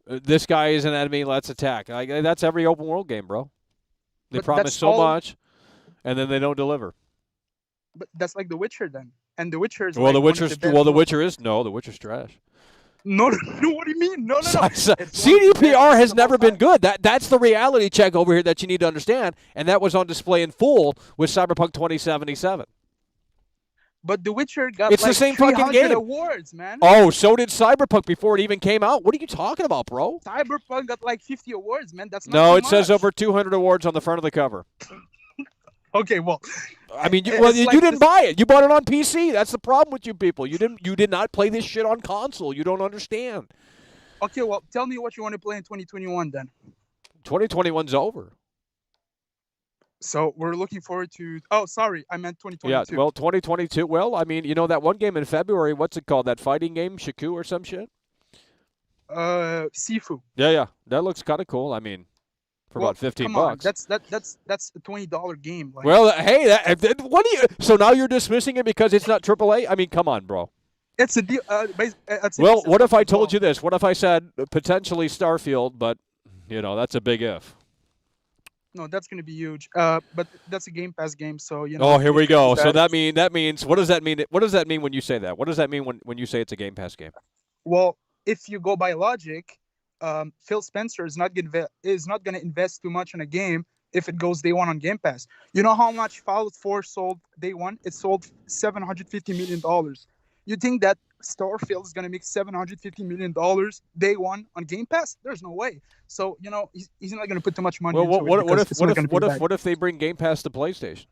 this guy is an enemy. Let's attack. That's every open world game, bro. They promise so much, and then they don't deliver. But that's like The Witcher then. And The Witcher is well, The Witcher's trash. No, what do you mean? No. CDPR has never been good. That's the reality check over here that you need to understand, and that was on display in full with Cyberpunk 2077. But The Witcher got the same fucking game. awards, man. Oh, so did Cyberpunk before it even came out. What are you talking about, bro? Cyberpunk got like 50 awards, man. That's not no. too It says much. over 200 awards on the front of the cover. Okay, well, I mean, you didn't buy it. You bought it on PC. That's the problem with you people. You did not play this shit on console. You don't understand. Okay, well, tell me what you want to play in 2021 then. 2021's over. So we're looking forward to. Oh, sorry, I meant 2022. Yeah, well, 2022. Well, I mean, that one game in February. What's it called? That fighting game, Shaku or some shit. Sifu. Yeah, that looks kind of cool. I mean. For about $15. On. That's a $20 game. Like. Well, hey, what do you? So now you're dismissing it because it's not AAA? I mean, come on, bro. It's a deal. Well, what if I told you this? What if I said potentially Starfield, but that's a big if. No, that's going to be huge. But that's a Game Pass game, so Oh, here we go. So that means what does that mean? What does that mean when you say that? What does that mean when you say it's a Game Pass game? Well, if you go by logic. Phil Spencer is not going to invest too much in a game if it goes day one on Game Pass. You know how much Fallout 4 sold day one? It sold $750 million. You think that Starfield is going to make $750 million day one on Game Pass? There's no way. So he's not going to put too much money. Well, into what if they bring Game Pass to PlayStation?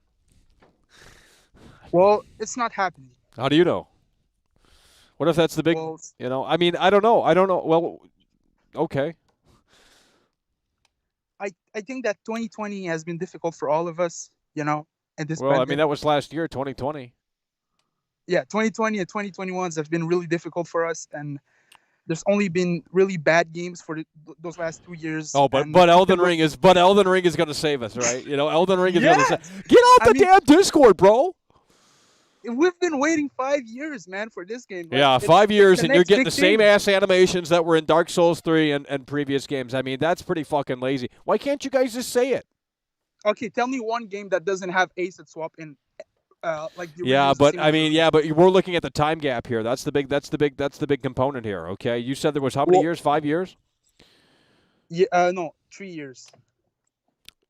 Well, it's not happening. How do you know? What if that's the big? Well, I mean, I don't know. Well. Okay. I think that 2020 has been difficult for all of us, and this. Well, I mean, that was last year, 2020. Yeah, 2020 and 2021s have been really difficult for us, and there's only been really bad games for those last 2 years. Oh, but Elden Ring is going to save us, right? Elden Ring is going to save. Get off the damn Discord, bro. We've been waiting 5 years, man, for this game. Yeah, 5 years, and you're getting the same ass animations that were in Dark Souls 3 and previous games. I mean, that's pretty fucking lazy. Why can't you guys just say it? Okay, tell me one game that doesn't have asset swap in, like. But we're looking at the time gap here. That's the big component here. Okay, you said there was how many years? 5 years? Yeah, no, 3 years.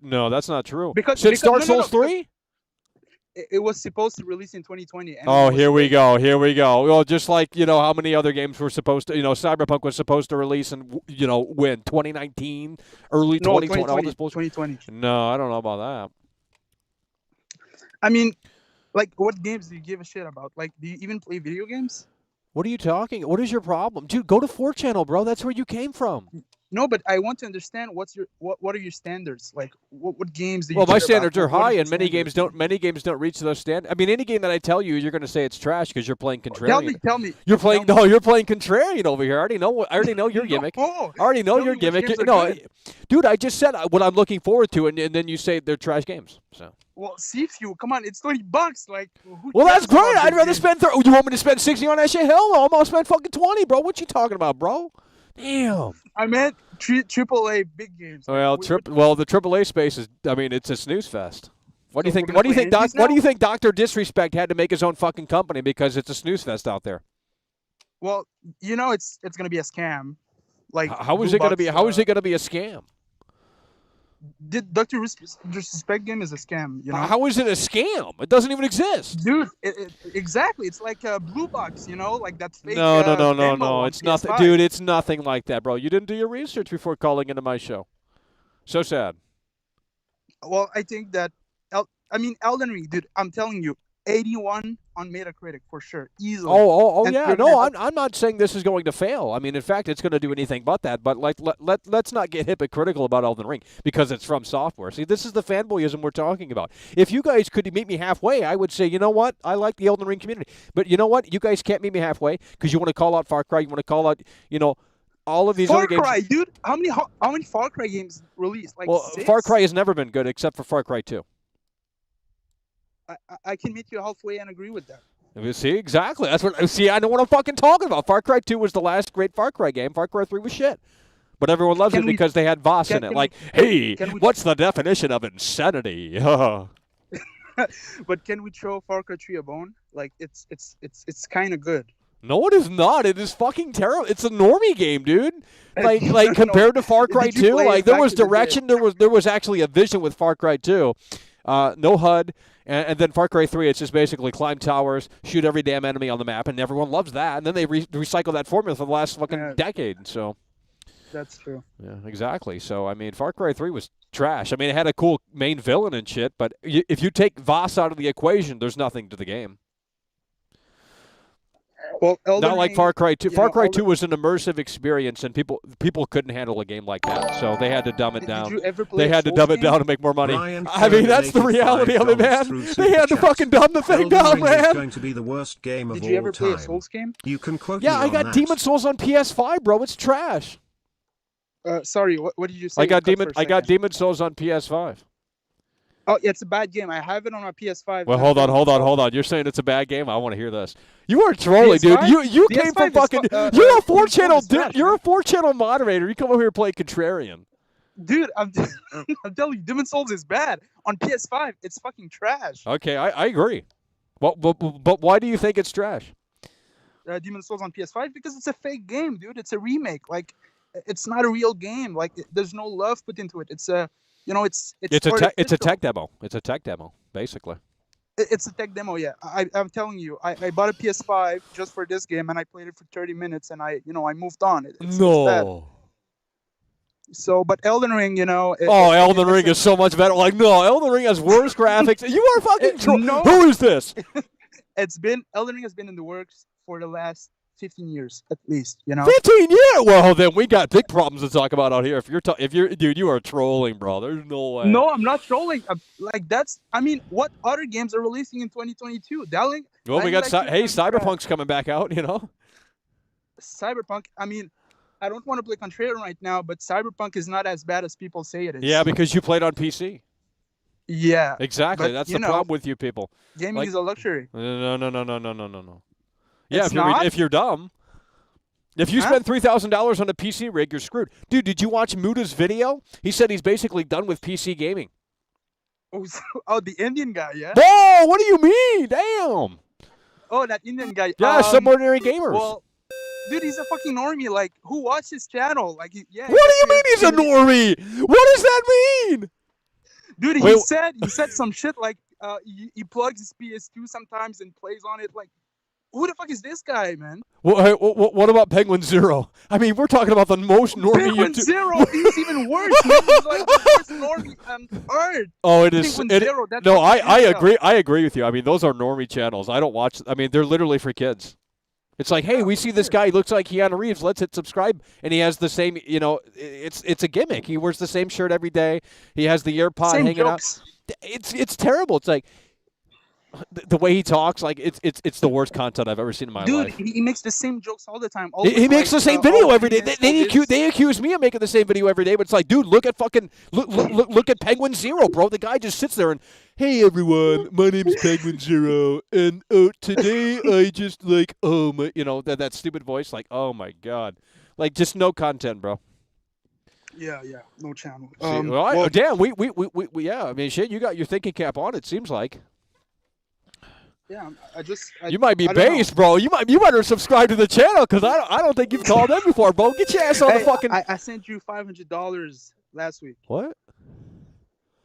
No, that's not true. Because Dark Souls 3. It was supposed to release in 2020. Here we go. Well, just like, how many other games were supposed to, Cyberpunk was supposed to release in, when? 2019? Early 2020? All this bullshit? 2020. No, I don't know about that. I mean, like, what games do you give a shit about? Like, do you even play video games? What are you talking? What is your problem? Dude, go to 4channel, bro. That's where you came from. No, but I want to understand what are your standards? Like what games do you Well, my care standards about? are high, your and many games don't reach those standards. I mean, any game that I tell you, you're going to say it's trash because you're playing contrarian. Tell me. You're playing contrarian over here. I already know your gimmick. I already know your gimmick. No, dude, I just said what I'm looking forward to, and then you say they're trash games. So. Well, Seafood, come on, it's $20. Like, well, that's great. I'd rather spend. You want me to spend 60 on that shit? Hell no, I'm gonna spend fucking 20, bro. What you talking about, bro? Damn. I meant AAA big games. Well, the AAA space is. I mean, it's a snooze fest. What do you think? What do you think Dr. Disrespect had to make his own fucking company because it's a snooze fest out there? Well, it's gonna be a scam. Like, how is it gonna be? How is it gonna be a scam? Did Dr. Disrespect game is a scam? How is it a scam? It doesn't even exist, dude. Exactly, it's like a blue box, like that fake. No. It's nothing, dude. It's nothing like that, bro. You didn't do your research before calling into my show. So sad. Well, I think that Elden Ring, dude. I'm telling you, 81 on Metacritic for sure, easily. Oh yeah. No, I'm not saying this is going to fail. I mean, in fact, it's going to do anything but that. But let's not get hypocritical about Elden Ring because it's FromSoftware. See, this is the fanboyism we're talking about. If you guys could meet me halfway, I would say, you know what? I like the Elden Ring community. But you know what? You guys can't meet me halfway because you want to call out Far Cry. You want to call out, all of these other games. Far Cry, dude. How many Far Cry games released? Like, 6? Far Cry has never been good except for Far Cry 2. I can meet you halfway and agree with that. See, exactly. That's what. See, I know what I'm fucking talking about. Far Cry 2 was the last great Far Cry game. Far Cry 3 was shit. But everyone loves it because they had Voss in it. What's the definition of insanity? But can we throw Far Cry 3 a bone? Like, it's kind of good. No, it is not. It is fucking terrible. It's a normie game, dude. Like compared to Far Cry 2, like there was direction. There was actually a vision with Far Cry 2. No HUD, and then Far Cry 3, it's just basically climb towers, shoot every damn enemy on the map, and everyone loves that. And then they recycle that formula for the last fucking decade. So that's true. Yeah, exactly. So, I mean, Far Cry 3 was trash. I mean, it had a cool main villain and shit, but if you take Voss out of the equation, there's nothing to the game. Well, not like Far Cry 2. Far Cry 2 was an immersive experience, and people couldn't handle a game like that, so they had to dumb it down. They had to dumb it down to make more money. I mean, that's the reality of it, man. They had to fucking dumb the thing down, man. Is going to be the worst game of all time. Did you ever play a Souls game? You can quote me Yeah, I on got that. Demon Souls on PS5, bro. It's trash. Sorry, what did you say? I got Demon Souls on PS5. Oh, yeah, it's a bad game. I have it on my PS5. Well, hold on. You're saying it's a bad game? I want to hear this. You are trolling, dude. You came from fucking. You're a 4-channel. You're a 4-channel moderator. You come over here and play contrarian. Dude, I'm telling you, Demon Souls is bad on PS5. It's fucking trash. Okay, I agree. But why do you think it's trash? Demon Souls on PS5 because it's a fake game, dude. It's a remake. Like, it's not a real game. Like, there's no love put into it. It's a. It's a tech demo. It's a tech demo, basically. It's a tech demo, yeah. I'm telling you, I bought a PS5 just for this game, and I played it for 30 minutes, and I moved on. It's bad. So, but Elden Ring, Elden Ring is so much better. Like, no, Elden Ring has worse graphics. You are fucking no. Who is this? Elden Ring has been in the works for the last 15 years at least, 15 years? Well, then we got big problems to talk about out here. If you're dude, you are trolling, bro. There's no way. No, I'm not trolling. What other games are releasing in 2022? Well, we got Cyberpunk's coming back out, Cyberpunk. I mean, I don't want to play Contrarian right now, but Cyberpunk is not as bad as people say it is. Yeah, because you played on PC. Yeah. Exactly. That's the problem with you people. Gaming is a luxury. No. Yeah, if you're dumb. If you spend $3,000 on a PC rig, you're screwed. Dude, did you watch Muda's video? He said he's basically done with PC gaming. Oh, the Indian guy, yeah? Oh, what do you mean? Damn. Oh, that Indian guy. Yeah, Subordinary Gamers. Well, dude, he's a fucking normie. Like, who watched his channel? Like, yeah. What do you mean he's a normie? What does that mean? Dude, he said some shit like he plugs his PS2 sometimes and plays on it. Like, who the fuck is this guy, man? What about Penguin Zero? I mean, we're talking about the most normie. Penguin Zero is even worse. He's like the worst normie on Earth. Oh, it is. Zero, no, I agree. I agree with you. I mean, those are normie channels. I don't watch. I mean, they're literally for kids. It's like, hey, we see this guy. He looks like Keanu Reeves. Let's hit subscribe. And he has the same, it's a gimmick. He wears the same shirt every day. He has the earpod hanging jokes. out. It's terrible. It's like the way he talks. Like it's the worst content I've ever seen in my life. Dude, he makes the same jokes all the time. He makes the same video every day. They accuse me of making the same video every day, but it's like, dude, look at look at Penguin Zero, bro. The guy just sits there and, hey everyone, my name is Penguin Zero, and today I just that stupid voice, like, oh my god, like just no content, bro. Yeah, no channel. Damn, we yeah. I mean, shit, you got your thinking cap on. It seems like. Yeah, you might be based, bro. You better subscribe to the channel because I don't think you've called in before, bro. Get your ass on the fucking. I sent you $500 last week. What?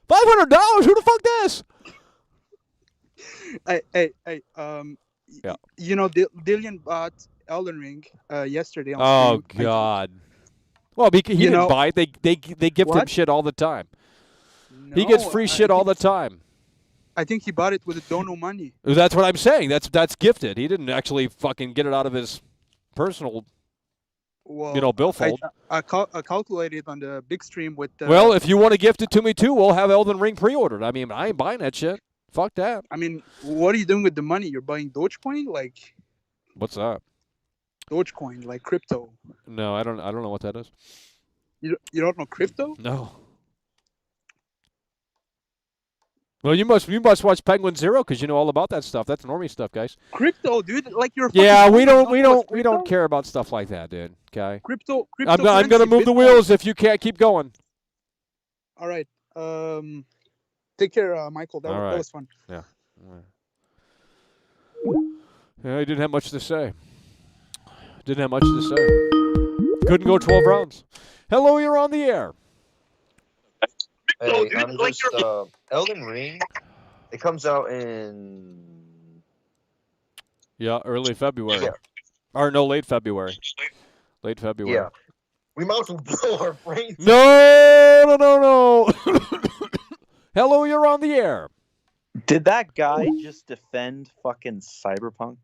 $500? Who the fuck this? Hey. Yeah. You know, Dillian bought Elden Ring yesterday. Oh God. Well, because he didn't buy it. They give him shit all the time. No, he gets free shit all the time. I think he bought it with dono money. That's what I'm saying. That's gifted. He didn't actually fucking get it out of his personal, billfold. I calculated on the big stream with. Well, if you want to gift it to me too, we'll have Elden Ring pre-ordered. I mean, I ain't buying that shit. Fuck that. I mean, what are you doing with the money? You're buying Dogecoin, like. What's that? Dogecoin, like crypto. No, I don't know what that is. You don't know crypto? No. Well, you must watch Penguin Zero because you know all about that stuff. That's normie stuff, guys. Crypto, dude, like you're. Yeah, we don't care about stuff like that, dude. Okay. Crypto. I'm gonna move the wheels if you can't keep going. All right. Take care, Michael. That was fun. Yeah. Yeah, I didn't have much to say. Couldn't go 12 rounds. Hello, you're on the air. Hey, I'm just Elden Ring. It comes out in early February. Yeah. Or no, late February. Late February. Yeah. We might as well blow our brains. No. Hello, you're on the air. Did that guy just defend fucking Cyberpunk?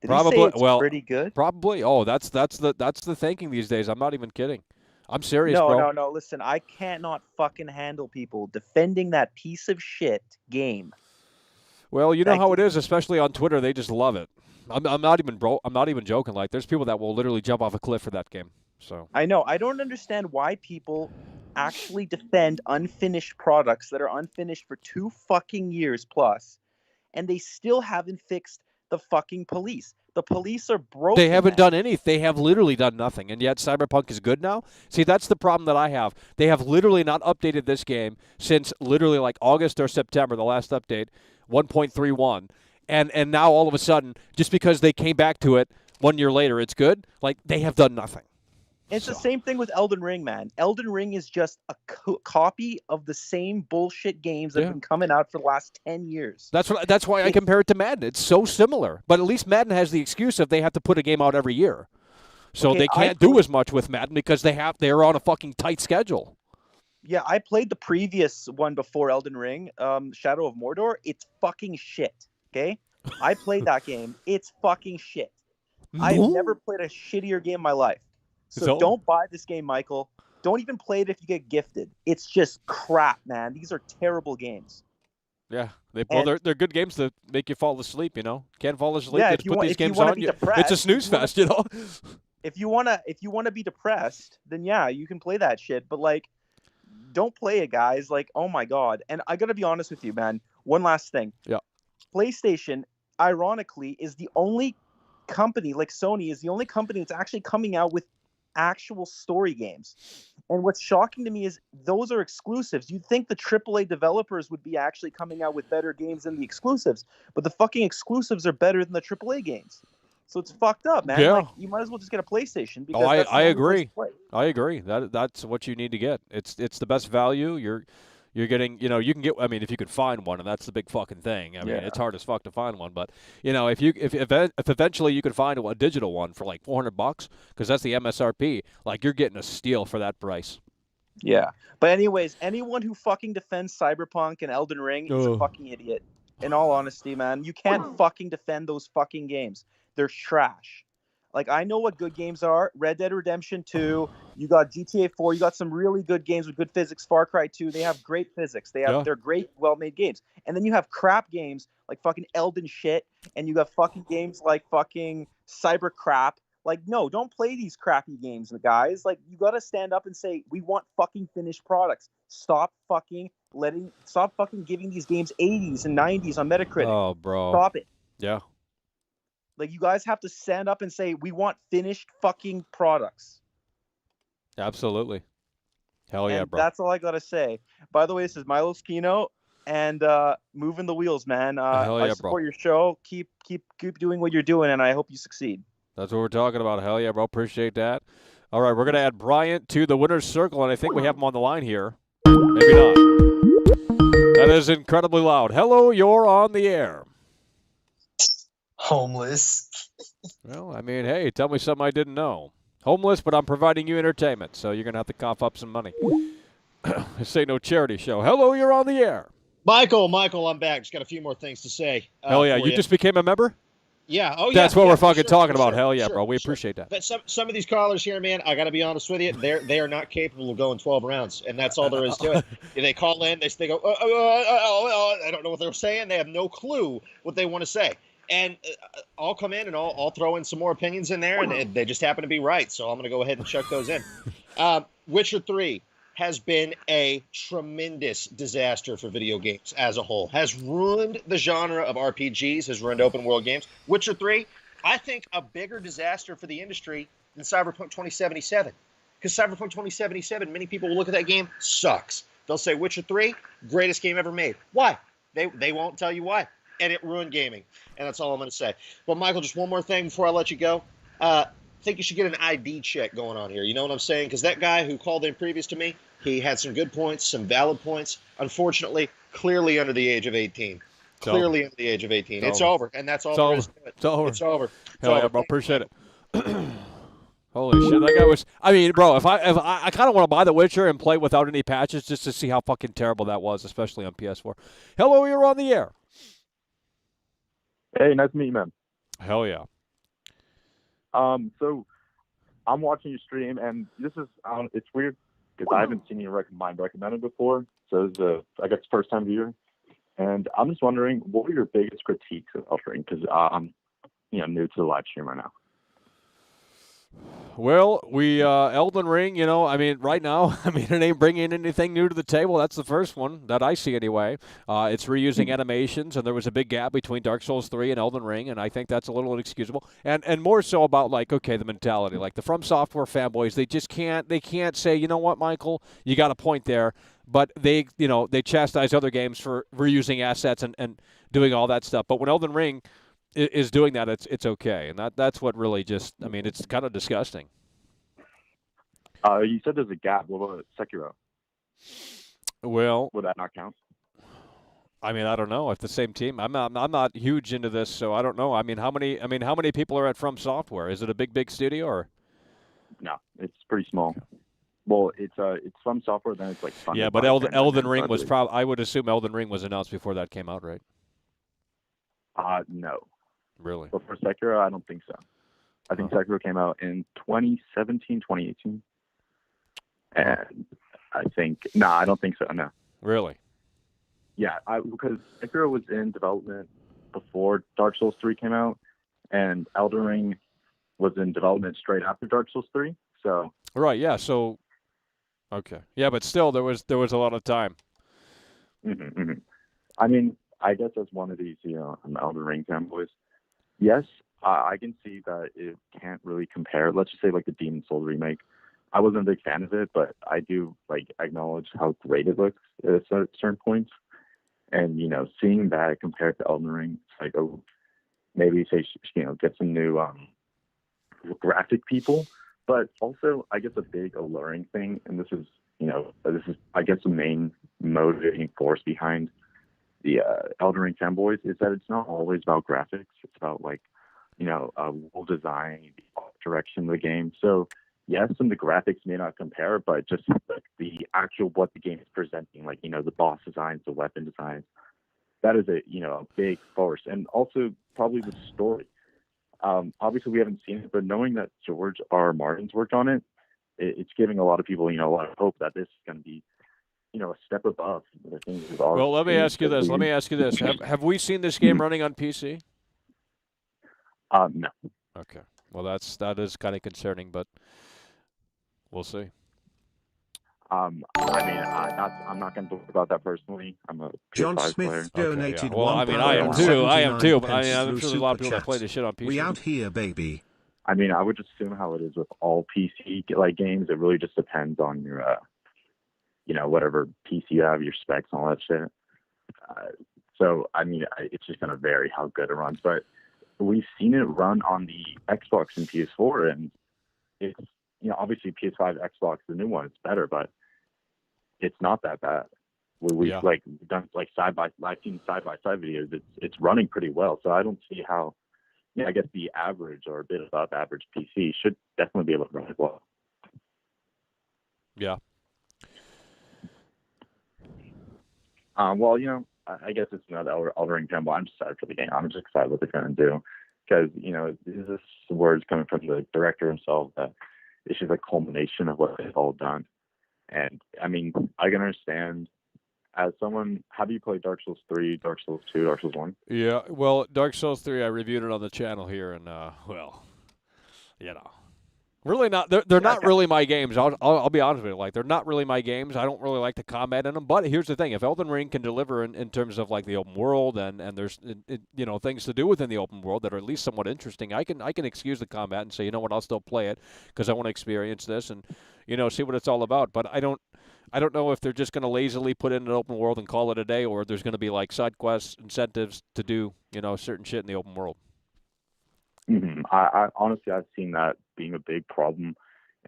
Did Probably. He say it's pretty good. Probably. Oh, that's the thinking these days. I'm not even kidding. I'm serious, bro. No. Listen, I cannot fucking handle people defending that piece of shit game. Well, you know how it is, especially on Twitter. They just love it. I'm not even joking. Like, there's people that will literally jump off a cliff for that game. So I know. I don't understand why people actually defend unfinished products that are unfinished for 2 fucking years plus, and they still haven't fixed the fucking police. The police are broken. They haven't done anything. They have literally done nothing, and yet Cyberpunk is good now? See, that's the problem that I have. They have literally not updated this game since literally like August or September, the last update, 1.31. And now all of a sudden, just because they came back to it 1 year later, it's good? Like, they have done nothing. It's the same thing with Elden Ring, man. Elden Ring is just a copy of the same bullshit games that have been coming out for the last 10 years. That's why I compare it to Madden. It's so similar. But at least Madden has the excuse of they have to put a game out every year. So they can't do as much with Madden because they're on a fucking tight schedule. Yeah, I played the previous one before Elden Ring, Shadow of Mordor. It's fucking shit, okay? I played that game. It's fucking shit. I've never played a shittier game in my life. So don't buy this game, Michael. Don't even play it if you get gifted. It's just crap, man. These are terrible games. Yeah, they're good games to make you fall asleep. Can't fall asleep. Yeah, put these games on. It's a snooze fest, If you wanna be depressed, then yeah, you can play that shit. But like, don't play it, guys. Like, oh my god. And I gotta be honest with you, man. One last thing. Yeah. PlayStation, ironically, is the only company, like Sony, is the only company that's actually coming out with actual story games. And what's shocking to me is those are exclusives. You'd think the AAA developers would be actually coming out with better games than the exclusives, but the fucking exclusives are better than the AAA games. So it's fucked up, man. Yeah. Like, you might as well just get a PlayStation. Because I agree. I agree. That's what you need to get. It's the best value. You're getting, you can get, I mean, if you could find one, and that's the big fucking thing. I mean, it's hard as fuck to find one, but, if eventually you could find a digital one for like $400, because that's the MSRP, like, you're getting a steal for that price. Yeah. But anyways, anyone who fucking defends Cyberpunk and Elden Ring is a fucking idiot. In all honesty, man, you can't fucking defend those fucking games. They're trash. Like, I know what good games are. Red Dead Redemption 2, you got GTA 4, you got some really good games with good physics. Far Cry 2, they have great physics. They're great, well-made games. And then you have crap games like fucking Elden shit, and you got fucking games like fucking Cyber crap. Like, no, don't play these crappy games, guys. Like, you got to stand up and say, we want fucking finished products. Stop fucking giving these games 80s and 90s on Metacritic. Oh, bro. Stop it. Yeah. Like, you guys have to stand up and say, we want finished fucking products. Absolutely. Hell yeah, And bro. that's all I got to say. By the way, this is Milo's keynote, and moving the wheels, man. Hell yeah, I support bro. your show. Keep doing what you're doing, and I hope you succeed. That's what we're talking about. Hell yeah, bro. Appreciate that. All right, we're going to add Bryant to the winner's circle, and I think we have him on the line here. Maybe not. That is incredibly loud. Hello, you're on the air. Homeless. Well, I mean, hey, tell me something I didn't know. Homeless, but I'm providing you entertainment, so you're going to have to cough up some money. This ain't no charity show. Hello, you're on the air. Michael, I'm back. Just got a few more things to say. Hell yeah, you just became a member? Yeah. Oh, yeah. That's what yeah, we're fucking sure, talking about. sure, Hell yeah, sure, bro. We sure. appreciate that. But some of these callers here, man, I got to be honest with you, they are not capable of going 12 rounds, and that's all there is to it. They call in, they go, I don't know what they're saying. They have no clue what they want to say. And I'll come in and I'll throw in some more opinions in there, and they just happen to be right. So I'm going to go ahead and chuck those in. Witcher 3 has been a tremendous disaster for video games as a whole. Has ruined the genre of RPGs, has ruined open world games. Witcher 3, I think a bigger disaster for the industry than Cyberpunk 2077. Because Cyberpunk 2077, many people will look at that game, sucks. They'll say Witcher 3, greatest game ever made. Why? They won't tell you why. And it ruined gaming. And that's all I'm going to say. But Michael, just one more thing before I let you go. I think you should get an ID check going on here. You know what I'm saying? Because that guy who called in previous to me, he had some good points, some valid points. Unfortunately, clearly under the age of 18. Clearly under the age of 18. It's over. And that's all there is to it. It's over. It's over. Hell yeah, bro. Appreciate it. Holy shit, that guy was. I mean, bro, if I kind of want to buy The Witcher and play without any patches just to see how fucking terrible that was, especially on PS4. Hello, you're on the air. Hey, nice to meet you, man. Hell yeah. So I'm watching your stream, and this is it's weird because I haven't seen you recommended before. So it's I guess first time viewer, and I'm just wondering what were your biggest critiques of Elden Ring? Because I'm new to the live stream right now. Well, we Elden Ring, I mean, right now, it ain't bringing anything new to the table. That's the first one that I see anyway. It's reusing animations, and there was a big gap between Dark Souls 3 and Elden Ring, and I think that's a little inexcusable. And more so about, like, okay, the mentality. Like, the FromSoftware fanboys, they just can't say, you know what, Michael, you got a point there. But they chastise other games for reusing assets and doing all that stuff. But when Elden Ring is doing that, it's okay, and that's what really just, it's kind of disgusting. You said there's a gap. What about Sekiro? Well, would that not count? I don't know. If the same team, I'm not huge into this, so I don't know. How many people are at FromSoftware? Is it a big studio or? No, it's pretty small. Well, it's FromSoftware, then it's like funded. Yeah, but Elden Ring was probably. I would assume Elden Ring was announced before that came out, right? No. Really? But for Sekiro, I don't think so. I think Sekiro came out in 2017, 2018. And I don't think so, no. Really? Yeah, because Sekiro was in development before Dark Souls 3 came out, and Elden Ring was in development straight after Dark Souls 3, so... Right, yeah, so... Okay. Yeah, but still, there was a lot of time. Mm-hmm, mm-hmm. I guess as one of these, Elden Ring fanboys, yes, I can see that it can't really compare. Let's just say like the Demon Souls remake. I wasn't a big fan of it, but I do acknowledge how great it looks at certain points. And seeing that compared to Elden Ring, it's like maybe say get some new graphic people, but also I guess a big alluring thing, and this is I guess the main motivating force behind the Elden Ring fanboys is that it's not always about graphics. It's about world design, the art direction of the game. So yes, some of the graphics may not compare, but just the actual what the game is presenting, the boss designs, the weapon designs, that is a big force. And also probably the story. Obviously, we haven't seen it, but knowing that George R. R. Martin's worked on it, it's giving a lot of people, a lot of hope that this is going to be, a step above the things we've already Well, let me seen. ask you this. Let me ask you this. Have we seen this game running on PC? No. Okay. Well, that is kind of concerning, but we'll see. I'm not going to talk about that personally. I'm a John PS5 Smith player. donated Well, I mean, I am too. But I'm sure there's a lot of people that play this shit on PC. We out here, baby. I mean, I would assume how it is with all PC games. It really just depends on your, whatever PC you have, your specs, and all that shit. So, I mean, it's just going to vary how good it runs. But we've seen it run on the Xbox and PS4, and it's, obviously PS5, Xbox, the new one, it's better, but it's not that bad. We've done I've seen side by side videos. It's running pretty well. So I don't see how. I guess the average or a bit above average PC should definitely be able to run it well. Yeah. Well, I guess it's not Elden Ring Temple. I'm just excited for the game. I'm just excited what they're going to do because, this words coming from the director himself that it's just a culmination of what they've all done. And, I mean, I can understand as someone, have you played Dark Souls 3, Dark Souls 2, Dark Souls 1? Yeah, well, Dark Souls 3, I reviewed it on the channel here, and, really not. They're not really my games. I'll be honest with you. Like, they're not really my games. I don't really like the combat in them. But here's the thing: if Elden Ring can deliver in terms of like the open world and there's things to do within the open world that are at least somewhat interesting, I can excuse the combat and say, you know what, I'll still play it because I want to experience this and see what it's all about. But I don't know if they're just going to lazily put in an open world and call it a day, or there's going to be like side quests, incentives to do certain shit in the open world. Mm-hmm. I honestly, I've seen that being a big problem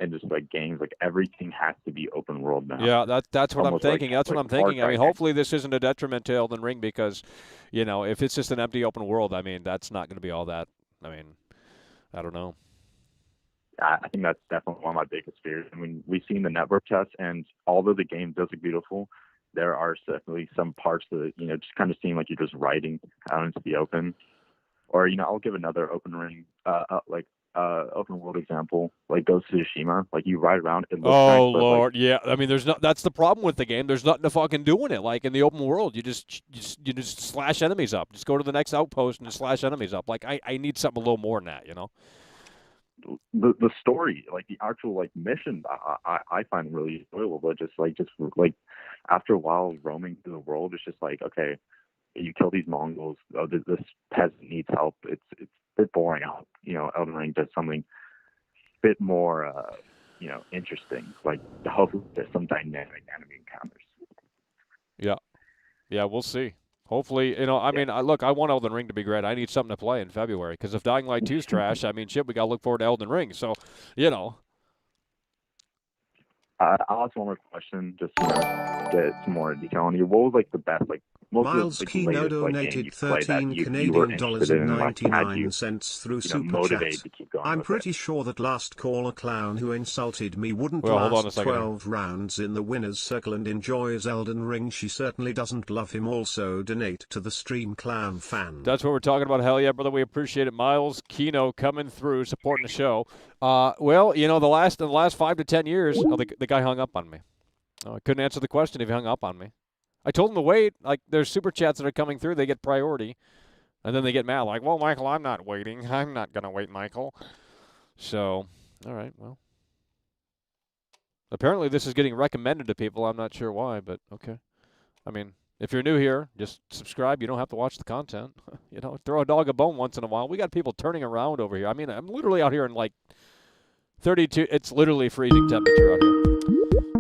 in just like games. Like everything has to be open world now. Yeah, that's what I'm thinking. That's what I'm thinking. I mean, Far Cry. hopefully this isn't a detriment to Elden Ring because, if it's just an empty open world, I mean, that's not going to be all that. I mean, I don't know. I think that's definitely one of my biggest fears. I mean, we've seen the network tests, and although the game does look beautiful, there are definitely some parts that just kind of seem like you're just riding out into the open. Or I'll give another open world example, like Ghost of Tsushima. Like you ride around, it looks nice, Oh but, Lord, yeah. I mean, that's the problem with the game. There's nothing to fucking do in it. Like in the open world, you just slash enemies up. Just go to the next outpost and just slash enemies up. Like I need something a little more than that, The story, like the actual mission, I find really enjoyable. But just after a while roaming through the world, it's just like, okay, you kill these Mongols. Oh, this peasant needs help. It's a bit boring. Elden Ring does something a bit more, interesting. Like hopefully there's some dynamic enemy encounters. Yeah, we'll see. Hopefully, I mean, look, I want Elden Ring to be great. I need something to play in February because if Dying Light 2's trash, I mean, shit, we got to look forward to Elden Ring. So, I'll ask one more question, just get some more detail on you. What was the best, Miles Kino donated 13 Canadian dollars and 99 cents through Super Chat. I'm pretty sure that last caller clown who insulted me wouldn't last 12 rounds in the winner's circle and enjoys Elden Ring. She certainly doesn't love him. Also donate to the stream clown fan. That's what we're talking about. Hell yeah, brother. We appreciate it. Miles Kino coming through, supporting the show. Well, in the last 5 to 10 years, the guy hung up on me. I couldn't answer the question if he hung up on me. I told him to wait. Like, there's super chats that are coming through. They get priority. And then they get mad. Like, well, Michael, I'm not waiting. I'm not going to wait, Michael. So, all right, well. Apparently this is getting recommended to people. I'm not sure why, but okay. I mean, if you're new here, just subscribe. You don't have to watch the content. Throw a dog a bone once in a while. We got people turning around over here. I mean, I'm literally out here in, 32. It's literally freezing temperature out here.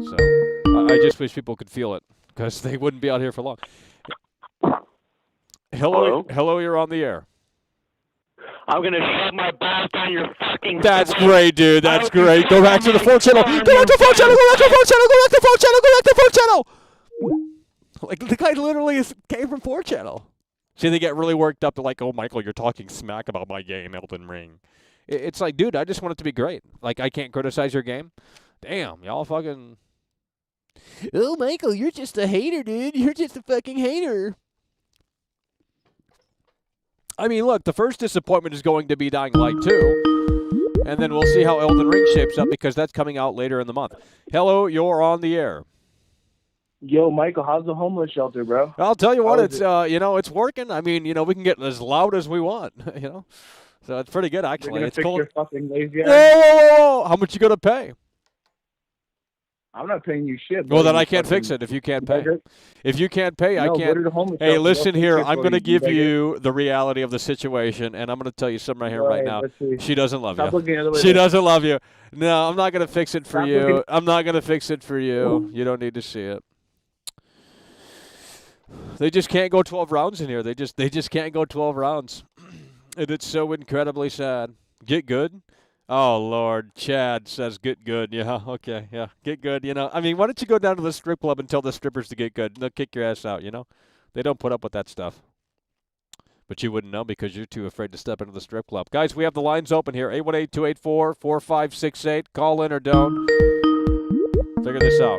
So, I just wish people could feel it. Because they wouldn't be out here for long. Hello, you're on the air. I'm going to shove my balls down your fucking... That's great, dude. That's great. Go back to the 4 channel. Go back to the 4 channel. Go back to the 4 channel. Go back to the 4 channel. Go back to the 4 channel. Like, the guy literally came from 4 channel. See, they get really worked up to oh, Michael, you're talking smack about my game, Elden Ring. It's like, dude, I just want it to be great. Like, I can't criticize your game. Damn, y'all fucking... Oh, Michael, you're just a hater, dude. You're just a fucking hater. I mean, look, the first disappointment is going to be Dying Light 2, and then we'll see how Elden Ring shapes up because that's coming out later in the month. Hello, you're on the air. Yo, Michael, how's the homeless shelter, bro? I'll tell you what, it's it's working. I mean, we can get as loud as we want, So it's pretty good, actually. It's cold. Your fucking lazy Whoa! How much you gonna pay? I'm not paying you shit. Well, then I can't fix it if you can't pay. If you can't pay, I can't. Hey, listen here. I'm going to give you the reality of the situation, and I'm going to tell you something right here, right now. She doesn't love you. She doesn't love you. No, I'm not going to fix it for you. I'm not going to fix it for you. You don't need to see it. They just can't go 12 rounds in here. They just can't go 12 rounds, and it's so incredibly sad. Get good. Oh, Lord. Chad says get good. Yeah, okay, yeah. Get good, I mean, why don't you go down to the strip club and tell the strippers to get good? They'll kick your ass out, They don't put up with that stuff. But you wouldn't know because you're too afraid to step into the strip club. Guys, we have the lines open here. 818-284-4568. Call in or don't. Figure this out.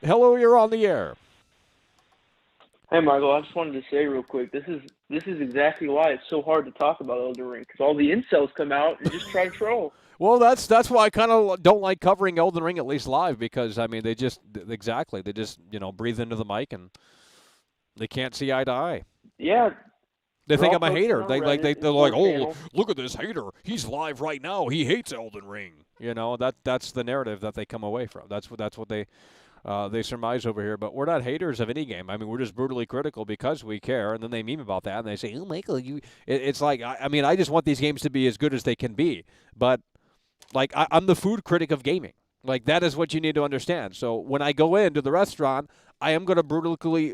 Hello, you're on the air. Hey, Michael, I just wanted to say real quick, this is exactly why it's so hard to talk about Elden Ring, because all the incels come out and just try to troll. Well, that's why I kind of don't like covering Elden Ring, at least live, because, I mean, they just breathe into the mic and they can't see eye to eye. Yeah. They think I'm a hater. They're like, oh, look at this hater. He's live right now. He hates Elden Ring. That's the narrative that they come away from. That's what they surmise over here, but we're not haters of any game. I mean, we're just brutally critical because we care, and then they meme about that, and they say, oh, Michael, it's like, I just want these games to be as good as they can be, but, like, I'm the food critic of gaming. Like, that is what you need to understand. So when I go into the restaurant, I am going to brutally,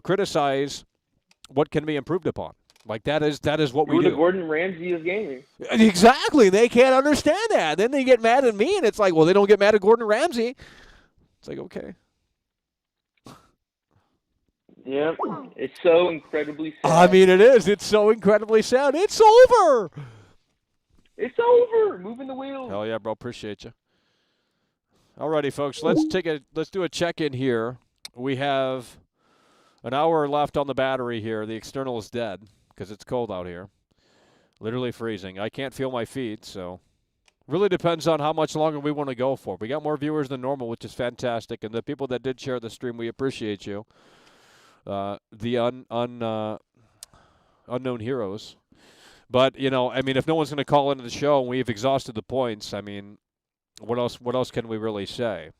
criticize what can be improved upon. Like, that is what we do. You're the Gordon Ramsay of gaming. Exactly. They can't understand that. Then they get mad at me, and it's like, well, they don't get mad at Gordon Ramsay. It's like, okay. Yeah, it's so incredibly sad. I mean, it is. It's so incredibly sad. It's over. It's over. Moving the wheel. Hell yeah, bro. Appreciate you. Alrighty, folks. Let's do a check-in here. We have an hour left on the battery here. The external is dead because it's cold out here. Literally freezing. I can't feel my feet, so really depends on how much longer we want to go for. We got more viewers than normal, which is fantastic, and the people that did share the stream, we appreciate you. The unknown heroes. But, I mean, if no one's going to call into the show and we've exhausted the points, I mean, what else can we really say?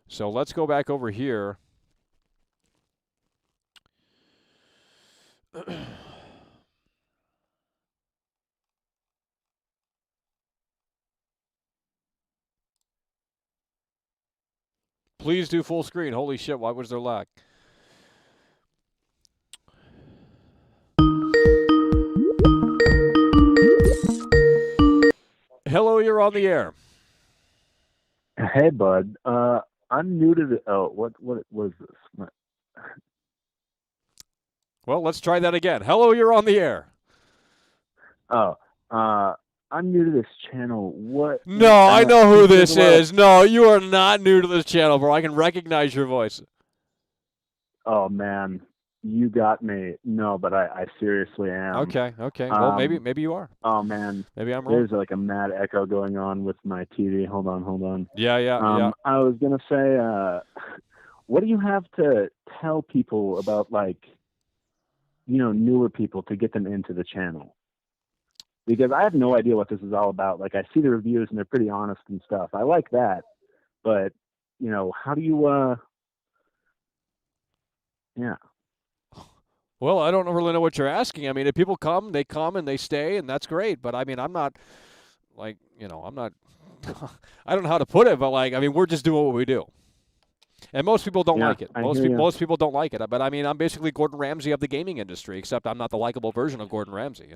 So let's go back over here. Please do full screen. Holy shit, why was there lag? Hello, you're on the air. Hey, bud. I'm new to the. Oh, what was this? Well, let's try that again. Hello, you're on the air. Oh, I'm new to this channel. What? No, I know who this is. No, you are not new to this channel, bro. I can recognize your voice. Oh man, you got me. No, but I seriously am. Okay. Well, maybe you are. Oh man, maybe I'm wrong. There's like a mad echo going on with my TV. Hold on. Yeah. I was gonna say, what do you have to tell people about, like, newer people to get them into the channel? Because I have no idea what this is all about. Like, I see the reviews and they're pretty honest and stuff. I like that, but how do you? Yeah. Well, I don't really know what you're asking. I mean, if people come, they come and they stay, and that's great. But I mean, I'm not like, I'm not. I don't know how to put it, but like, I mean, we're just doing what we do. And most people don't like it. Most people don't like it. But I mean, I'm basically Gordon Ramsay of the gaming industry, except I'm not the likable version of Gordon Ramsay,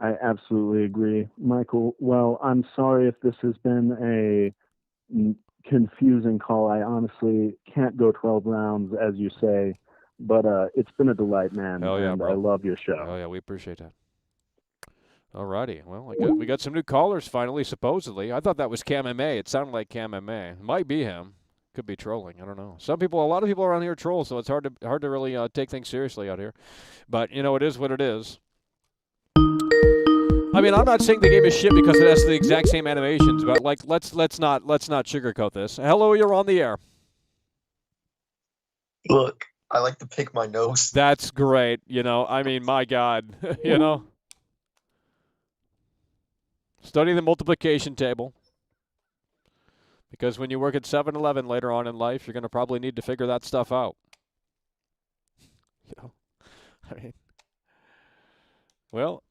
I absolutely agree, Michael. Well, I'm sorry if this has been a confusing call. I honestly can't go 12 rounds, as you say, but it's been a delight, man. Oh, yeah, bro. I love your show. Oh, yeah, we appreciate that. All righty. Well, we got some new callers finally, supposedly. I thought that was Cam M.A. It sounded like Cam M.A. It might be him, could be trolling. I don't know. A lot of people around here troll, so it's hard to really take things seriously out here. But it is what it is. I mean, I'm not saying the game is shit because it has the exact same animations, but like, let's not sugarcoat this. Hello, you're on the air. Look, I like to pick my nose. That's great. I mean, my God, Study the multiplication table. Because when you work at 7-Eleven later on in life, you're going to probably need to figure that stuff out. I mean, well,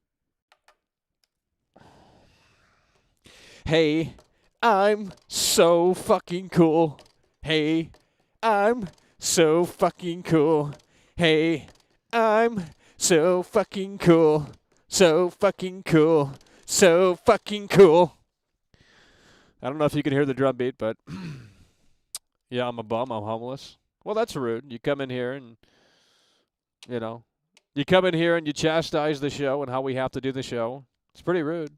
hey, I'm so fucking cool. Hey, I'm so fucking cool. Hey, I'm so fucking cool. So fucking cool. So fucking cool. I don't know if you can hear the drum beat, but yeah, I'm a bum. I'm homeless. Well, that's rude. You come in here and, you come in here and you chastise the show and how we have to do the show. It's pretty rude.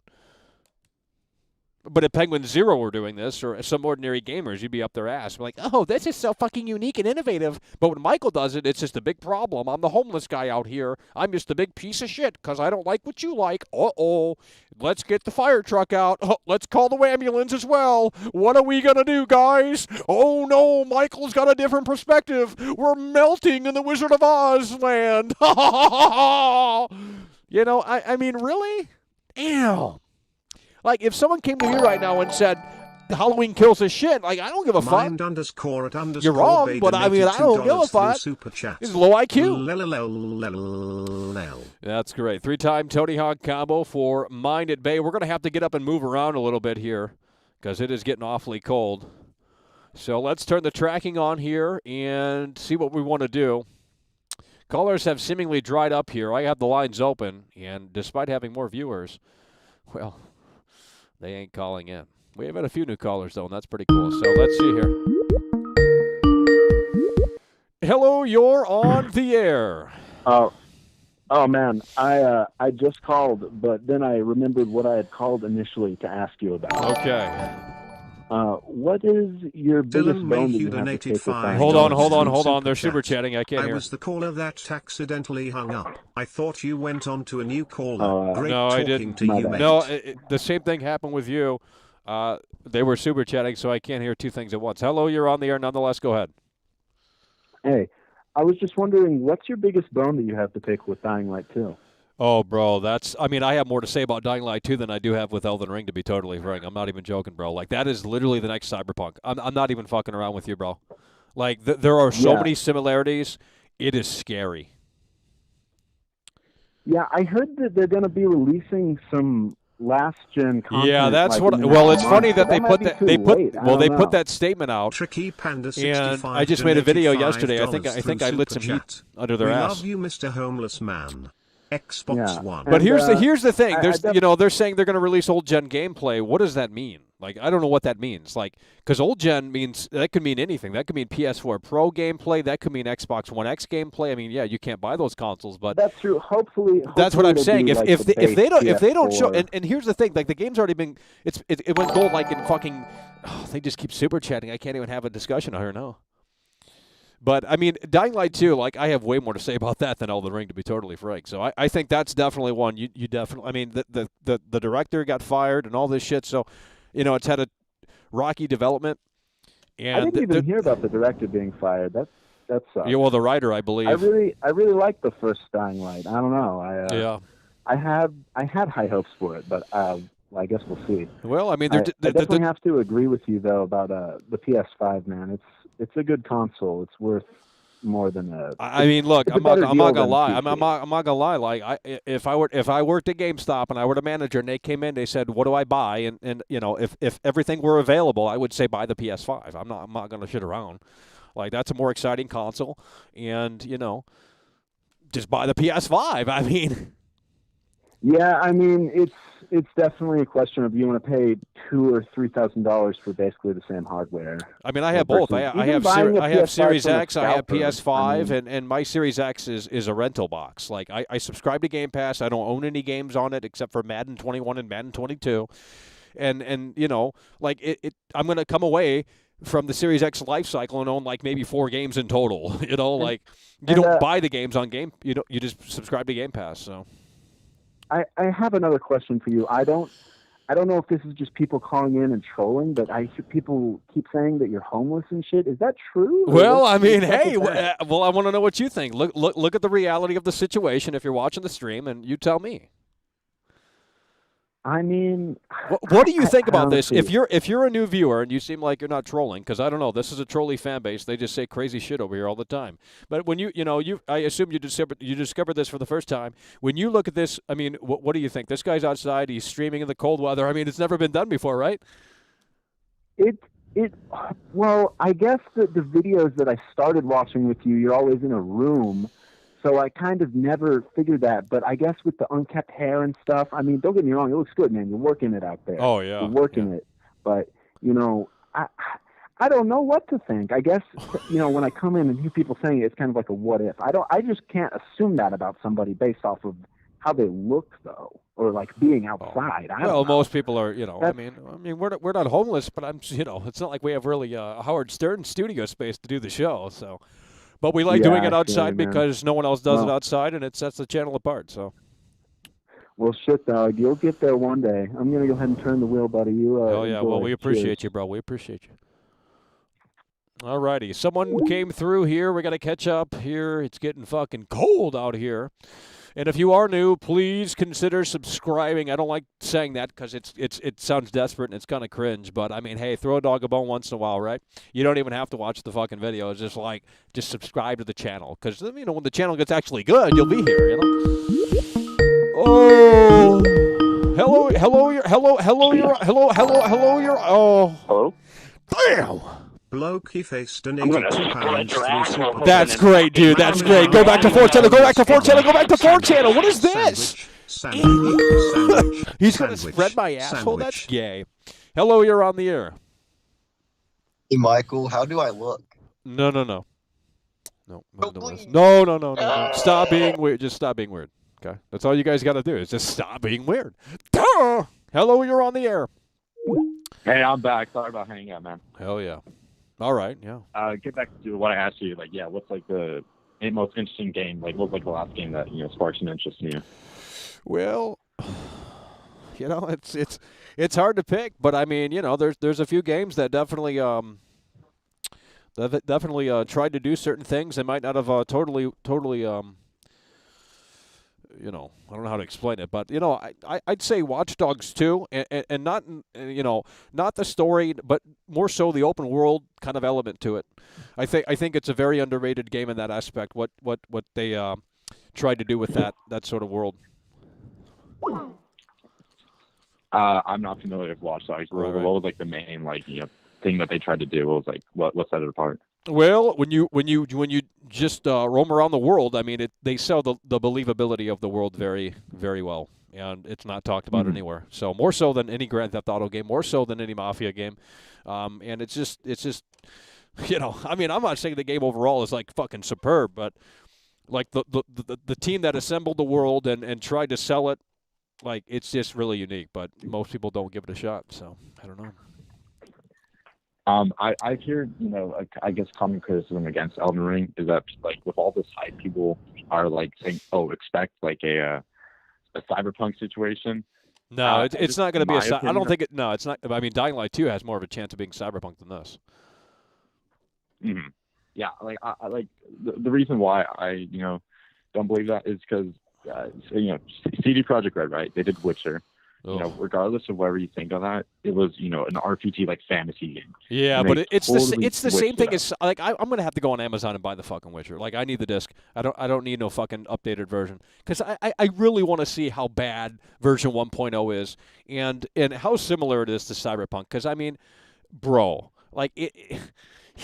But if Penguin Zero were doing this, or some ordinary gamers, you'd be up their ass. Like, oh, this is so fucking unique and innovative. But when Michael does it, it's just a big problem. I'm the homeless guy out here. I'm just a big piece of shit because I don't like what you like. Uh-oh. Let's get the fire truck out. Oh, let's call the ambulance as well. What are we going to do, guys? Oh, no, Michael's got a different perspective. We're melting in the Wizard of Oz land. I mean, really? Ew. Like, if someone came to me right now and said, Halloween Kills is shit, like, I don't give a fuck. You're wrong, but I mean, I don't give a fuck. It's low IQ. That's great. 3-time Tony Hawk combo for Mind at Bay. We're going to have to get up and move around a little bit here because it is getting awfully cold. So let's turn the tracking on here and see what we want to do. Callers have seemingly dried up here. I have the lines open, and despite having more viewers, well, they ain't calling in. We have had a few new callers, though, and that's pretty cool. So let's see here. Hello, you're on the air. Oh man, I just called, but then I remembered what I had called initially to ask you about. Okay. What is your biggest bone that you have to take with that? Hold on. They're super chatting. I can't hear. I was the caller that accidentally hung up. I thought you went on to a new caller. Great no, talking I didn't. to you, mate. No, the same thing happened with you. They were super chatting, so I can't hear two things at once. Hello, you're on the air. Nonetheless, go ahead. Hey, I was just wondering, what's your biggest bone that you have to pick with Dying Light 2? Oh, bro, I have more to say about Dying Light 2 than I do have with Elden Ring, to be totally frank. I'm not even joking, bro. Like, that is literally the next Cyberpunk. I'm not even fucking around with you, bro. Like, there are so many similarities. It is scary. Yeah, I heard that they're going to be releasing some last-gen content. Yeah, that's what. Well, it's funny that they put that. They put that statement out. Tricky Panda 65 and I just made a video yesterday. I think I lit some heat under their ass. Love you, Mr. Homeless Man. Xbox One. But here's the thing. They're saying they're going to release old gen gameplay. What does that mean? Like, I don't know what that means. Like, because old gen that could mean anything. That could mean PS4 Pro gameplay. That could mean Xbox One X gameplay. I mean, yeah, you can't buy those consoles, but that's true. Hopefully that's what I'm saying. If they don't show, and here's the thing. Like, the game's already been. It went gold like in fucking. Oh, they just keep super chatting. I can't even have a discussion here now. But, I mean, Dying Light 2, like, I have way more to say about that than Elden Ring, to be totally frank. So I think that's definitely one. You definitely, I mean, the director got fired and all this shit. So, it's had a rocky development. And I didn't even hear about the director being fired. That sucks. Yeah, well, the writer, I believe. I really liked the first Dying Light. I don't know. I had high hopes for it, but I guess we'll see. Well, I mean, I definitely have to agree with you though about the PS5, man. It's a good console. It's worth more than a. I mean, look, I'm not gonna lie. I'm not gonna lie. Like, if I worked at GameStop and I were the manager and they came in, they said, "What do I buy?" And if everything were available, I would say buy the PS5. I'm not gonna shit around. Like, that's a more exciting console, and just buy the PS5. I mean. Yeah, I mean, it's definitely a question of you want to pay $2,000 or $3,000 for basically the same hardware. I mean, I have both. I have Series X, I have PS5, and my Series X is a rental box. Like, I subscribe to Game Pass. I don't own any games on it except for Madden 21 and Madden 22. And like, I'm going to come away from the Series X life cycle and own like maybe 4 games in total. You know, like you don't buy the games on Game. You just subscribe to Game Pass. So I have another question for you. I don't know if this is just people calling in and trolling, but I hear people keep saying that you're homeless and shit. Is that true? Well, I mean, hey, well, I want to know what you think. Look at the reality of the situation if you're watching the stream, and you tell me. I mean, what do you think about this? If you're a new viewer and you seem like you're not trolling, because I don't know, this is a trolly fan base. They just say crazy shit over here all the time. But when I assume you discovered this for the first time. When you look at this, I mean, what do you think? This guy's outside. He's streaming in the cold weather. I mean, it's never been done before, right? Well, I guess the videos that I started watching with you, you're always in a room. So I kind of never figured that, but I guess with the unkept hair and stuff, I mean, don't get me wrong, it looks good, man. You're working it out there. Oh, yeah. You're working it. But, I don't know what to think. I guess, when I come in and hear people saying it, it's kind of like a what if. I just can't assume that about somebody based off of how they look, though, or like being outside. I don't know. Most people are, I mean, we're not homeless, but it's not like we have really a Howard Stern studio space to do the show, so. But we like doing it outside because no one else does it outside, and it sets the channel apart. So. Well, shit, dog. You'll get there one day. I'm gonna go ahead and turn the wheel, buddy. Oh yeah. Well, we appreciate you, bro. We appreciate you. All righty. Someone came through here. We got to catch up here. It's getting fucking cold out here. And if you are new, please consider subscribing. I don't like saying that because it sounds desperate and it's kind of cringe. But, I mean, hey, throw a dog a bone once in a while, right? You don't even have to watch the fucking video. It's just subscribe to the channel. Because, when the channel gets actually good, you'll be here, Oh. Hello, Damn. Bloke, he faced an 82 pounds through super. That's great, dude. That's great. Go back to 4channel. Go back to 4channel. Go back to 4channel. What is this? He's going to spread my asshole? That's gay. Hello, you're on the air. Hey, Michael, how do I look? No. No. Stop being weird. Just stop being weird. Okay? That's all you guys got to do is just stop being weird. Duh! Hello, you're on the air. Hey, I'm back. Sorry about hanging out, man. Hell yeah. All right, yeah. Get back to what I asked you. What's the most interesting game? What's the last game that sparks an interest in you? Well, it's hard to pick, but I mean, there's a few games that definitely tried to do certain things and might not have totally. I don't know how to explain it, but I'd say Watch Dogs 2, and not not the story, but more so the open world kind of element to it. I think it's a very underrated game in that aspect. What they tried to do with that sort of world. I'm not familiar with Watch Dogs. Right. What was the main thing that they tried to do? What was what set it apart? Well, when you just roam around the world, I mean, they sell the believability of the world very, very well, and it's not talked about anywhere. So more so than any Grand Theft Auto game, more so than any Mafia game, and it's just I mean, I'm not saying the game overall is fucking superb, but the team that assembled the world and tried to sell it, it's just really unique. But most people don't give it a shot, so I don't know. I hear, I guess common criticism against Elden Ring is that, with all this hype, people are, saying, expect, a cyberpunk situation. No, it's not going to be I don't think no, it's not. I mean, Dying Light 2 has more of a chance of being cyberpunk than this. Mm-hmm. Yeah, the reason why I, don't believe that is because, CD Projekt Red, right? They did Witcher. Regardless of whatever you think of that, it was, an RPG fantasy game. Yeah, but it's the same thing as I'm gonna have to go on Amazon and buy the fucking Witcher. I need the disc. I don't need no fucking updated version because I really want to see how bad version 1.0 is and how similar it is to Cyberpunk. Because I mean, bro,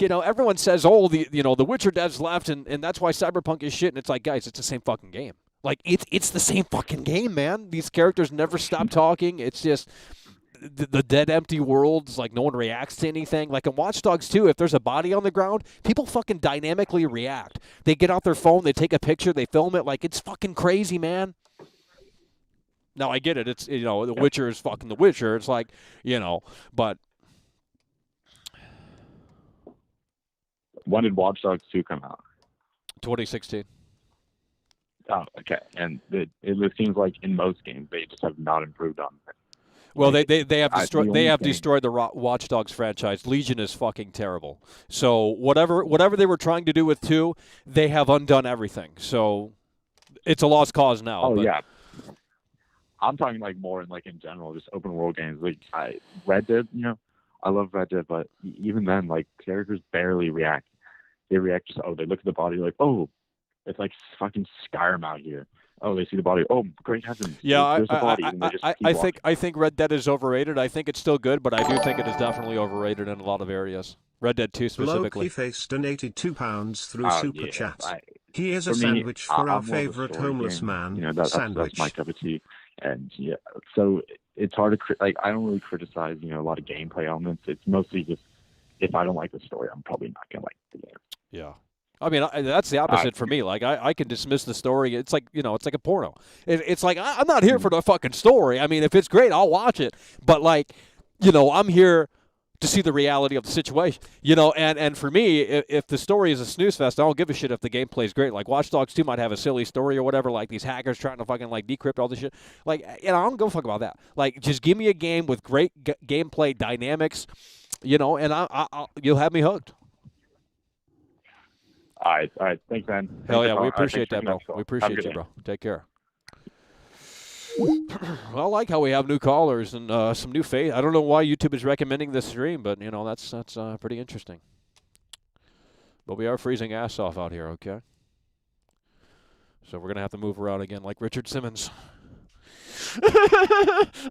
everyone says, oh, the Witcher devs left and that's why Cyberpunk is shit. And it's guys, it's the same fucking game. It's the same fucking game, man. These characters never stop talking. It's just the dead, empty worlds. No one reacts to anything. In Watch Dogs 2, if there's a body on the ground, people fucking dynamically react. They get out their phone, they take a picture, they film it. It's fucking crazy, man. Now, I get it. It's, The Witcher is fucking The Witcher. It's but When did Watch Dogs 2 come out? 2016. Oh, okay. And it seems like in most games they just have not improved on it. Well, they have destroyed the Watch Dogs franchise. Legion is fucking terrible. So whatever they were trying to do with 2, they have undone everything. So it's a lost cause now. Oh yeah. I'm talking like more in general, just open world games. Like Red Dead, I love Red Dead, but even then, like characters barely react. They react just they look at the body like, oh, it's like fucking Skyrim out here. Oh, they see the body. Oh, great heavens! Yeah, there's the body. And they just keep I think Red Dead is overrated. I think it's still good, but I do think it is definitely overrated in a lot of areas. Red Dead 2 specifically. Face donated £2 through Super Chat. Here's a sandwich for our favorite homeless man. That's my cup of tea. And yeah, so it's hard to I don't really criticize a lot of gameplay elements. It's mostly just if I don't like the story, I'm probably not gonna like the game. Yeah. I mean, that's the opposite for me. Like, I can dismiss the story. It's like, it's like a porno. It's like, I'm not here for the fucking story. I mean, if it's great, I'll watch it. But, like, I'm here to see the reality of the situation. And for me, if the story is a snooze fest, I don't give a shit if the gameplay is great. Like, Watch Dogs 2 might have a silly story or whatever, like these hackers trying to fucking, like, decrypt all this shit. Like, I don't give a fuck about that. Like, just give me a game with great gameplay dynamics, and you'll have me hooked. All right. Thanks, man. Hell yeah, we appreciate that, bro. We appreciate you, bro. Take care. Well, I like how we have new callers and some new face. I don't know why YouTube is recommending this stream, but, that's pretty interesting. But we are freezing ass off out here, okay? So we're going to have to move around again like Richard Simmons.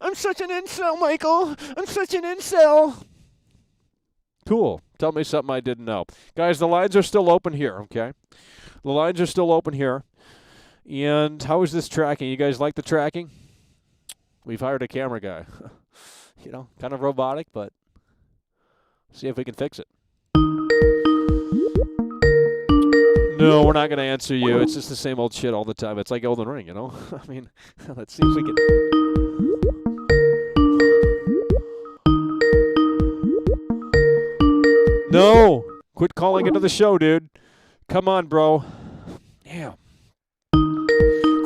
I'm such an incel, Michael. I'm such an incel. Cool. Tell me something I didn't know. Guys, the lines are still open here, okay? The lines are still open here. And how is this tracking? You guys like the tracking? We've hired a camera guy. Kind of robotic, but see if we can fix it. No, we're not going to answer you. It's just the same old shit all the time. It's like Elden Ring, I mean, let's see if we can... No! Quit calling into the show, dude. Come on, bro. Damn.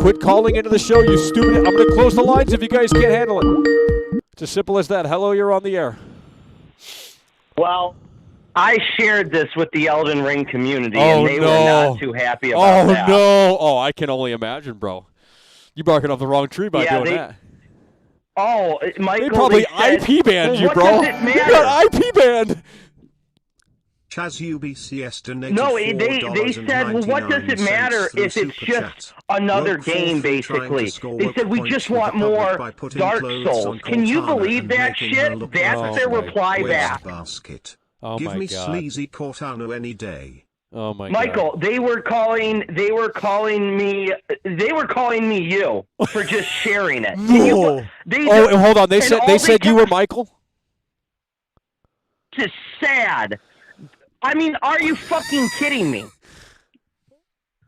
Quit calling into the show, you stupid. I'm going to close the lines if you guys can't handle it. It's as simple as that. Hello, you're on the air. Well, I shared this with the Elden Ring community, and they were not too happy about that. Oh, no. Oh, I can only imagine, bro. You're barking off the wrong tree by doing that. Oh, Michael, they probably IP banned you, bro. You got IP banned. Chaz UBCS donated No, they said, well, what does it matter if it's just another game, basically? They said, we just want more Dark Souls. Can you believe that shit? That's their reply back. Oh Give my me God. sleazy Cortana any day. Oh my Michael, God. they were calling me you for just sharing it. No. Hold on. They said you were Michael? This is sad. I mean, are you fucking kidding me?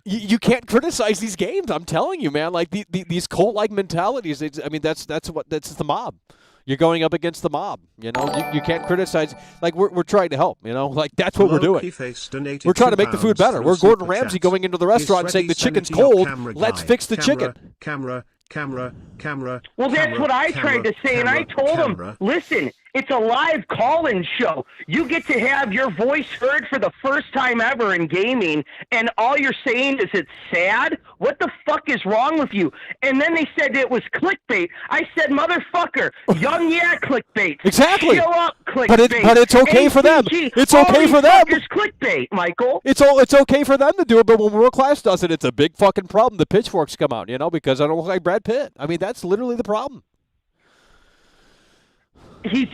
You can't criticize these games. I'm telling you, man. Like these cult-like mentalities. That's the mob. You're going up against the mob. You can't criticize. Like we're trying to help. Like that's what we're doing. We're trying to make the food better. We're Gordon Ramsay going into the restaurant saying the chicken's cold. Let's fix the chicken. Camera. Well, that's what I tried to say, and I told them, listen, it's a live call-in show. You get to have your voice heard for the first time ever in gaming, and all you're saying is it's sad? What the fuck is wrong with you? And then they said it was clickbait. I said, motherfucker, clickbait. Exactly. Chill up, clickbait. But it's okay for them. It's okay for them. It's clickbait, Michael. It's okay for them to do it, but when world class does it, it's a big fucking problem. The pitchforks come out, because I don't look like Brad Pitt. I mean, that's literally the problem. It's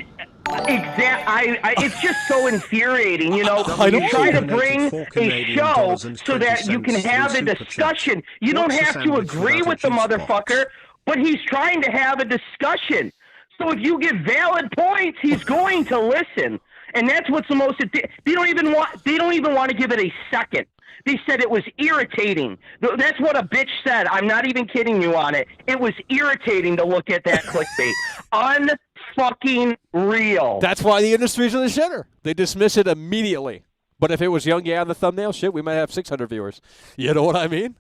just so infuriating, You try to bring a show so that you can have a discussion. You don't have to agree with the motherfucker, but he's trying to have a discussion. So if you give valid points, he's going to listen, and that's what's the most. They don't even want to give it a second. They said it was irritating. That's what a bitch said. I'm not even kidding you on it. It was irritating to look at that clickbait. Unfucking real. That's why the industry's in the shitter. They dismiss it immediately. But if it was Young Yeah on the thumbnail, shit, we might have 600 viewers. You know what I mean?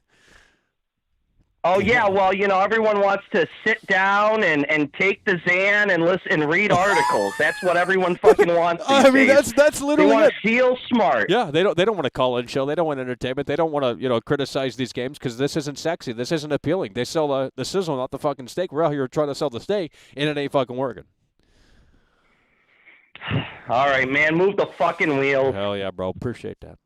Oh yeah, well, everyone wants to sit down and take the Xan and listen and read articles. That's what everyone fucking wants. I mean, that's literally they want it. to feel smart. Yeah, they don't want a call-in show. They don't want entertainment. They don't want to criticize these games because this isn't sexy. This isn't appealing. They sell the sizzle, not the fucking steak. We're out here trying to sell the steak, and it ain't fucking working. All right, man, move the fucking wheel. Hell yeah, bro. Appreciate that.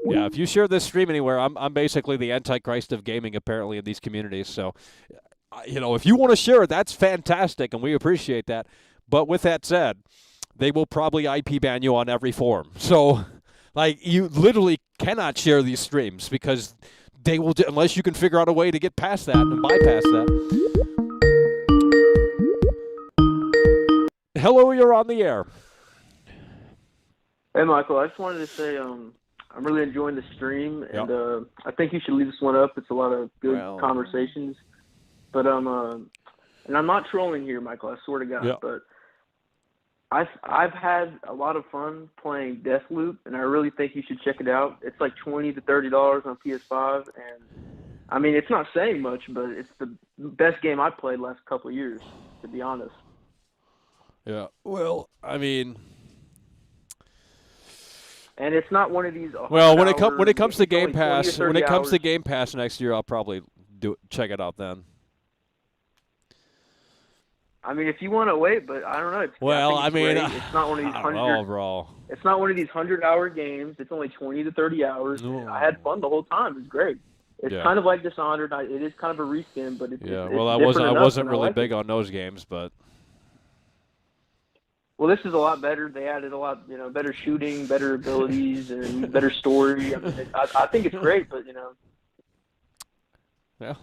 Yeah, if you share this stream anywhere, I'm basically the antichrist of gaming, apparently, in these communities. So, if you want to share it, that's fantastic, and we appreciate that. But with that said, they will probably IP ban you on every forum. So, you literally cannot share these streams because they will, unless you can figure out a way to get past that and bypass that. Hello, you're on the air. Hey, Michael, I just wanted to say I'm really enjoying the stream, and I think you should leave this one up. It's a lot of good conversations. But and I'm not trolling here, Michael, I swear to God. But I've had a lot of fun playing Deathloop, and I really think you should check it out. It's like $20 to $30 on PS5, and I mean, it's not saying much, but it's the best game I've played last couple of years, to be honest. Yeah, well, I mean, and it's not one of these. Well, when it comes to Game Pass, next year, I'll probably check it out then. I mean, if you want to wait, but I don't know. It's not one of these 100. Bro. It's not one of these 100-hour games. It's only 20 to 30 hours. No. I had fun the whole time. It's great. It's kind of like Dishonored. It is kind of a reskin, but it's I wasn't really big on those games, but. Well, this is a lot better. They added a lot, better shooting, better abilities, and better story. I mean, I think it's great, but Well,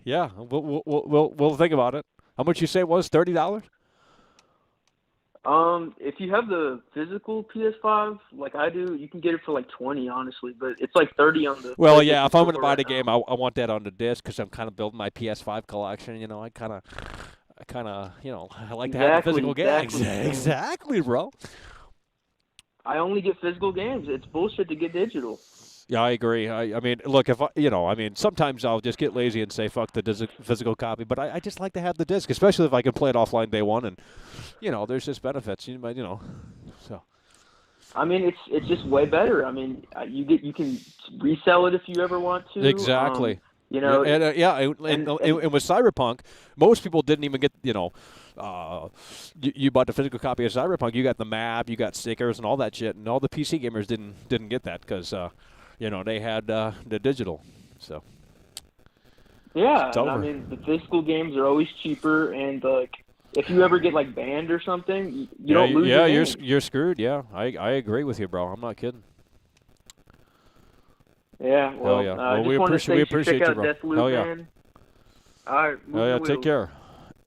yeah, we'll think about it. How much you say it was? $30? If you have the physical PS5, like I do, you can get it for like $20, honestly. But it's like $30 on the. Well, yeah. If I'm going to buy the game, I want that on the disc because I'm kind of building my PS5 collection. I kind of, I like to have the physical games. Exactly, bro. I only get physical games. It's bullshit to get digital. Yeah, I agree. I mean, look, if sometimes I'll just get lazy and say fuck the physical copy, but I just like to have the disc, especially if I can play it offline day one, and there's just benefits. So. I mean, it's just way better. I mean, you can resell it if you ever want to. Exactly. And with Cyberpunk, most people didn't even get, you bought the physical copy of Cyberpunk, you got the map, you got stickers and all that shit, and all the PC gamers didn't get that because, they had the digital. So. Yeah, and I mean, the physical games are always cheaper, and if you ever get banned or something, you don't lose your game. You're screwed. Yeah, I agree with you, bro. I'm not kidding. Yeah, well, we appreciate you, bro. Deathloop, Hell yeah. Man. All right, Hell yeah, take care.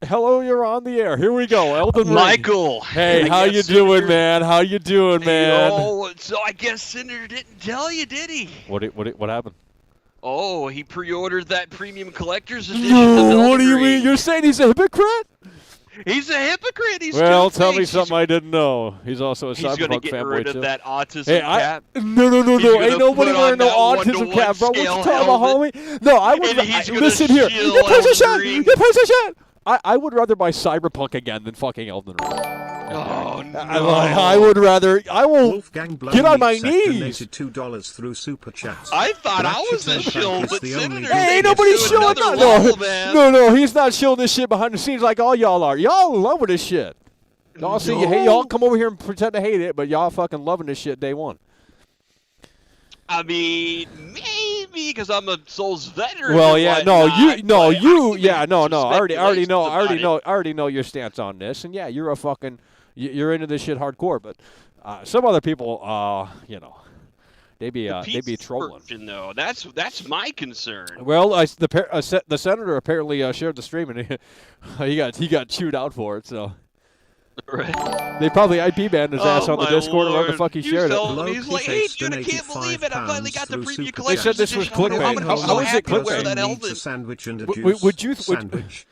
Hello, you're on the air. Here we go, Elden Ring. Michael. Hey, how you doing, man? How you doing, man? Oh, so I guess Senator didn't tell you, did he? What happened? Oh, he pre-ordered that premium collector's edition. What do you mean? You're saying he's a hypocrite? He's a hypocrite. He's tell me something I didn't know. He's also a Cyberpunk fanboy, too. He's going to get rid of that autism cap. No. Ain't nobody wearing no autism cap, bro. What you talking about, homie? No, I would. Listen here. You piece of shit. I would rather buy Cyberpunk again than fucking Elden Ring. Oh, no. I would rather. I will get on my knees. $2 through super chats. I thought I was a shill, but Senator ain't nobody shilling that. No, he's not shilling this shit behind the scenes like all y'all are. Y'all in love with this shit. Y'all see, y'all come over here and pretend to hate it, but y'all fucking loving this shit day one. I mean, maybe because I'm a Souls veteran. Well, yeah, I already know your stance on this, and yeah, you're a fucking, you're into this shit hardcore. But some other people, they be trolling. Though that's my concern. Well, the senator apparently shared the stream, and he got chewed out for it. So. Right. They probably IP banned his ass on the Discord or whatever the fuck he shared it. He's like, hey, dude, I can't believe it. I finally got the preview collection. They said this was clickbait. How is it clickbait? Sandwich and a juice. Would you? Sandwich.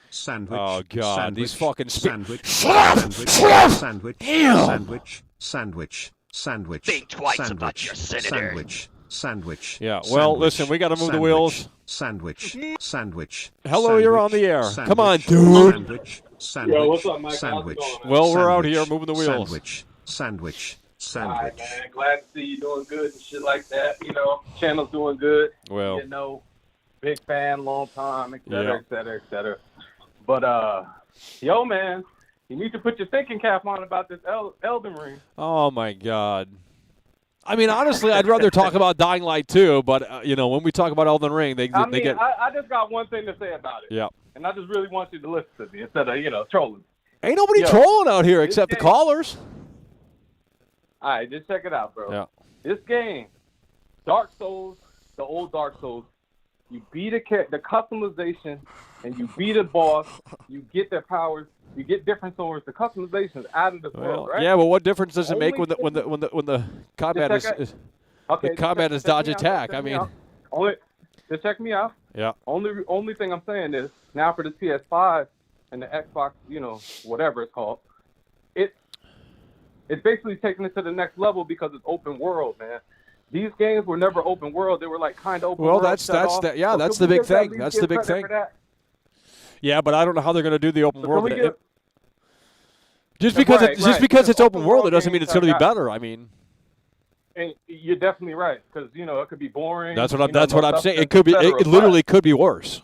Oh God, these fucking sandwich. Sandwich. Sandwich. Sandwich. Sandwich. Sandwich. Think twice Sandwich. about your senator. Sandwich. Sandwich. Yeah, well, Sandwich. listen, we got to move the wheels. Sandwich. Sandwich. Hello, Sandwich. you're on the air. Sandwich. Come on, dude. Sandwich. Sandwich. Yo, what's up, Mike? Sandwich. How's it going, man? Well, we're out here moving the wheels. Sandwich. Sandwich. All right, Sandwich. man. Glad to see you doing good and shit like that. You know, channel's doing good. Well. You know, big fan, long time, et cetera, Yeah. et cetera, et cetera. But, yo, man, you need to put your thinking cap on about this Elden Ring. Oh, my God. I mean, honestly, I'd rather talk about Dying Light 2, but, you know, when we talk about Elden Ring, they get... I just got one thing to say about it. Yeah. And I just really want you to listen to me instead of, trolling. Ain't nobody Yo, trolling out here this except the game- callers. All right, just check it out, bro. Yeah. This game, Dark Souls, the old Dark Souls, you beat the customization, and you beat a boss, you get their powers, you get different swords. The customization is out of this world, right? Yeah, well, what difference does it make Only when the combat Just check is Okay, the combat is check me dodge out, attack? check I me mean, out. Just check me out. yeah. Only thing I'm saying is now for the PS5 and the Xbox, whatever it's called, it's basically taking it to the next level because it's open world, man. These games were never open world; they were like kind of open Well, world. that's the big thing. That's the big thing. Yeah, but I don't know how they're going to do the open world. Just because it's open world, it doesn't mean it's going to be better. I mean, and you're definitely right because it could be boring. that's what I'm saying. It could be. It literally could be worse.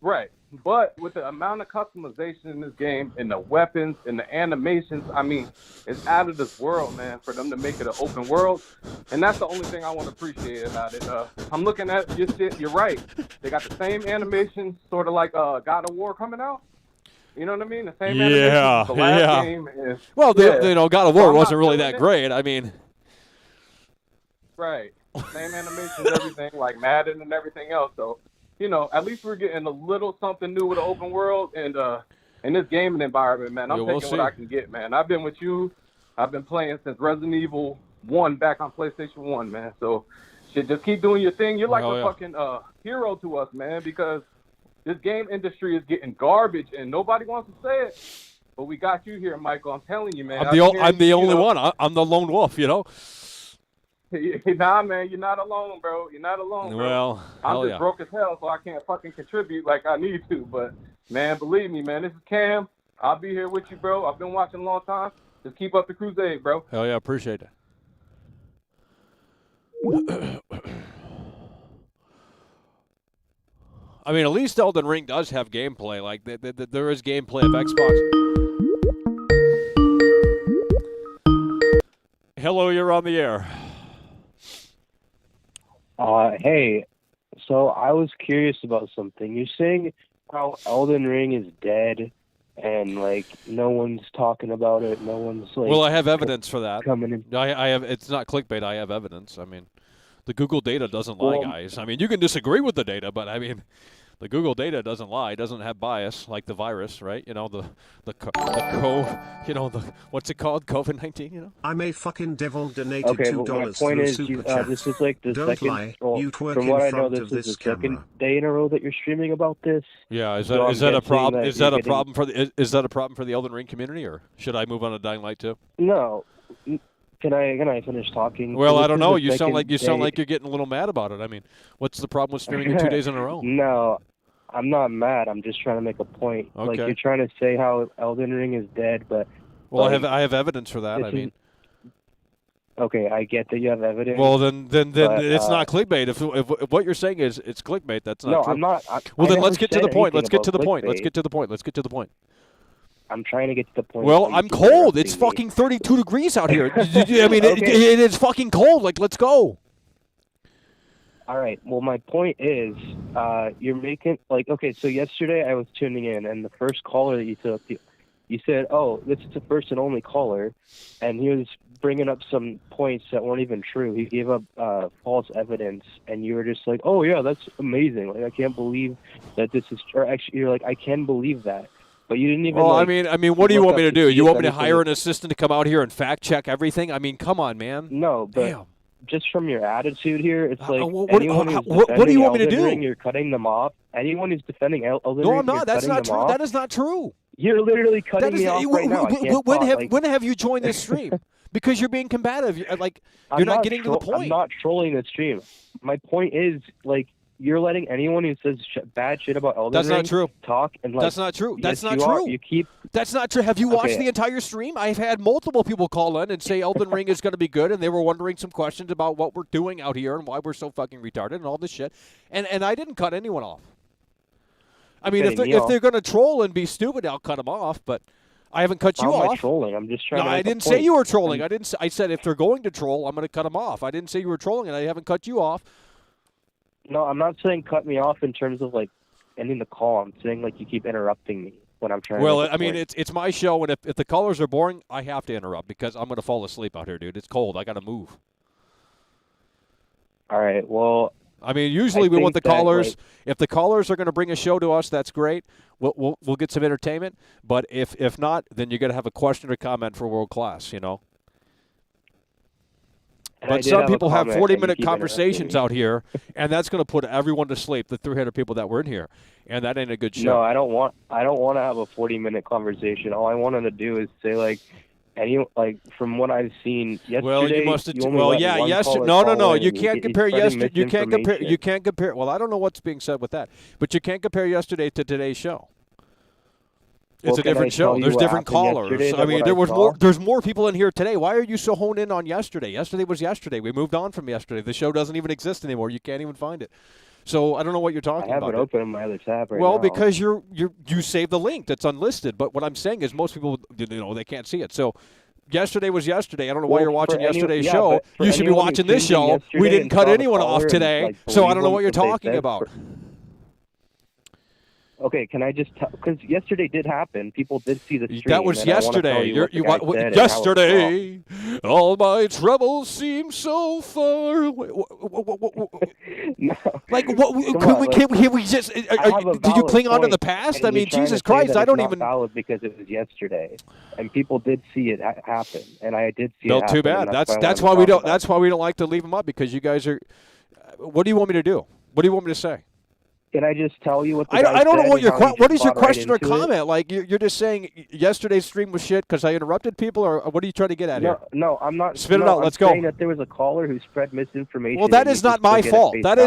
Right. But with the amount of customization in this game and the weapons and the animations, I mean, it's out of this world, man, for them to make it an open world. And that's the only thing I want to appreciate about it. I'm looking at your shit. You're right. They got the same animation, sort of like God of War coming out. You know what I mean? The same animation as the last game. And, well, God of War wasn't really feeling that it. great. I mean, right. Same animations, everything, like Madden and everything else. So, at least we're getting a little something new with the open world and in this gaming environment, man. I'm taking what I can get, man. I've been with you. I've been playing since Resident Evil 1 back on PlayStation 1, man. So, shit, just keep doing your thing. You're like a fucking hero to us, man, because this game industry is getting garbage and nobody wants to say it. But we got you here, Michael. I'm telling you, man. I'm the only one. I'm the lone wolf, Nah, man, you're not alone, bro. You're not alone, bro. Well, I'm just broke as hell, so I can't fucking contribute like I need to. But, man, believe me, man, this is Cam. I'll be here with you, bro. I've been watching a long time. Just keep up the crusade, bro. Hell yeah, appreciate it. I mean, at least Elden Ring does have gameplay. Like, there is gameplay of Xbox. Hello, you're on the air. Hey, so I was curious about something. You're saying how Elden Ring is dead and, like, no one's talking about it. No one's, like... Well, I have evidence for that. Coming in. I have. It's not clickbait. I have evidence. I mean, the Google data doesn't lie, guys. I mean, you can disagree with the data, but, I mean... The Google data doesn't lie. It doesn't have bias like the virus, right? What's it called? COVID-19, I may fucking devil donated Okay, $2 but my point is, this is like the Don't second. lie. Well, You twerk from in what I know, front this of is the this camera. second day in a row that you're streaming about this. Yeah, is So I'm that a guessing problem? that Is that you're a problem for the Elden Ring community, or should I move on to Dying Light 2? No. Can I finish talking? Well, So I this don't is know. the You sound second like day- you're getting a little mad about it. I mean, what's the problem with streaming it 2 days in a row? No, I'm not mad. I'm just trying to make a point. Okay. Like, you're trying to say how Elden Ring is dead, but... Well, like, I have evidence for that. I mean... Okay, I get that you have evidence. Well, then but, it's not clickbait. If what you're saying is it's clickbait, that's not No, true. I'm not. Well, I then let's never get to the said point. Let's anything get to the about point. Let's clickbait. get to the point. Let's get to the point. I'm trying to get to the point. Well, but you I'm keep cold. It's interrupting me. fucking 32 degrees out here. I mean, Okay. it is fucking cold. Like, let's go. All right. Well, my point is, you're making okay. So yesterday I was tuning in, and the first caller that you took, you said, "Oh, this is the first and only caller," and he was bringing up some points that weren't even true. He gave up false evidence, and you were just like, "Oh yeah, that's amazing! Like I can't believe that this is." Or actually, you're like, "I can believe that," but you didn't even. Well, like, I mean, what do you look want me up to do? see You if want me to anything- hire an assistant to come out here and fact check everything? I mean, come on, man. No, but Damn. just from your attitude here, it's like what- anyone who's what do defending you want me to Elden do? Ring, you're cutting them off. Anyone who's defending Elden No, Ring, I'm not. you're That's cutting not them true. off. That is not true. You're literally cutting me off right now. When have you joined this stream? Because you're being combative. Like you're not getting to the point. I'm not trolling the stream. My point is, like, you're letting anyone who says bad shit about Elden Ring not true. talk and like. That's not true. That's yes, not true. You keep. That's not true. Have you watched the entire stream? I've had multiple people call in and say Elden Ring is going to be good, and they were wondering some questions about what we're doing out here and why we're so fucking retarded and all this shit. And I didn't cut anyone off. I mean, if they're going to troll and be stupid, I'll cut them off. But I haven't cut you How am I off. trolling? I'm just trying. No, to make I a didn't say point. you were trolling. I said if they're going to troll, I'm going to cut them off. I didn't say you were trolling, and I haven't cut you off. No, I'm not saying cut me off in terms of like ending the call. I'm saying like you keep interrupting me when I'm trying. Well, to make a point. it's my show, and if the callers are boring, I have to interrupt because I'm going to fall asleep out here, dude. It's cold. I got to move. All right. Well, I mean, usually we want the think that, callers. like- If the callers are going to bring a show to us, that's great. We'll get some entertainment. But if not, then you're going to have a question or comment for world class. You know. And I But did some have a people have comment, and you 40-minute keep conversations interrupting out here, and that's going to put everyone to sleep. The 300 people that were in here, and that ain't a good show. No, I don't want to have a 40-minute conversation. All I wanted to do is say from what I've seen yesterday. Well, you must have. only Well, let yeah, one yesterday. caller No. call in, You and can't he's compare spreading yesterday. You can't compare. misinformation. You can't compare. Well, I don't know what's being said with that, but you can't compare yesterday to today's show. Well, It's a can I different tell show. you There's what different happened callers. yesterday I than mean, what there I was saw? more. There's more people in here today. Why are you so honed in on yesterday? Yesterday was yesterday. We moved on from yesterday. The show doesn't even exist anymore. You can't even find it. So I don't know what you're talking I have about. it open on my other tab right Well, now. because you saved the link that's unlisted. But what I'm saying is most people, they can't see it. So yesterday was yesterday. I don't know why Well, you're watching for any- yesterday's yeah, show. but for You should be anyone who watching this tuned in show. We yesterday didn't and cut saw the anyone off caller and, today, like, so I believe don't know what you're what they talking said about. Okay, can I just tell? Because yesterday did happen. People did see the stream. That was and I wanna tell yesterday. you what the guy said and how it Yesterday, all my troubles seem so far away. Like, what? Can we just? Did you cling on to the past? I mean, Jesus Christ, I don't even. Valid because it was yesterday, and people did see it happen, and I did see it No, happen. too bad. and That's why we don't. That's why we don't like to leave them up because you guys are. What do you want me to do? What do you want me to say? Can I just tell you what the I guy don't know said what and how he what just is your bought right question or into it? comment? Like you're just saying yesterday's stream was shit because I interrupted people, or what are you trying to get at here? No, I'm not. Spit it no, out. Let's I'm go. saying that there was a caller who spread misinformation. Well, that and is you not just my took it at fault. face That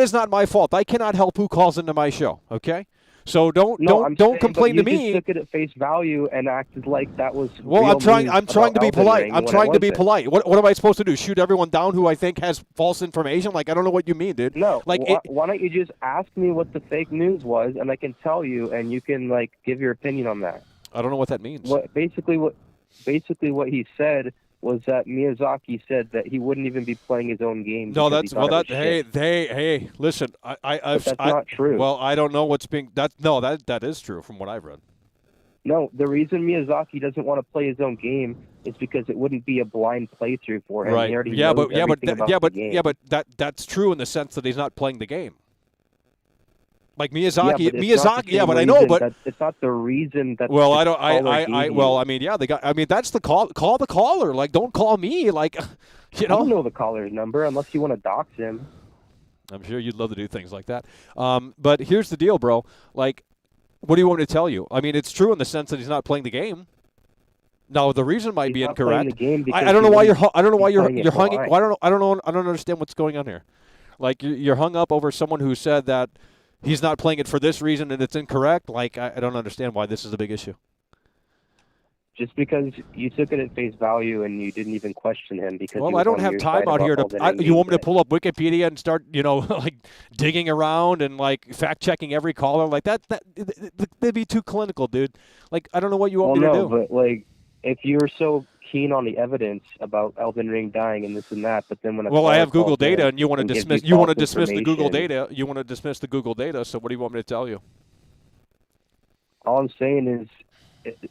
is value. not my fault. I cannot help who calls into my show. Okay, so don't I'm saying, complain but to you me. just took it at face value and acted like that was. Well, real I'm trying. news I'm trying to about be Elden polite. Ring I'm when trying it to be wasn't. polite. What am I supposed to do? Shoot everyone down who I think has false information? Like I don't know what you mean, dude. No. Like Why don't you just ask me what the fake news was, and I can tell you, and you can like give your opinion on that. I don't know what that means. Basically what he said was that Miyazaki said that he wouldn't even be playing his own game. No, because he that's thought well. it was That hey, listen. But that's not true. Well, I don't know what's being. That is true from what I've read. No, the reason Miyazaki doesn't want to play his own game is because it wouldn't be a blind playthrough for him. Right. He already Yeah, knows but everything about the game. that's true in the sense that he's not playing the game. Like Yeah, Miyazaki, but it's not the same I know, reason but that- it's not the reason that. well, the I don't. caller gave Well, you. I mean, yeah, the guy. I mean, that's the call. Call the caller. Like, don't call me. Like, you I don't know. know the caller's number unless you want to dox him. I'm sure you'd love to do things like that. But here's the deal, bro. Like, what do you want me to tell you? I mean, it's true in the sense that he's not playing the game. Now, the reason might be not playing incorrect. the game because I don't know he why wouldn't I don't know why be you're playing it you're hung. blind. I don't know. I don't understand what's going on here. Like you're hung up over someone who said that he's not playing it for this reason and it's incorrect. Like I don't understand why this is a big issue. Just because you took it at face value and you didn't even question him because. Well, he was I don't on have your time side out about here to. Elden Ring You want me to gameplay. pull up Wikipedia and start, like digging around and like fact checking every caller like that? That'd be too clinical, dude. Like I don't know what you want me to do. But like, if you're so keen on the evidence about Elden Ring dying and this and that, but then when a Well, I caller have Google calls in data, and you want to gives dismiss. you You want to false dismiss the Google information, data. You want to dismiss the Google data. So what do you want me to tell you? All I'm saying is,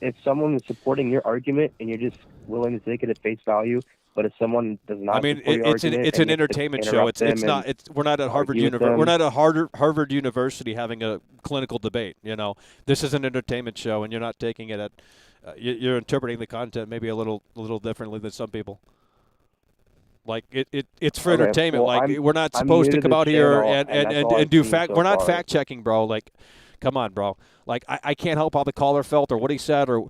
if someone is supporting your argument and you're just willing to take it at face value, but if someone does not, I mean, support your it's argument an and you entertainment show. interrupt It's them not. and We're not at Harvard argue with University. them. We're not at Harvard University having a clinical debate. This is an entertainment show, and you're not taking it at. You're interpreting the content maybe a little differently than some people. Like it's for Okay, entertainment. well, like I'm- we're not I'm supposed new to to come the out here channel, and and that's all I've do seen fact. so We're not far. fact checking, bro. Like, Come on, bro. Like, I can't help how the caller felt or what he said or,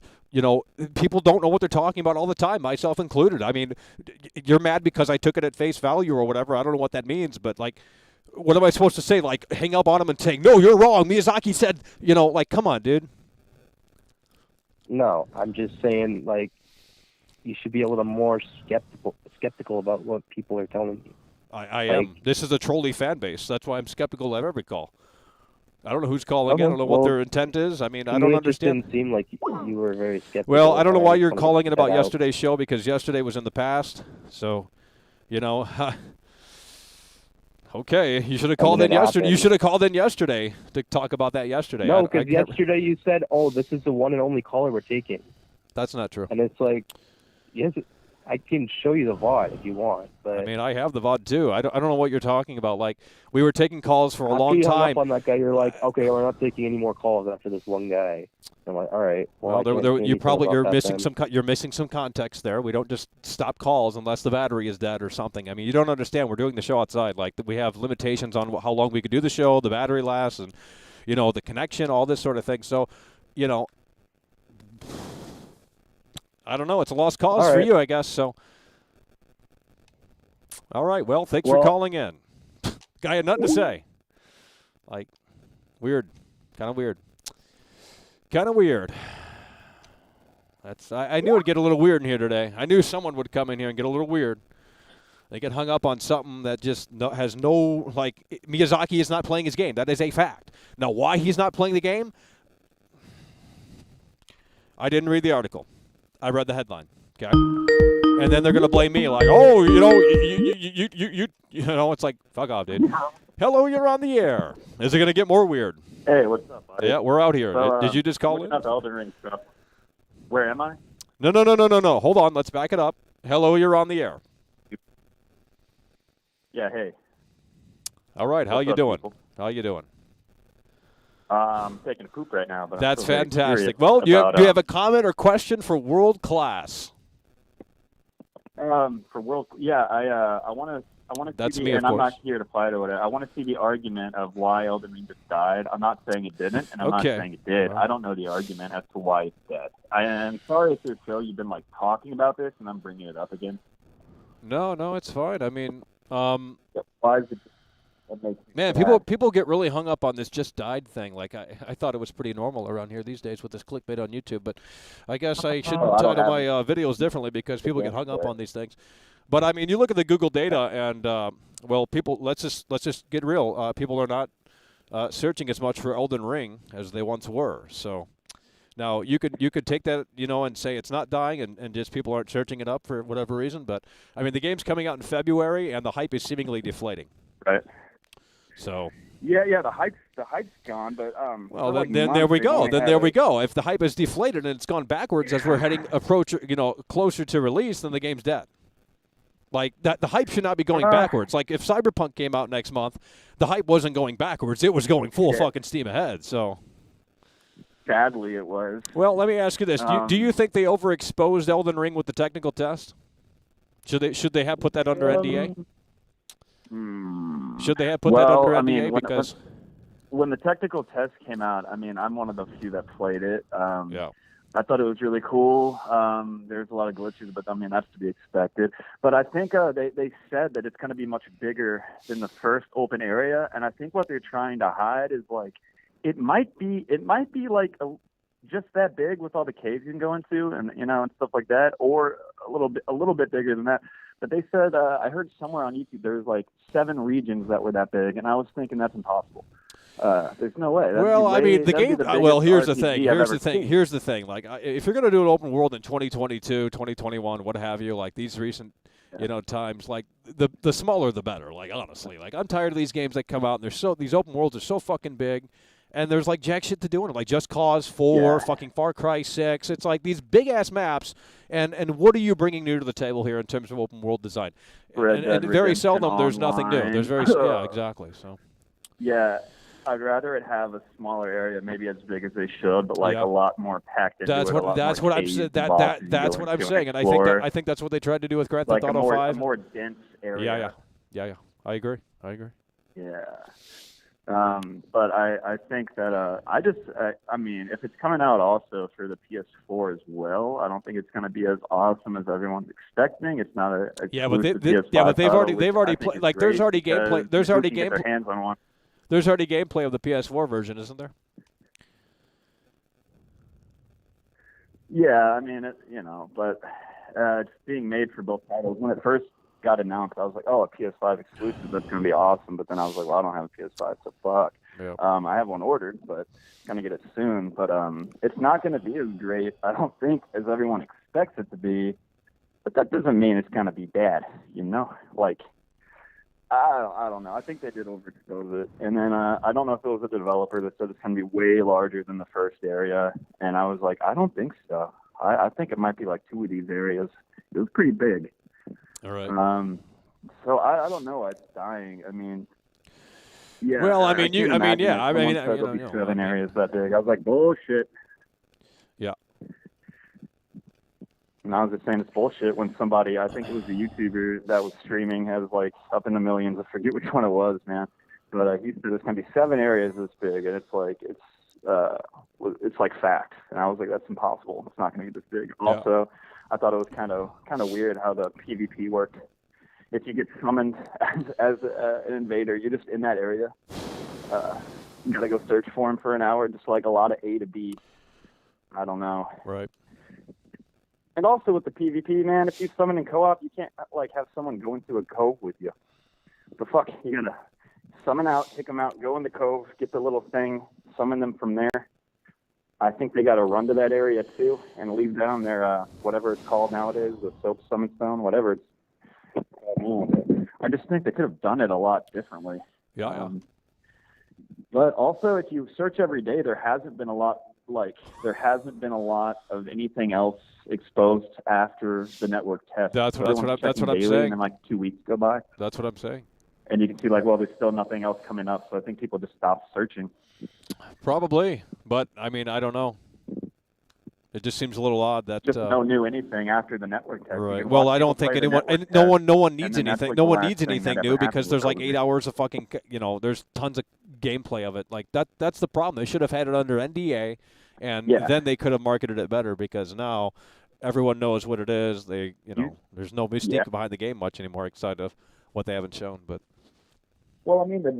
people don't know what they're talking about all the time, myself included. I mean, you're mad because I took it at face value or whatever. I don't know what that means, but, like, what am I supposed to say? Like, hang up on him and say, no, you're wrong. Miyazaki said, like, come on, dude. No, I'm just saying, like, you should be able to more skeptical about what people are telling you. I am. This is a trolley fan base. That's why I'm skeptical of every call. I don't know who's calling in. I don't know what their intent is. I mean, I don't understand. It didn't seem like you were very skeptical. Well, I don't know why you're calling in about yesterday's show, because yesterday was in the past. So, okay, you should have called in yesterday. You should have called in yesterday to talk about that yesterday. No, because yesterday you said, "Oh, this is the one and only caller we're taking." That's not true. And it's like, yes, I can show you the VOD if you want, but I mean, I have the VOD too. I don't know what you're talking about. Like, we were taking calls for a long after you hung time. up on that guy, you're like, okay, we're not taking any more calls after this one guy. I'm like, all right. Well, you're missing some context there. We don't just stop calls unless the battery is dead or something. I mean, you don't understand. We're doing the show outside. Like, we have limitations on how long we could do the show, the battery lasts, and the connection, all this sort of thing. So, I don't know. It's a lost cause for you, I guess. So, all right. Well, thanks for calling in. Guy had nothing to say. Like, weird. Kind of weird. Kind of weird. I knew it'd get a little weird in here today. I knew someone would come in here and get a little weird. They get hung up on something that just has no, like, Miyazaki is not playing his game. That is a fact. Now, why he's not playing the game? I didn't read the article. I read the headline, okay? And then they're going to blame me like, oh, it's like, fuck off, dude. Hello, you're on the air. Is it going to get more weird? Hey, what's up, buddy? Yeah, we're out here. So, Did you just call in? Up Elden Ring stuff. Where am I? No. Hold on. Let's back it up. Hello, you're on the air. Yeah, hey. All right, how you doing? How you doing? I'm taking a poop right now. But that's fantastic. Well, do you have a comment or question for World Class? For World, yeah, I want to. That's see me, and of I'm course. not here to fight or whatever. I want to see the argument of why Elden Ring just died. I'm not saying it didn't, and I'm not saying it did. I don't know the argument as to why it's dead. I am sorry if your show you've been like talking about this, and I'm bringing it up again. No, it's fine. I mean, why is it? Man, people get really hung up on this just died thing. Like, I thought it was pretty normal around here these days with this clickbait on YouTube, but I guess I should title my videos differently because people get hung up on these things. But I mean, you look at the Google data, and people. Let's just get real. People are not searching as much for Elden Ring as they once were. So now you could take that and say it's not dying, and just people aren't searching it up for whatever reason. But I mean, the game's coming out in February, and the hype is seemingly deflating. Right. So. Yeah, the hype's gone, but well, then there we go. Then there we go. If the hype is deflated and it's gone backwards as we're closer to release, then the game's dead. Like that, the hype should not be going backwards. Like if Cyberpunk came out next month, the hype wasn't going backwards; it was going full fucking steam ahead. So. Sadly, it was. Well, let me ask you this: do you think they overexposed Elden Ring with the technical test? Should they have put that under NDA? Should they have put that under NDA? Because when the technical test came out, I mean, I'm one of the few that played it. I thought it was really cool. There's a lot of glitches, but I mean, that's to be expected. But I think they said that it's going to be much bigger than the first open area, and I think what they're trying to hide is like it might be like just that big with all the caves you can go into and and stuff like that, or a little bit bigger than that. But they said, I heard somewhere on YouTube there's like 7 regions that were that big, and I was thinking that's impossible. There's no way. I mean, the game. Well, here's the thing. Here's the thing. Like, if you're going to do an open world in 2022, 2021, what have you, like these recent, times, like the smaller the better. Like honestly, like I'm tired of these games that come out and these open worlds are so fucking big. And there's like jack shit to do in it, like Just Cause 4, fucking Far Cry 6. It's like these big ass maps, and what are you bringing new to the table here in terms of open world design? And very seldom there's nothing new. There's exactly. So. Yeah, I'd rather it have a smaller area, maybe as big as they should, but like a lot more packed into that's it. That's what I'm saying. That's what I'm saying, and I think that's what they tried to do with Grand Theft Auto 5. A more dense area. Yeah. I agree. Yeah. But I think that I mean, if it's coming out also for the PS4 as well, I don't think it's going to be as awesome as everyone's expecting. It's not a but they've already played. Like there's already gameplay. There's already gameplay. Get their hands on one. There's already gameplay of the PS4 version, isn't there? Yeah, I mean, but it's being made for both titles. When it first got announced, I was like, oh, a PS5 exclusive, that's going to be awesome. But then I was like, well, I don't have a PS5, so fuck. Yeah. I have one ordered, but going to get it soon. But it's not going to be as great, I don't think, as everyone expects it to be. But that doesn't mean it's going to be bad, Like, I don't know. I think they did overexpose it. And then I don't know if it was a developer that said it's going to be way larger than the first area. And I was like, I don't think so. I think it might be like 2 of these areas. It was pretty big. All right. So I don't know why it's dying. I mean, yeah. Well, I mean, there'll be 7 areas that big. I was like, bullshit. Yeah. And I was just saying it's bullshit when somebody, I think it was a YouTuber that was streaming, has like up in the millions. I forget which one it was, man. But he said there's going to be 7 areas this big, and it's like fact. And I was like, that's impossible. It's not going to be this big. Yeah. Also, I thought it was kind of weird how the PvP worked. If you get summoned as an invader, you're just in that area. You got to go search for him for an hour, just like a lot of A to B. I don't know. Right. And also with the PvP, man, if you summon in co-op, you can't like have someone go into a cove with you. The fuck? You gotta summon out, kick them out, go in the cove, get the little thing, summon them from there. I think they gotta run to that area too and leave down their whatever it's called nowadays, the soap summon stone, whatever it's. I just think they could have done it a lot differently. Yeah. But also, if you search every day, there hasn't been a lot of anything else exposed after the network test. That's what I'm saying. And then like 2 weeks go by. That's what I'm saying. And you can see like, well, there's still nothing else coming up. So I think people just stopped searching. Probably, but I mean, I don't know. It just seems a little odd that just no new anything after the network test. Right. Well, I don't think anyone, and no one needs anything. No one needs anything new because there's like 8 hours of fucking, there's tons of gameplay of it. Like that's the problem. They should have had it under NDA, and then they could have marketed it better because now everyone knows what it is. They, there's no mystique behind the game much anymore, outside of what they haven't shown. But well, I mean, the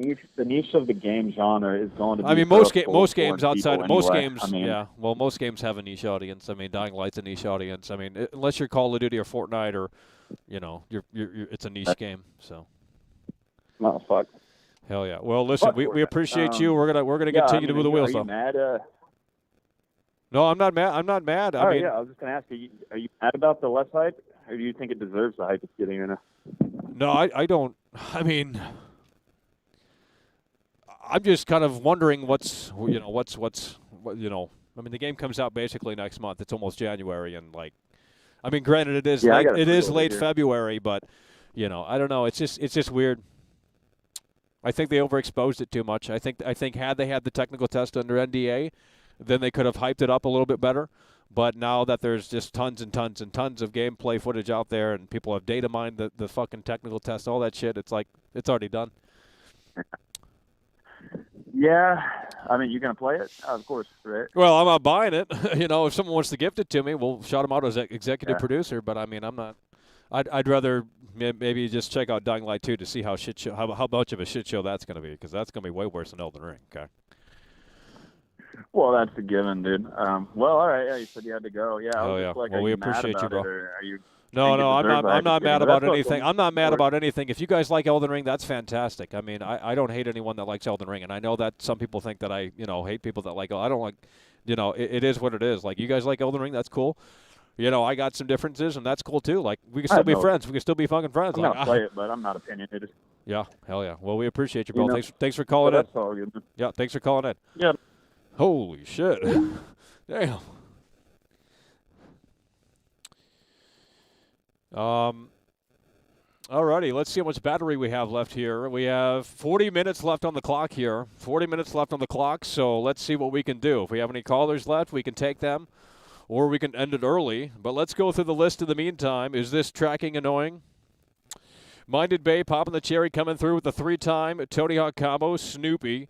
niche of the game genre is going to be. I mean, most games outside most games, Well, most games have a niche audience. I mean, Dying Light's a niche audience. I mean, unless you're Call of Duty or Fortnite or, you're it's a niche game. So. Oh fuck. Hell yeah. Well, listen, we appreciate you. We're gonna continue to move the wheels. Are you mad? No, I'm not mad. I'm not mad. I mean, I was just gonna ask you. Are you mad about the less hype, or do you think it deserves the hype it's getting right now? No, I don't. I mean, I'm just kind of wondering what's. I mean, the game comes out basically next month. It's almost January, and I mean, granted, it is late February, but I don't know. It's just weird. I think they overexposed it too much. I think had they had the technical test under NDA, then they could have hyped it up a little bit better. But now that there's just tons and tons and tons of gameplay footage out there, and people have data mined the fucking technical test, all that shit, it's like it's already done. Yeah, I mean, you're gonna play it, of course, right? Well, I'm not buying it. If someone wants to gift it to me, we'll shout him out as executive producer. But I mean, I'm not. I'd rather maybe just check out Dying Light 2 to see how much of a shit show that's gonna be, because that's gonna be way worse than Elden Ring. Okay. Well, that's a given, dude. Well, all right. Yeah, you said you had to go. Yeah. Oh yeah. Like, well, we appreciate you, bro. No, I'm not mad about anything. I'm not mad about anything. If you guys like Elden Ring, that's fantastic. I mean, I don't hate anyone that likes Elden Ring, and I know that some people think that I, hate people that like. I don't like. It is what it is. Like, you guys like Elden Ring, that's cool. I got some differences, and that's cool too. Like, we can still be friends. We can still be fucking friends. I'm not play it, but I'm not opinionated. Yeah, hell yeah. Well, we appreciate you, bro. Thanks for calling in. That's all good. Yeah, thanks for calling in. Yeah. Holy shit. Damn. Alrighty, let's see how much battery we have left here. We have 40 minutes left on the clock here. 40 minutes left on the clock, so let's see what we can do. If we have any callers left, we can take them, or we can end it early. But let's go through the list in the meantime. Is this tracking annoying? Minded Bay popping the cherry, coming through with the 3-time Tony Hawk combo. Snoopy.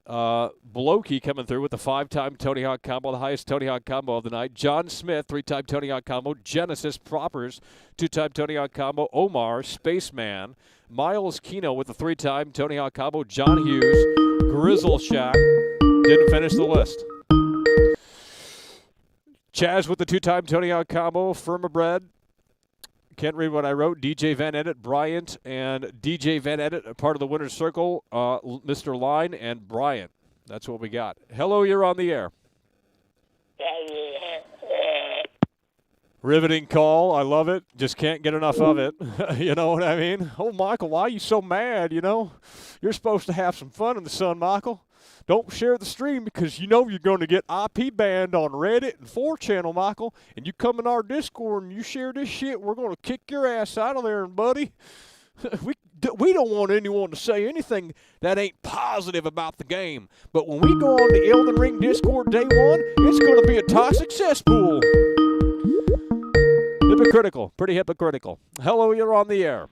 Blokey coming through with the 5-time Tony Hawk combo, the highest Tony Hawk combo of the night. John Smith, 3-time Tony Hawk combo. Genesis Propers, 2-time Tony Hawk combo. Omar, Spaceman. Miles Kino with the 3-time Tony Hawk combo. John Hughes, Grizzle Shack. Didn't finish the list. Chaz with the 2-time Tony Hawk combo. Firmabread. Can't read what I wrote. DJ Van Edit, Bryant, and DJ Van Edit, part of the winner's circle. Mr. Line and Bryant. That's what we got. Hello, you're on the air. Riveting call. I love it. Just can't get enough of it. You know what I mean? Oh, Michael, why are you so mad, you know? You're supposed to have some fun in the sun, Michael. Don't share the stream because you know you're going to get IP banned on Reddit and 4channel, Michael. And you come in our Discord and you share this shit, we're going to kick your ass out of there, buddy. We don't want anyone to say anything that ain't positive about the game. But when we go on the Elden Ring Discord day one, it's going to be a toxic cesspool. Hypocritical. Pretty hypocritical. Hello, you're on the air.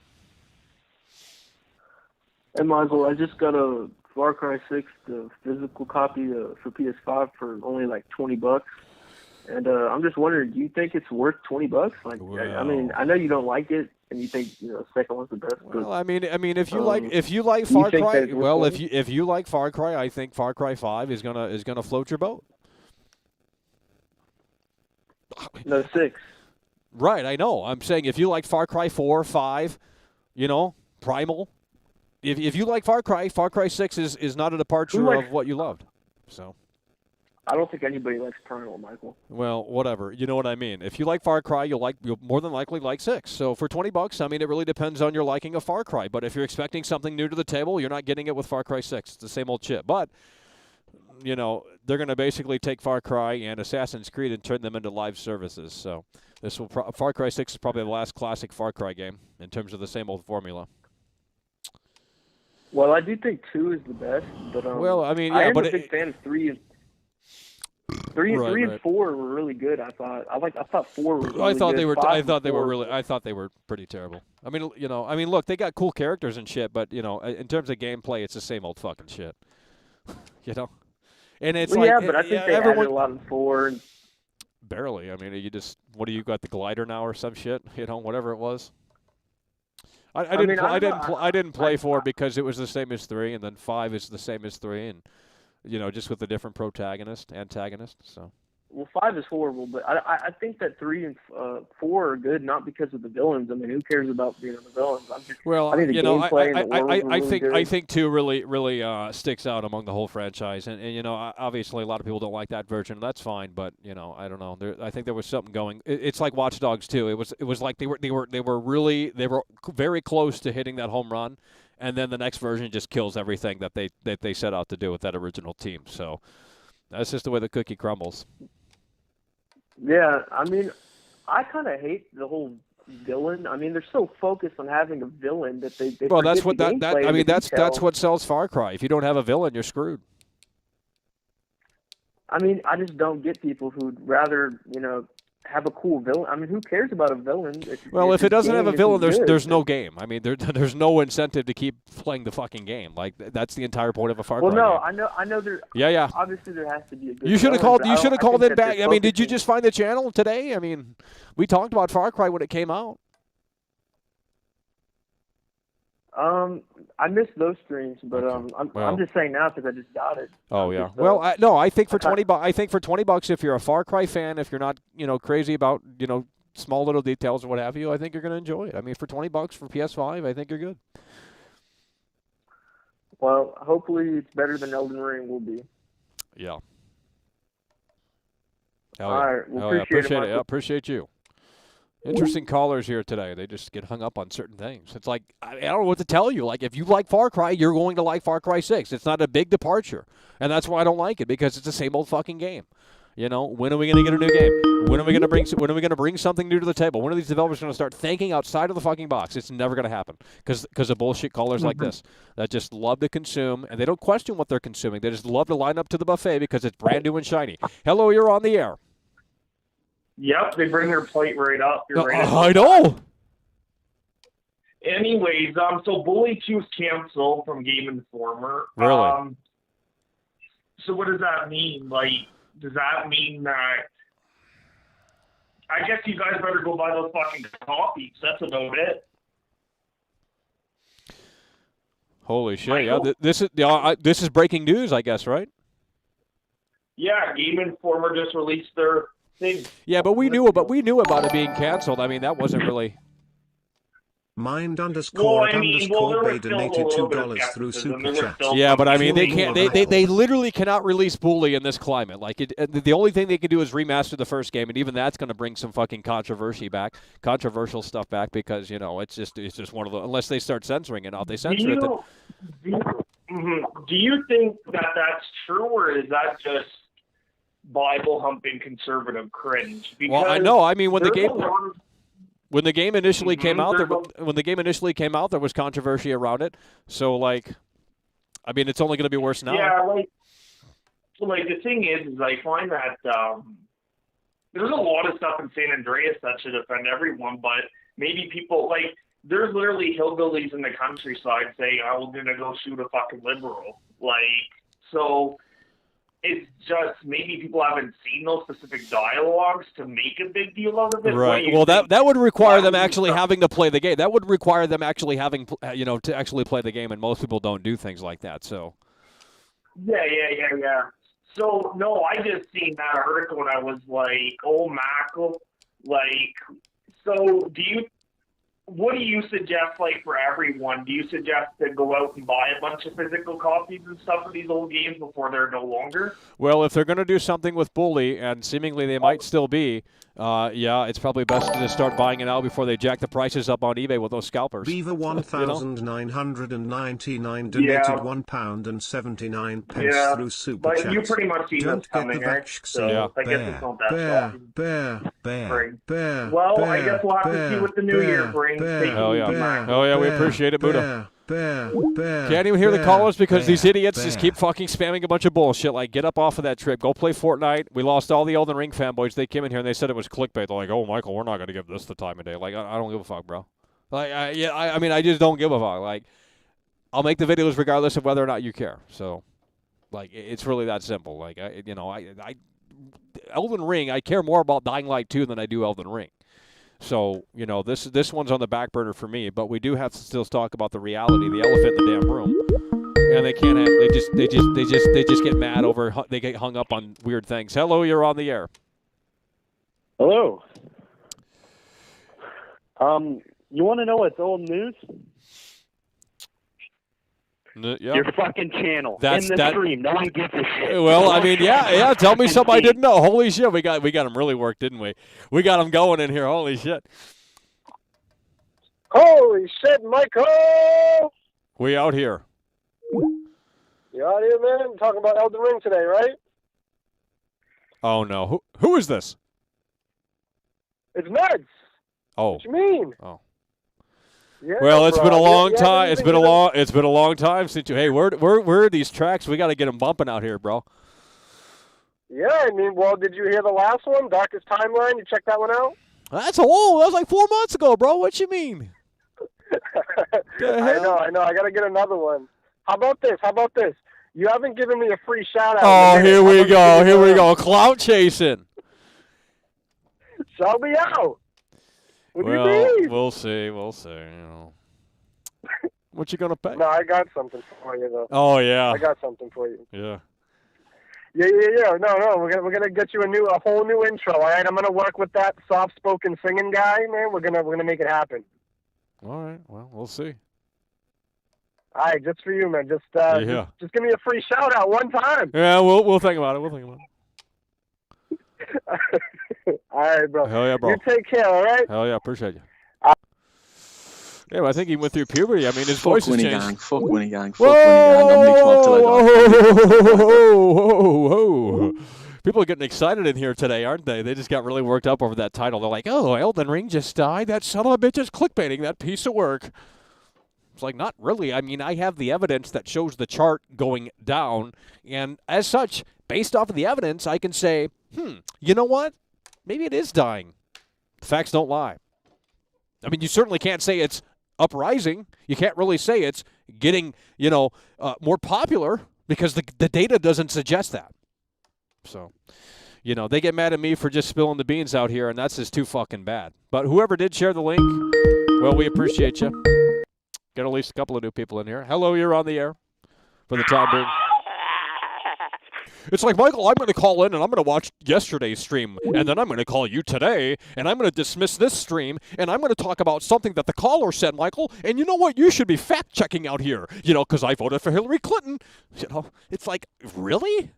Hey, Michael, I just got a Far Cry 6, the physical copy for PS5 for only like $20, and I'm just wondering, do you think it's worth $20? Like, well, I mean, I know you don't like it, and you think the second one's the best. Well, I mean, if you like Far Cry, well, if you like Far Cry, I think Far Cry 5 is gonna float your boat. No, 6. Right, I know. I'm saying if you like Far Cry 4, 5, Primal. If you like Far Cry 6 is not a departure of what you loved. So I don't think anybody likes Primal, Michael. Well, whatever. You know what I mean. If you like Far Cry, you'll more than likely like 6. So for $20, I mean, it really depends on your liking of Far Cry. But if you're expecting something new to the table, you're not getting it with Far Cry 6. It's the same old shit. But they're going to basically take Far Cry and Assassin's Creed and turn them into live services. So Far Cry 6 is probably the last classic Far Cry game in terms of the same old formula. Well, I do think 2 is the best, but well, I mean, yeah, I am but a big fan of 3 and 3 and 4 were really good. I thought 4 was really I thought good. they were. I thought they were pretty terrible. I mean, look, they got cool characters and shit, but in terms of gameplay, it's the same old fucking shit. And it's but I think they added a lot in 4. Barely. I mean, what do you got, the glider now or some shit? Whatever it was. I didn't play 4 because it was the same as 3, and then 5 is the same as 3, and just with a different antagonist. So. Well, 5 is horrible, but I think that 3 and 4 are good, not because of the villains. I mean, who cares about the villains? I think the gameplay and the world were really good. I think 2 really sticks out among the whole franchise, and obviously a lot of people don't like that version. That's fine, but I don't know. I think there was something going. It's like Watch Dogs 2. It was like they were very close to hitting that home run, and then the next version just kills everything that they set out to do with that original team. So that's just the way the cookie crumbles. Yeah, I mean, I kind of hate the whole villain. I mean, they're so focused on having a villain that they well, that's what that. I mean, that's what sells Far Cry. If you don't have a villain, you're screwed. I mean, I just don't get people who'd rather have a cool villain. I mean, who cares about a villain? If it doesn't have a villain, there's no game. I mean, there's no incentive to keep playing the fucking game. Like, that's the entire point of a Far Cry game. I know there. Yeah. Obviously, there has to be a good. You should have called it back. I mean, did you just find the channel today? I mean, we talked about Far Cry when it came out. I missed those streams, but I'm just saying now because I just got it. Oh yeah. Well, I think for $20, if you're a Far Cry fan, if you're not crazy about small little details or what have you, I think you're going to enjoy it. I mean, for $20 for PS5, I think you're good. Well, hopefully it's better than Elden Ring will be. Yeah. All right. Well, appreciate it. Appreciate you. Interesting callers here today. They just get hung up on certain things. It's like, I don't know what to tell you. Like, if you like Far Cry, you're going to like Far Cry 6. It's not a big departure. And that's why I don't like it, because it's the same old fucking game. When are we going to get a new game? When are we going to bring something new to the table? When are these developers going to start thinking outside of the fucking box? It's never going to happen because of bullshit callers like this that just love to consume, and they don't question what they're consuming. They just love to line up to the buffet because it's brand new and shiny. Hello, you're on the air. Yep, they bring their plate right up. I know. Anyways, so Bully 2's canceled from Game Informer. Really? So what does that mean? Like, does that mean that? I guess you guys better go buy those fucking copies. That's about it. Holy shit! Yeah, this is breaking news, I guess, right? Yeah, Game Informer just released their thing. Yeah, but we knew about it being canceled. I mean, that wasn't really. Mind_Bay donated $2 through Super Chat. Yeah, but I mean, they can't. They literally cannot release Bully in this climate. Like, the only thing they can do is remaster the first game, and even that's going to bring some fucking controversial stuff back, because it's just one of the, unless they start censoring it. Now, if they censor it. Do you think that that's true, or is that just Bible humping conservative cringe? Because well, I know. I mean, when the game initially came out, there was controversy around it. So, like, I mean, it's only going to be worse now. Yeah, like the thing is I find that there's a lot of stuff in San Andreas that should offend everyone, but maybe people, like, there's literally hillbillies in the countryside saying, I was going to go shoot a fucking liberal. Like, so it's just maybe people haven't seen those specific dialogues to make a big deal out of it. Right. Well, that would require them actually having to play the game. That would require them actually having, to actually play the game, and most people don't do things like that. So. Yeah. So, no, I just seen that article and I was like, oh, Mackle. Like, so what do you suggest, like, for everyone? Do you suggest to go out and buy a bunch of physical copies and stuff of these old games before they're no longer? Well, if they're going to do something with Bully, and seemingly they might still be, it's probably best to just start buying it now before they jack the prices up on eBay with those scalpers. Beaver 1999 donated £1.79 through Super Chat. But you pretty much see what's coming, right? So I guess it's not that shocking. Well, I guess we'll have to see what the new year brings. Oh yeah, we appreciate it, Buddha. Can't even hear the callers because these idiots just keep fucking spamming a bunch of bullshit. Like, get up off of that trip. Go play Fortnite. We lost all the Elden Ring fanboys. They came in here and they said it was clickbait. They're like, oh, Michael, we're not going to give this the time of day. Like, I don't give a fuck, bro. Like, I mean, I just don't give a fuck. Like, I'll make the videos regardless of whether or not you care. So, like, it's really that simple. Like, Elden Ring, I care more about Dying Light 2 than I do Elden Ring. So, this one's on the back burner for me, but we do have to still talk about the reality, the elephant in the damn room. And they can't they just get mad over, they get hung up on weird things. Hello, you're on the air. Hello. You want to know what's old news? Yeah. Your fucking channel in the stream. No one gives a shit. Well, I mean, yeah. Tell me something I didn't know. Holy shit, we got them really worked, didn't we? We got them going in here. Holy shit. Holy shit, Michael! We out here. You out here, man? Talking about Elden Ring today, right? Oh no, who is this? It's Meds. Oh. What you mean? Oh. Yeah, well, it's bro. been a long Yeah, time. It's been a long time since you. Hey, where are these tracks? We got to get them bumping out here, bro. Yeah, I mean, well, did you hear the last one, Darkest Timeline? You checked that one out? That's old. That was like 4 months ago, bro. What you mean? I know. I got to get another one. How about this? You haven't given me a free shout-out. Oh, here we go. Clout chasing. Shout me out. What do you Well, mean? we'll see. What you gonna pay? No, I got something for you though. Oh yeah. I got something for you. Yeah. Yeah. No. We're gonna get you a whole new intro. All right. I'm gonna work with that soft-spoken singing guy, man. We're gonna make it happen. All right. Well, we'll see. All right, just for you, man. Just give me a free shout out one time. Yeah, we'll think about it. All right, bro. Hell yeah, bro. You take care, all right? Hell yeah, appreciate you. Yeah, I think he went through puberty. I mean, his voice has changed. Fuck Winnie Gang. I'm Nick Clark till I die. Whoa. People are getting excited in here today, aren't they? They just got really worked up over that title. They're like, oh, Elden Ring just died? That son of a bitch is clickbaiting that piece of work. It's like, not really. I mean, I have the evidence that shows the chart going down. And as such, based off of the evidence, I can say, you know what? Maybe it is dying. The facts don't lie. I mean, you certainly can't say it's uprising. You can't really say it's getting, more popular because the data doesn't suggest that. So, they get mad at me for just spilling the beans out here, and that's just too fucking bad. But whoever did share the link, well, we appreciate you. Got at least a couple of new people in here. Hello, you're on the air for the time being. It's like, Michael, I'm going to call in and I'm going to watch yesterday's stream, and then I'm going to call you today, and I'm going to dismiss this stream, and I'm going to talk about something that the caller said, Michael, and you know what? You should be fact-checking out here, because I voted for Hillary Clinton. It's like, really?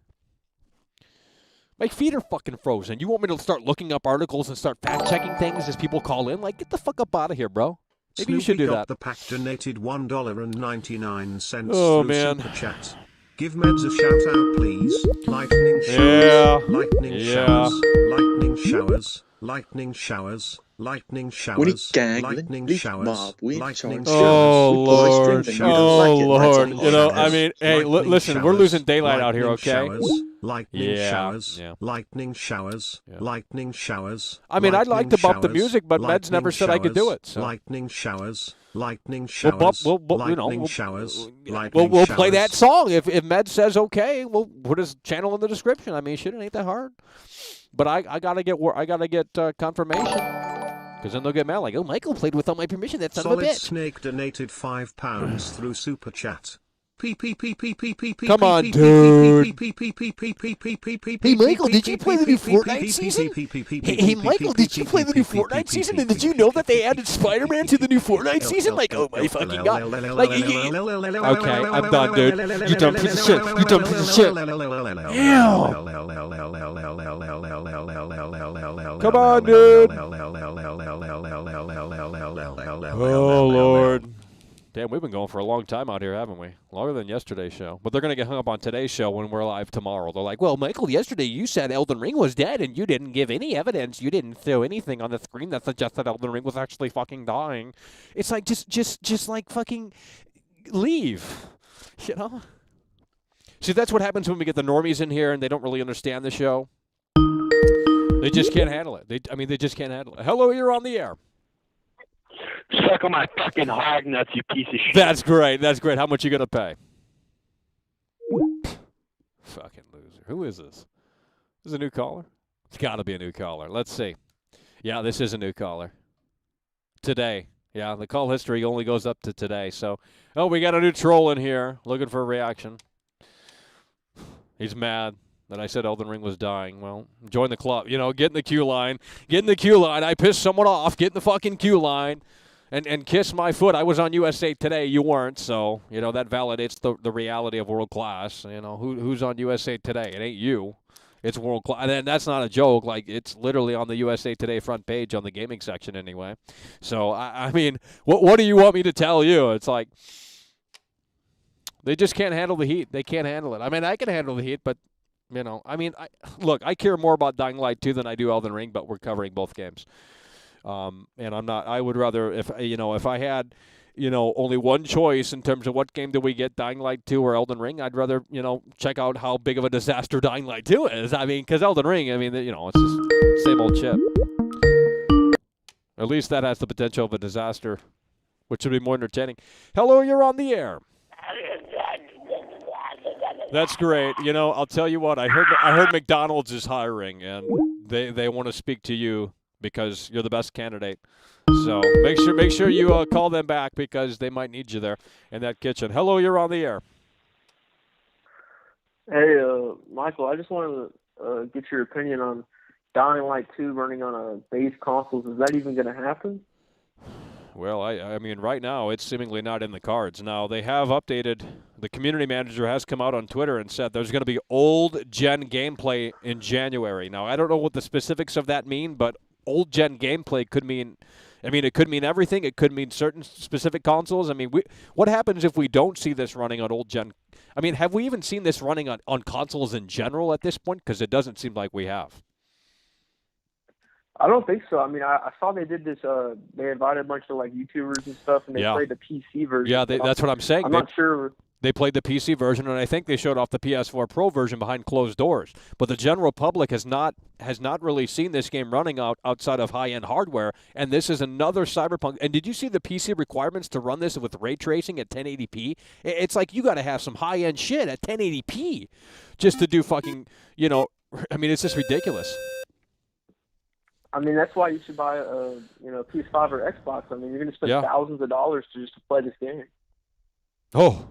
My feet are fucking frozen. You want me to start looking up articles and start fact-checking things as people call in? Like, get the fuck up out of here, bro. Maybe you should do that. The pack donated $1.99 oh, through man. Super Chat. Give Meds a shout out, please. Lightning showers. Yeah. Lightning showers. Lightning showers. Lightning showers. Lightning showers. Lightning showers. Lightning showers. Oh, Lord. Oh, Lord. I mean, hey, listen, we're losing daylight out here, okay? Lightning showers. Lightning showers. Lightning showers. I mean, I'd like to bump the music, but Meds never said I could do it. So. Lightning showers. Lightning showers. Lightning showers. We'll play that song. If Med says okay, we'll put his channel in the description. I mean, shit, it ain't that hard. But I gotta get confirmation, because then they'll get mad like, oh, Michael played without my permission. That son of a bitch. Solid Snake donated £5 through Super Chat. Come on, dude. Hey, Michael, did you play the new Fortnite season? Hey, Michael, did you play the new Fortnite season? And did you know that they added Spider-Man to the new Fortnite season? Like, oh my fucking god. Like, okay, I'm done, dude. You done piece of shit. You done piece of shit. Come on, dude. Oh, Lord. Damn, we've been going for a long time out here, haven't we? Longer than yesterday's show. But they're going to get hung up on today's show when we're live tomorrow. They're like, well, Michael, yesterday you said Elden Ring was dead, and you didn't give any evidence. You didn't throw anything on the screen that suggested Elden Ring was actually fucking dying. It's like, just like fucking leave, See, that's what happens when we get the normies in here and they don't really understand the show. They just can't handle it. They just can't handle it. Hello, you're on the air. Suck on my fucking hog nuts, you piece of shit. That's great. That's great. How much you gonna pay? Fucking loser. Who is this? Is this a new caller? It's got to be a new caller. Let's see. Yeah, this is a new caller. Today. Yeah, the call history only goes up to today. So, we got a new troll in here looking for a reaction. He's mad that I said Elden Ring was dying. Well, join the club. Get in the queue line. Get in the queue line. I pissed someone off. Get in the fucking queue line. And kiss my foot. I was on USA Today. You weren't. So, that validates the reality of world class. Who's on USA Today? It ain't you. It's world class. And that's not a joke. Like, it's literally on the USA Today front page on the gaming section anyway. So, I mean, what do you want me to tell you? It's like, they just can't handle the heat. They can't handle it. I mean, I can handle the heat, but, I care more about Dying Light 2 than I do Elden Ring, but we're covering both games. And I'm not. I would rather, if I had, only one choice in terms of what game do we get, Dying Light 2 or Elden Ring, I'd rather, check out how big of a disaster Dying Light 2 is. I mean, because Elden Ring, it's just same old shit. At least that has the potential of a disaster, which would be more entertaining. Hello, you're on the air. That's great. I'll tell you what. I heard McDonald's is hiring, and they want to speak to you, because you're the best candidate. So make sure you call them back, because they might need you there in that kitchen. Hello, you're on the air. Hey, Michael, I just wanted to get your opinion on Dying Light 2 running on a base consoles. Is that even going to happen? Well, I mean, right now it's seemingly not in the cards. Now, they have updated. The community manager has come out on Twitter and said there's going to be old-gen gameplay in January. Now, I don't know what the specifics of that mean, but old-gen gameplay could mean, it could mean everything. It could mean certain specific consoles. What happens if we don't see this running on old-gen? Have we even seen this running on consoles in general at this point? Because it doesn't seem like we have. I don't think so. I saw they did this. They invited a bunch of YouTubers and stuff, and they played the PC version. Yeah, that's what I'm saying. I'm not sure. They played the PC version, and I think they showed off the PS4 Pro version behind closed doors. But the general public has not really seen this game running outside of high-end hardware, and this is another Cyberpunk. And did you see the PC requirements to run this with ray tracing at 1080p? It's like you got to have some high-end shit at 1080p just to do fucking, I mean, it's just ridiculous. I mean, that's why you should buy a PS5 or Xbox. I mean, you're going to spend thousands of dollars just to play this game. Oh.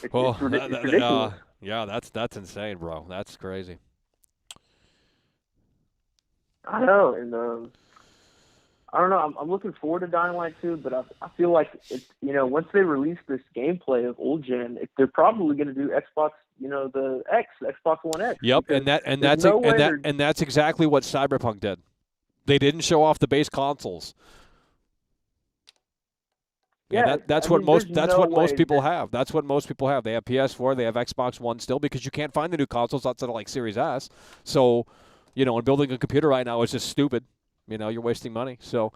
It's ridiculous. Yeah, that's insane, bro. That's crazy. I know, and I don't know. I'm looking forward to Dying Light 2, but I feel like it's once they release this gameplay of old gen, they're probably going to do Xbox, the Xbox One X. Yep, and that's exactly what Cyberpunk did. They didn't show off the base consoles. Yeah, that's what most people have. That's what most people have. They have PS4, they have Xbox One still, because you can't find the new consoles outside of like Series S. So, and building a computer right now is just stupid. You're wasting money. So,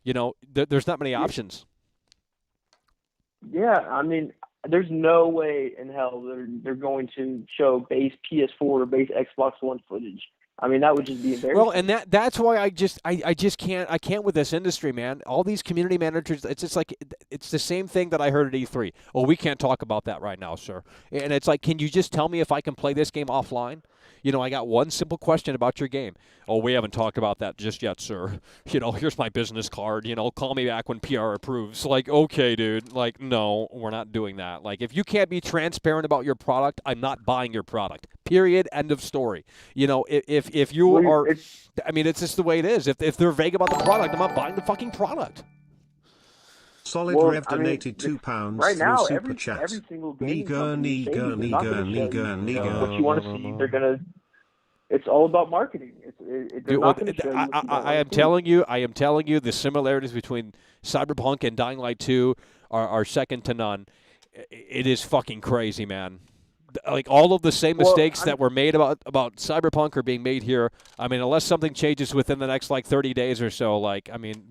there's not many options. Yeah, I mean, there's no way in hell they're going to show base PS4 or base Xbox One footage. I mean, that would just be embarrassing. Well, and that's why I just can't with this industry, man. All these community managers, it's just like, it's the same thing that I heard at E3. Oh, we can't talk about that right now, sir. And it's like, can you just tell me if I can play this game offline? I got one simple question about your game. Oh, we haven't talked about that just yet, sir. Here's my business card. Call me back when PR approves. Like, okay, dude. Like, no, we're not doing that. Like, if you can't be transparent about your product, I'm not buying your product. Period. End of story. If you are, I mean, it's just the way it is. If they're vague about the product, I'm not buying the fucking product. Solid Rev donated £2 right now, through every Super Chat. single game Nigger. what you want to see, they're gonna. It's all about marketing. I am telling you, the similarities between Cyberpunk and Dying Light 2 are second to none. It is fucking crazy, man. Like, all of the same mistakes that were made about Cyberpunk are being made here. I mean, unless something changes within the next, 30 days or so,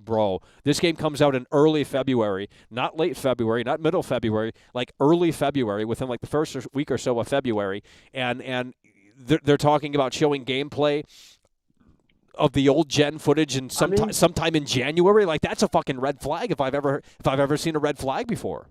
bro, this game comes out in early February, not late February, not middle February, early February, within, the first week or so of February, and they're talking about showing gameplay of the old gen footage and sometime in January. Like, that's a fucking red flag if I've ever seen a red flag before.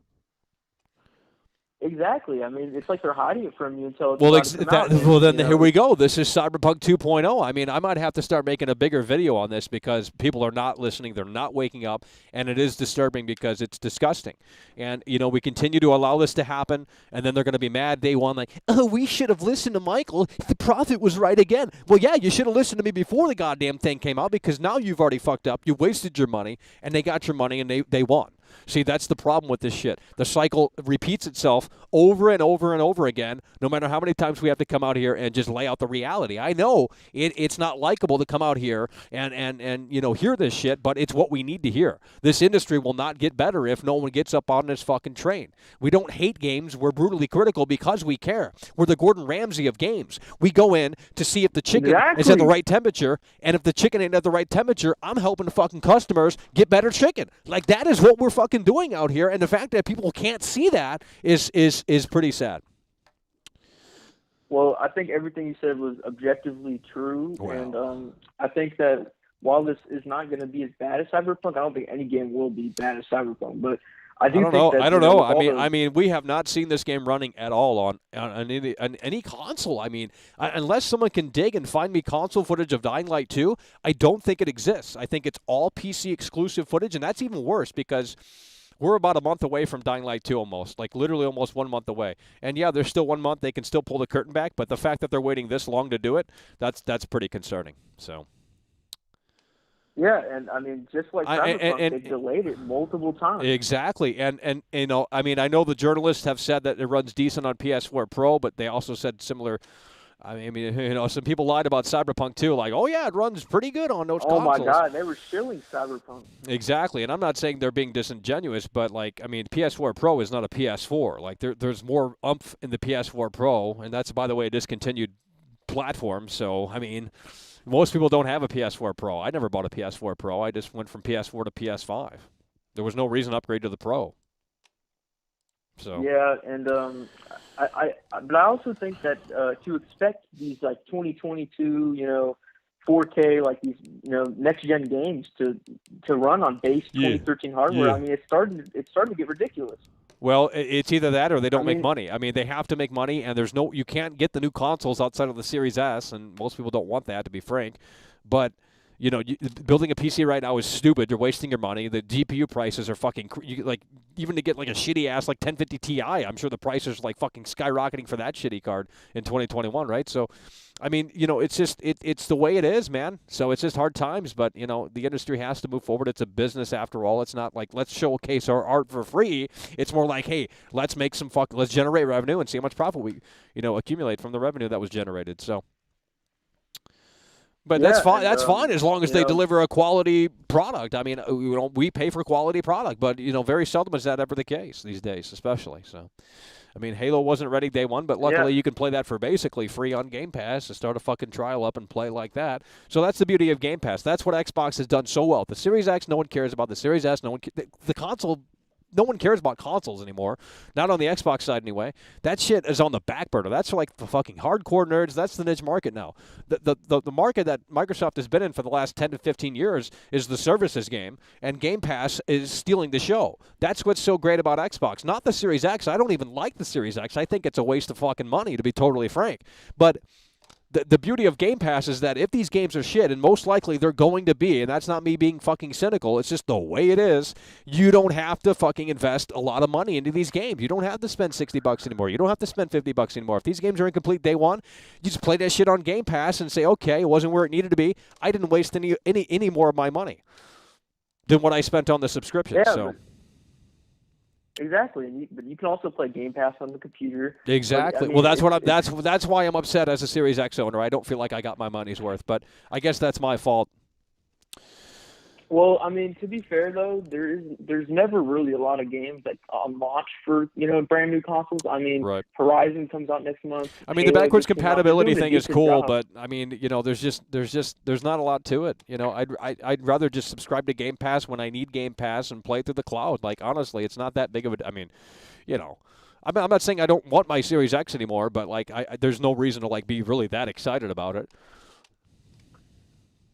Exactly. I mean, it's like they're hiding it from you until it's then here we go. This is Cyberpunk 2.0. I mean, I might have to start making a bigger video on this because people are not listening. They're not waking up, and it is disturbing because it's disgusting. And, we continue to allow this to happen, and then they're going to be mad day one, like, oh, we should have listened to Michael. The prophet was right again. Well, yeah, you should have listened to me before the goddamn thing came out, because now you've already fucked up. You wasted your money, and they got your money, and they won. See, that's the problem with this shit. The cycle repeats itself over and over and over again, no matter how many times we have to come out here and just lay out the reality. I know it's not likable to come out here and hear this shit, but it's what we need to hear. This industry will not get better if no one gets up on this fucking train. We don't hate games. We're brutally critical because we care. We're the Gordon Ramsay of games. We go in to see if the chicken is at the right temperature, and if the chicken ain't at the right temperature, I'm helping the fucking customers get better chicken. Like, that is what we're fucking doing out here, and the fact that people can't see that is pretty sad. Well, I think everything you said was objectively true, and I think that while this is not going to be as bad as Cyberpunk, I don't think any game will be bad as Cyberpunk. But I don't know. I mean, we have not seen this game running at all on any console. I mean, unless someone can dig and find me console footage of Dying Light 2, I don't think it exists. I think it's all PC exclusive footage, and that's even worse because we're about a month away from Dying Light 2 almost, literally almost 1 month away. And yeah, there's still 1 month. They can still pull the curtain back, but the fact that they're waiting this long to do it, that's pretty concerning. So. Yeah, and I mean, just like Cyberpunk, they delayed it multiple times. Exactly, and I mean, I know the journalists have said that it runs decent on PS4 Pro, but they also said similar. I mean, some people lied about Cyberpunk too, like, oh yeah, it runs pretty good on those consoles. Oh my God, they were shilling Cyberpunk. Exactly, and I'm not saying they're being disingenuous, but PS4 Pro is not a PS4. There's more oomph in the PS4 Pro, and that's, by the way, a discontinued platform. So I mean. Most people don't have a PS4 Pro. I never bought a PS4 Pro. I just went from PS4 to PS5. There was no reason to upgrade to the Pro. So yeah, and but I also think that to expect these like 2022, 4K, like these, next gen games to run on base 2013 hardware. Yeah. I mean, it's starting to get ridiculous. Well, it's either that or they don't make money. I mean, they have to make money, and you can't get the new consoles outside of the Series S, and most people don't want that, to be frank. But building a PC right now is stupid. You're wasting your money. The GPU prices are fucking even to get like a shitty ass like 1050 Ti. I'm sure the prices are like fucking skyrocketing for that shitty card in 2021, right? So, I mean, it's just it's the way it is, man. So it's just hard times, but the industry has to move forward. It's a business after all. It's not like let's showcase our art for free. It's more like, hey, let's generate revenue and see how much profit we accumulate from the revenue that was generated. So. But that's fine. That's fine as long as they deliver a quality product. I mean, we pay for quality product, but very seldom is that ever the case these days, especially. So, I mean, Halo wasn't ready day one, but luckily you can play that for basically free on Game Pass to start a fucking trial up and play like that. So that's the beauty of Game Pass. That's what Xbox has done so well. The Series X, no one cares about. The Series S, the console. No one cares about consoles anymore. Not on the Xbox side, anyway. That shit is on the back burner. That's for like the fucking hardcore nerds. That's the niche market now. The market that Microsoft has been in for the last 10 to 15 years is the services game, and Game Pass is stealing the show. That's what's so great about Xbox. Not the Series X. I don't even like the Series X. I think it's a waste of fucking money, to be totally frank. But the beauty of Game Pass is that if these games are shit, and most likely they're going to be, and that's not me being fucking cynical, it's just the way it is, you don't have to fucking invest a lot of money into these games. You don't have to spend $60 anymore. You don't have to spend $50 anymore. If these games are incomplete day one, you just play that shit on Game Pass and say, okay, it wasn't where it needed to be. I didn't waste any more of my money than what I spent on the subscription. Yeah, exactly, but you can also play Game Pass on the computer. Exactly. Well, that's why I'm upset as a Series X owner. I don't feel like I got my money's worth, but I guess that's my fault. Well, I mean, to be fair though, there's never really a lot of games that launch for brand new consoles. I mean, Horizon comes out next month. I mean, the backwards compatibility thing is cool, but I mean, there's not a lot to it. I'd rather just subscribe to Game Pass when I need Game Pass and play through the cloud. Like honestly, it's not that big of a. I mean, I'm not saying I don't want my Series X anymore, but like there's no reason to like be really that excited about it.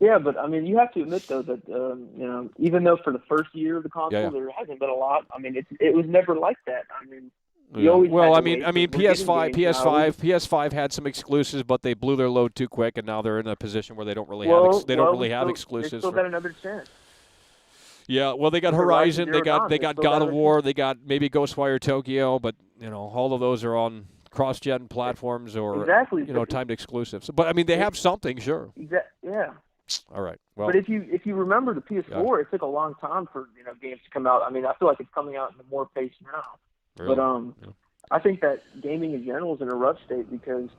Yeah, but I mean, you have to admit though that even though for the first year of the console there hasn't been a lot. I mean, it was never like that. I mean, you always PS5 had some exclusives, but they blew their load too quick, and now they're in a position where they don't really have exclusives. They still got another chance. Yeah, well, they got Horizon, they got God of War, they got maybe Ghostwire Tokyo, but all of those are on cross-gen platforms or timed exclusives. But I mean, they have something, sure. Yeah. All right. Well, but if you remember the PS4, it took a long time for games to come out. I mean, I feel like it's coming out in a more pace now. Really? But I think that gaming in general is in a rough state because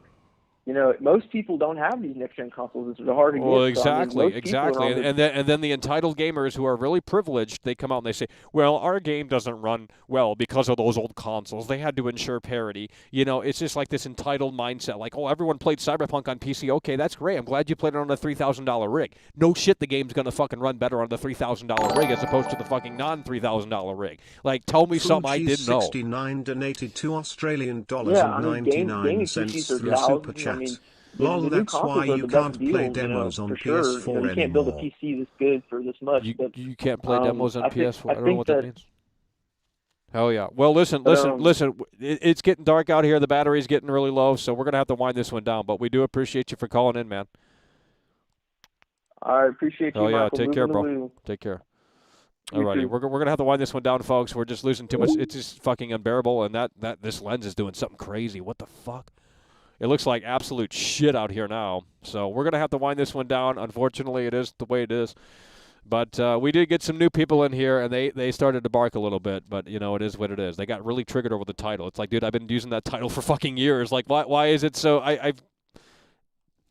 most people don't have these next-gen consoles. It's hard to get. Well, exactly. And then the entitled gamers who are really privileged, they come out and they say, well, our game doesn't run well because of those old consoles. They had to ensure parity. It's just like this entitled mindset. Like, oh, everyone played Cyberpunk on PC. Okay, that's great. I'm glad you played it on a $3,000 rig. No shit, the game's going to fucking run better on the $3,000 rig as opposed to the fucking non-$3,000 rig. Like, tell me something I didn't know. 69 donated to $Australian.99 through Super Chat. Lol, that's why you can't play demos on PS4 anymore. You can't build a PC this good for this much. You can't play demos on PS4. I don't know what that means. Hell yeah. Well, listen. It's getting dark out here. The battery's getting really low, so we're going to have to wind this one down. But we do appreciate you for calling in, man. I appreciate you, Oh, yeah. Michael. Take care, bro. Take care. All righty. We're going to have to wind this one down, folks. We're just losing too much. It's just fucking unbearable, and this lens is doing something crazy. What the fuck? It looks like absolute shit out here now. So we're going to have to wind this one down. Unfortunately, it is the way it is. But we did get some new people in here, and they started to bark a little bit. But, it is what it is. They got really triggered over the title. It's like, dude, I've been using that title for fucking years. Like, why is it so...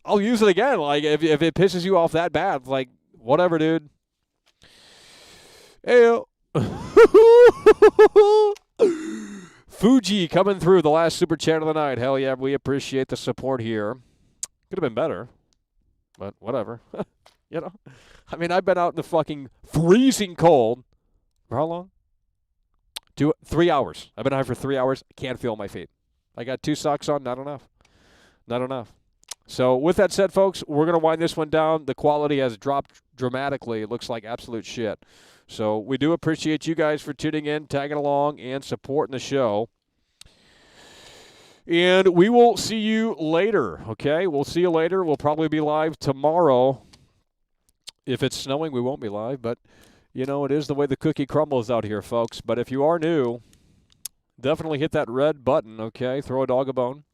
I'll use it again. Like, if it pisses you off that bad, like, whatever, dude. Heyo. Fuji coming through, the last super chat of the night. Hell yeah, we appreciate the support here. Could have been better, but whatever. I mean, I've been out in the fucking freezing cold. For how long? 3 hours. I've been high for 3 hours. I can't feel my feet. I got 2 socks on. Not enough. Not enough. So with that said, folks, we're going to wind this one down. The quality has dropped dramatically. It looks like absolute shit. So we do appreciate you guys for tuning in, tagging along, and supporting the show. And we will see you later, okay? We'll see you later. We'll probably be live tomorrow. If it's snowing, we won't be live. But, you know, it is the way the cookie crumbles out here, folks. But if you are new, definitely hit that red button, okay? Throw a dog a bone.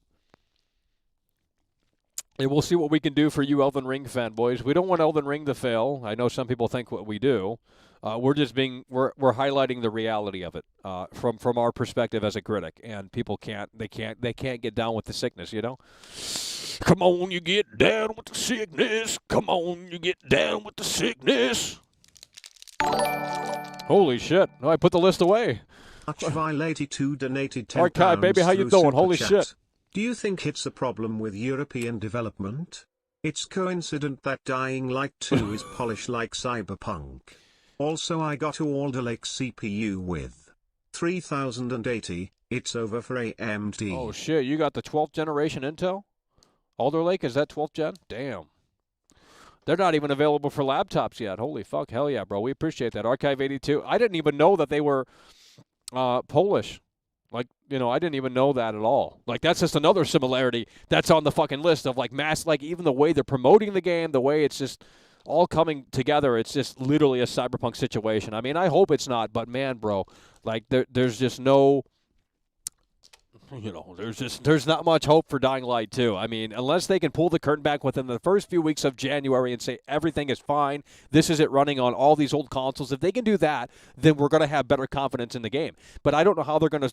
And we'll see what we can do for you Elden Ring fanboys. We don't want Elden Ring to fail. I know some people think what we do. We're highlighting the reality of it from our perspective as a critic, and people can't get down with the sickness, you know. Come on, you get down with the sickness. Come on, you get down with the sickness. Holy shit! No, I put the list away. Archvile82 donated 10 Archive, baby, how you doing? Holy chat. shit! Do you think it's a problem with European development? It's coincident that Dying Light 2 is polished like Cyberpunk. Also, I got a Alder Lake CPU with 3080. It's over for AMD. Oh shit! You got the 12th generation Intel? Alder Lake, is that 12th gen? Damn. They're not even available for laptops yet. Holy fuck! Hell yeah, bro. We appreciate that. Archive82. I didn't even know that they were Polish. Like, you know, I didn't even know that at all. Like, that's just another similarity that's on the fucking list of, like, like, even the way they're promoting the game, the way it's just all coming together, it's just literally a Cyberpunk situation. I mean, I hope it's not, but, man, bro, like, there's just no, you know, there's not much hope for Dying Light 2. I mean, unless they can pull the curtain back within the first few weeks of January and say everything is fine, this is it running on all these old consoles. If they can do that, then we're going to have better confidence in the game. But I don't know how they're going to.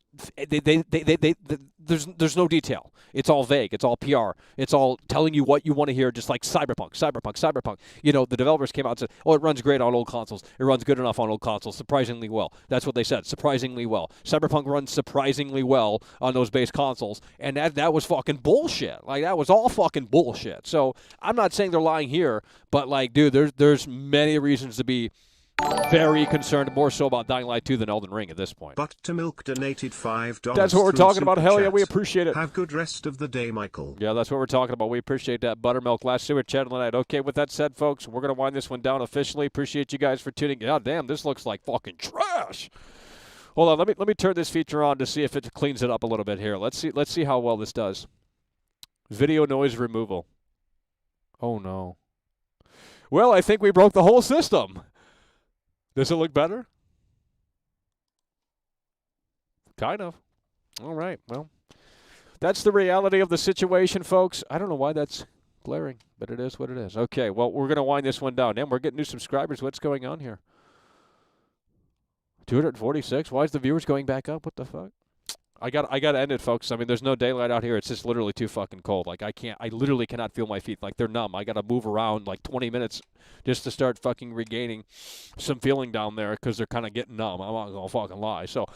There's no detail. It's all vague. It's all PR. It's all telling you what you want to hear, just like Cyberpunk. You know, the developers came out and said, "Oh, it runs great on old consoles. It runs good enough on old consoles. Surprisingly well." That's what they said. Surprisingly well. Cyberpunk runs surprisingly well on those base consoles, and that was fucking bullshit. Like, that was all fucking bullshit. So I'm not saying they're lying here, but, like, dude, there's many reasons to be very concerned, more so about Dying Light 2 than Elden Ring at this point. But to Milk donated $5. That's what we're talking about. Hell yeah, we appreciate it. Have good rest of the day, Michael. Yeah, that's what we're talking about. We appreciate that. Buttermilk, last super chat of the night. Okay, with that said, folks, we're going to wind this one down officially. Appreciate you guys for tuning in. God damn, this looks like fucking trash. Hold on, let me turn this feature on to see if it cleans it up a little bit here. Let's see how well this does. Video noise removal. Oh no. Well, I think we broke the whole system. Does it look better? Kind of. All right, well, that's the reality of the situation, folks. I don't know why that's glaring, but it is what it is. Okay, well, we're going to wind this one down. Damn, we're getting new subscribers. What's going on here? 246? Why is the viewers going back up? What the fuck? I got to end it, folks. I mean, there's no daylight out here. It's just literally too fucking cold. Like, I literally cannot feel my feet. Like, they're numb. I got to move around like 20 minutes just to start fucking regaining some feeling down there because they're kind of getting numb. I'm not going to fucking lie. So,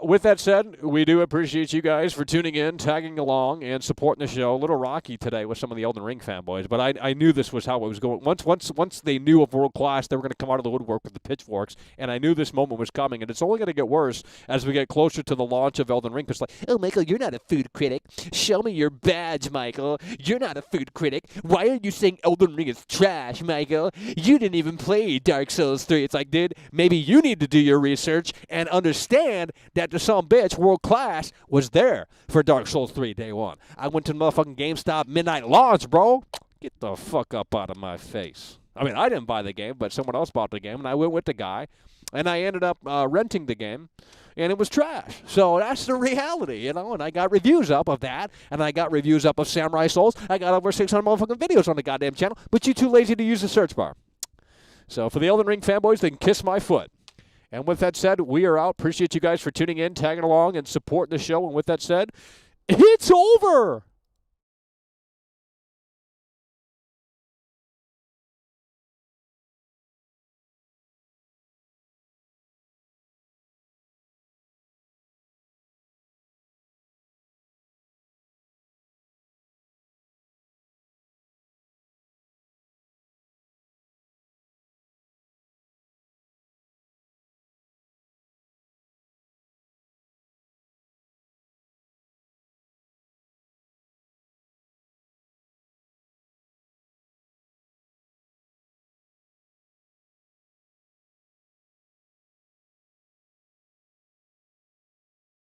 with that said, we do appreciate you guys for tuning in, tagging along, and supporting the show. A little rocky today with some of the Elden Ring fanboys, but I knew this was how it was going. Once they knew of World Class, they were going to come out of the woodwork with the pitchforks, and I knew this moment was coming, and it's only going to get worse as we get closer to the launch of Elden Ring. Because, like, oh, Michael, you're not a food critic. Show me your badge, Michael. You're not a food critic. Why are you saying Elden Ring is trash, Michael? You didn't even play Dark Souls 3. It's like, dude, maybe you need to do your research and understand that the some bitch World Class was there for Dark Souls 3 day one. I went to motherfucking GameStop midnight launch, bro. Get the fuck up out of my face. I mean, I didn't buy the game, but someone else bought the game, and I went with the guy, and I ended up renting the game, and it was trash. So that's the reality, you know, and I got reviews up of that, and I got reviews up of Samurai Souls. I got over 600 motherfucking videos on the goddamn channel, but you too lazy to use the search bar. So for the Elden Ring fanboys, they can kiss my foot. And with that said, we are out. Appreciate you guys for tuning in, tagging along, and supporting the show. And with that said, it's over.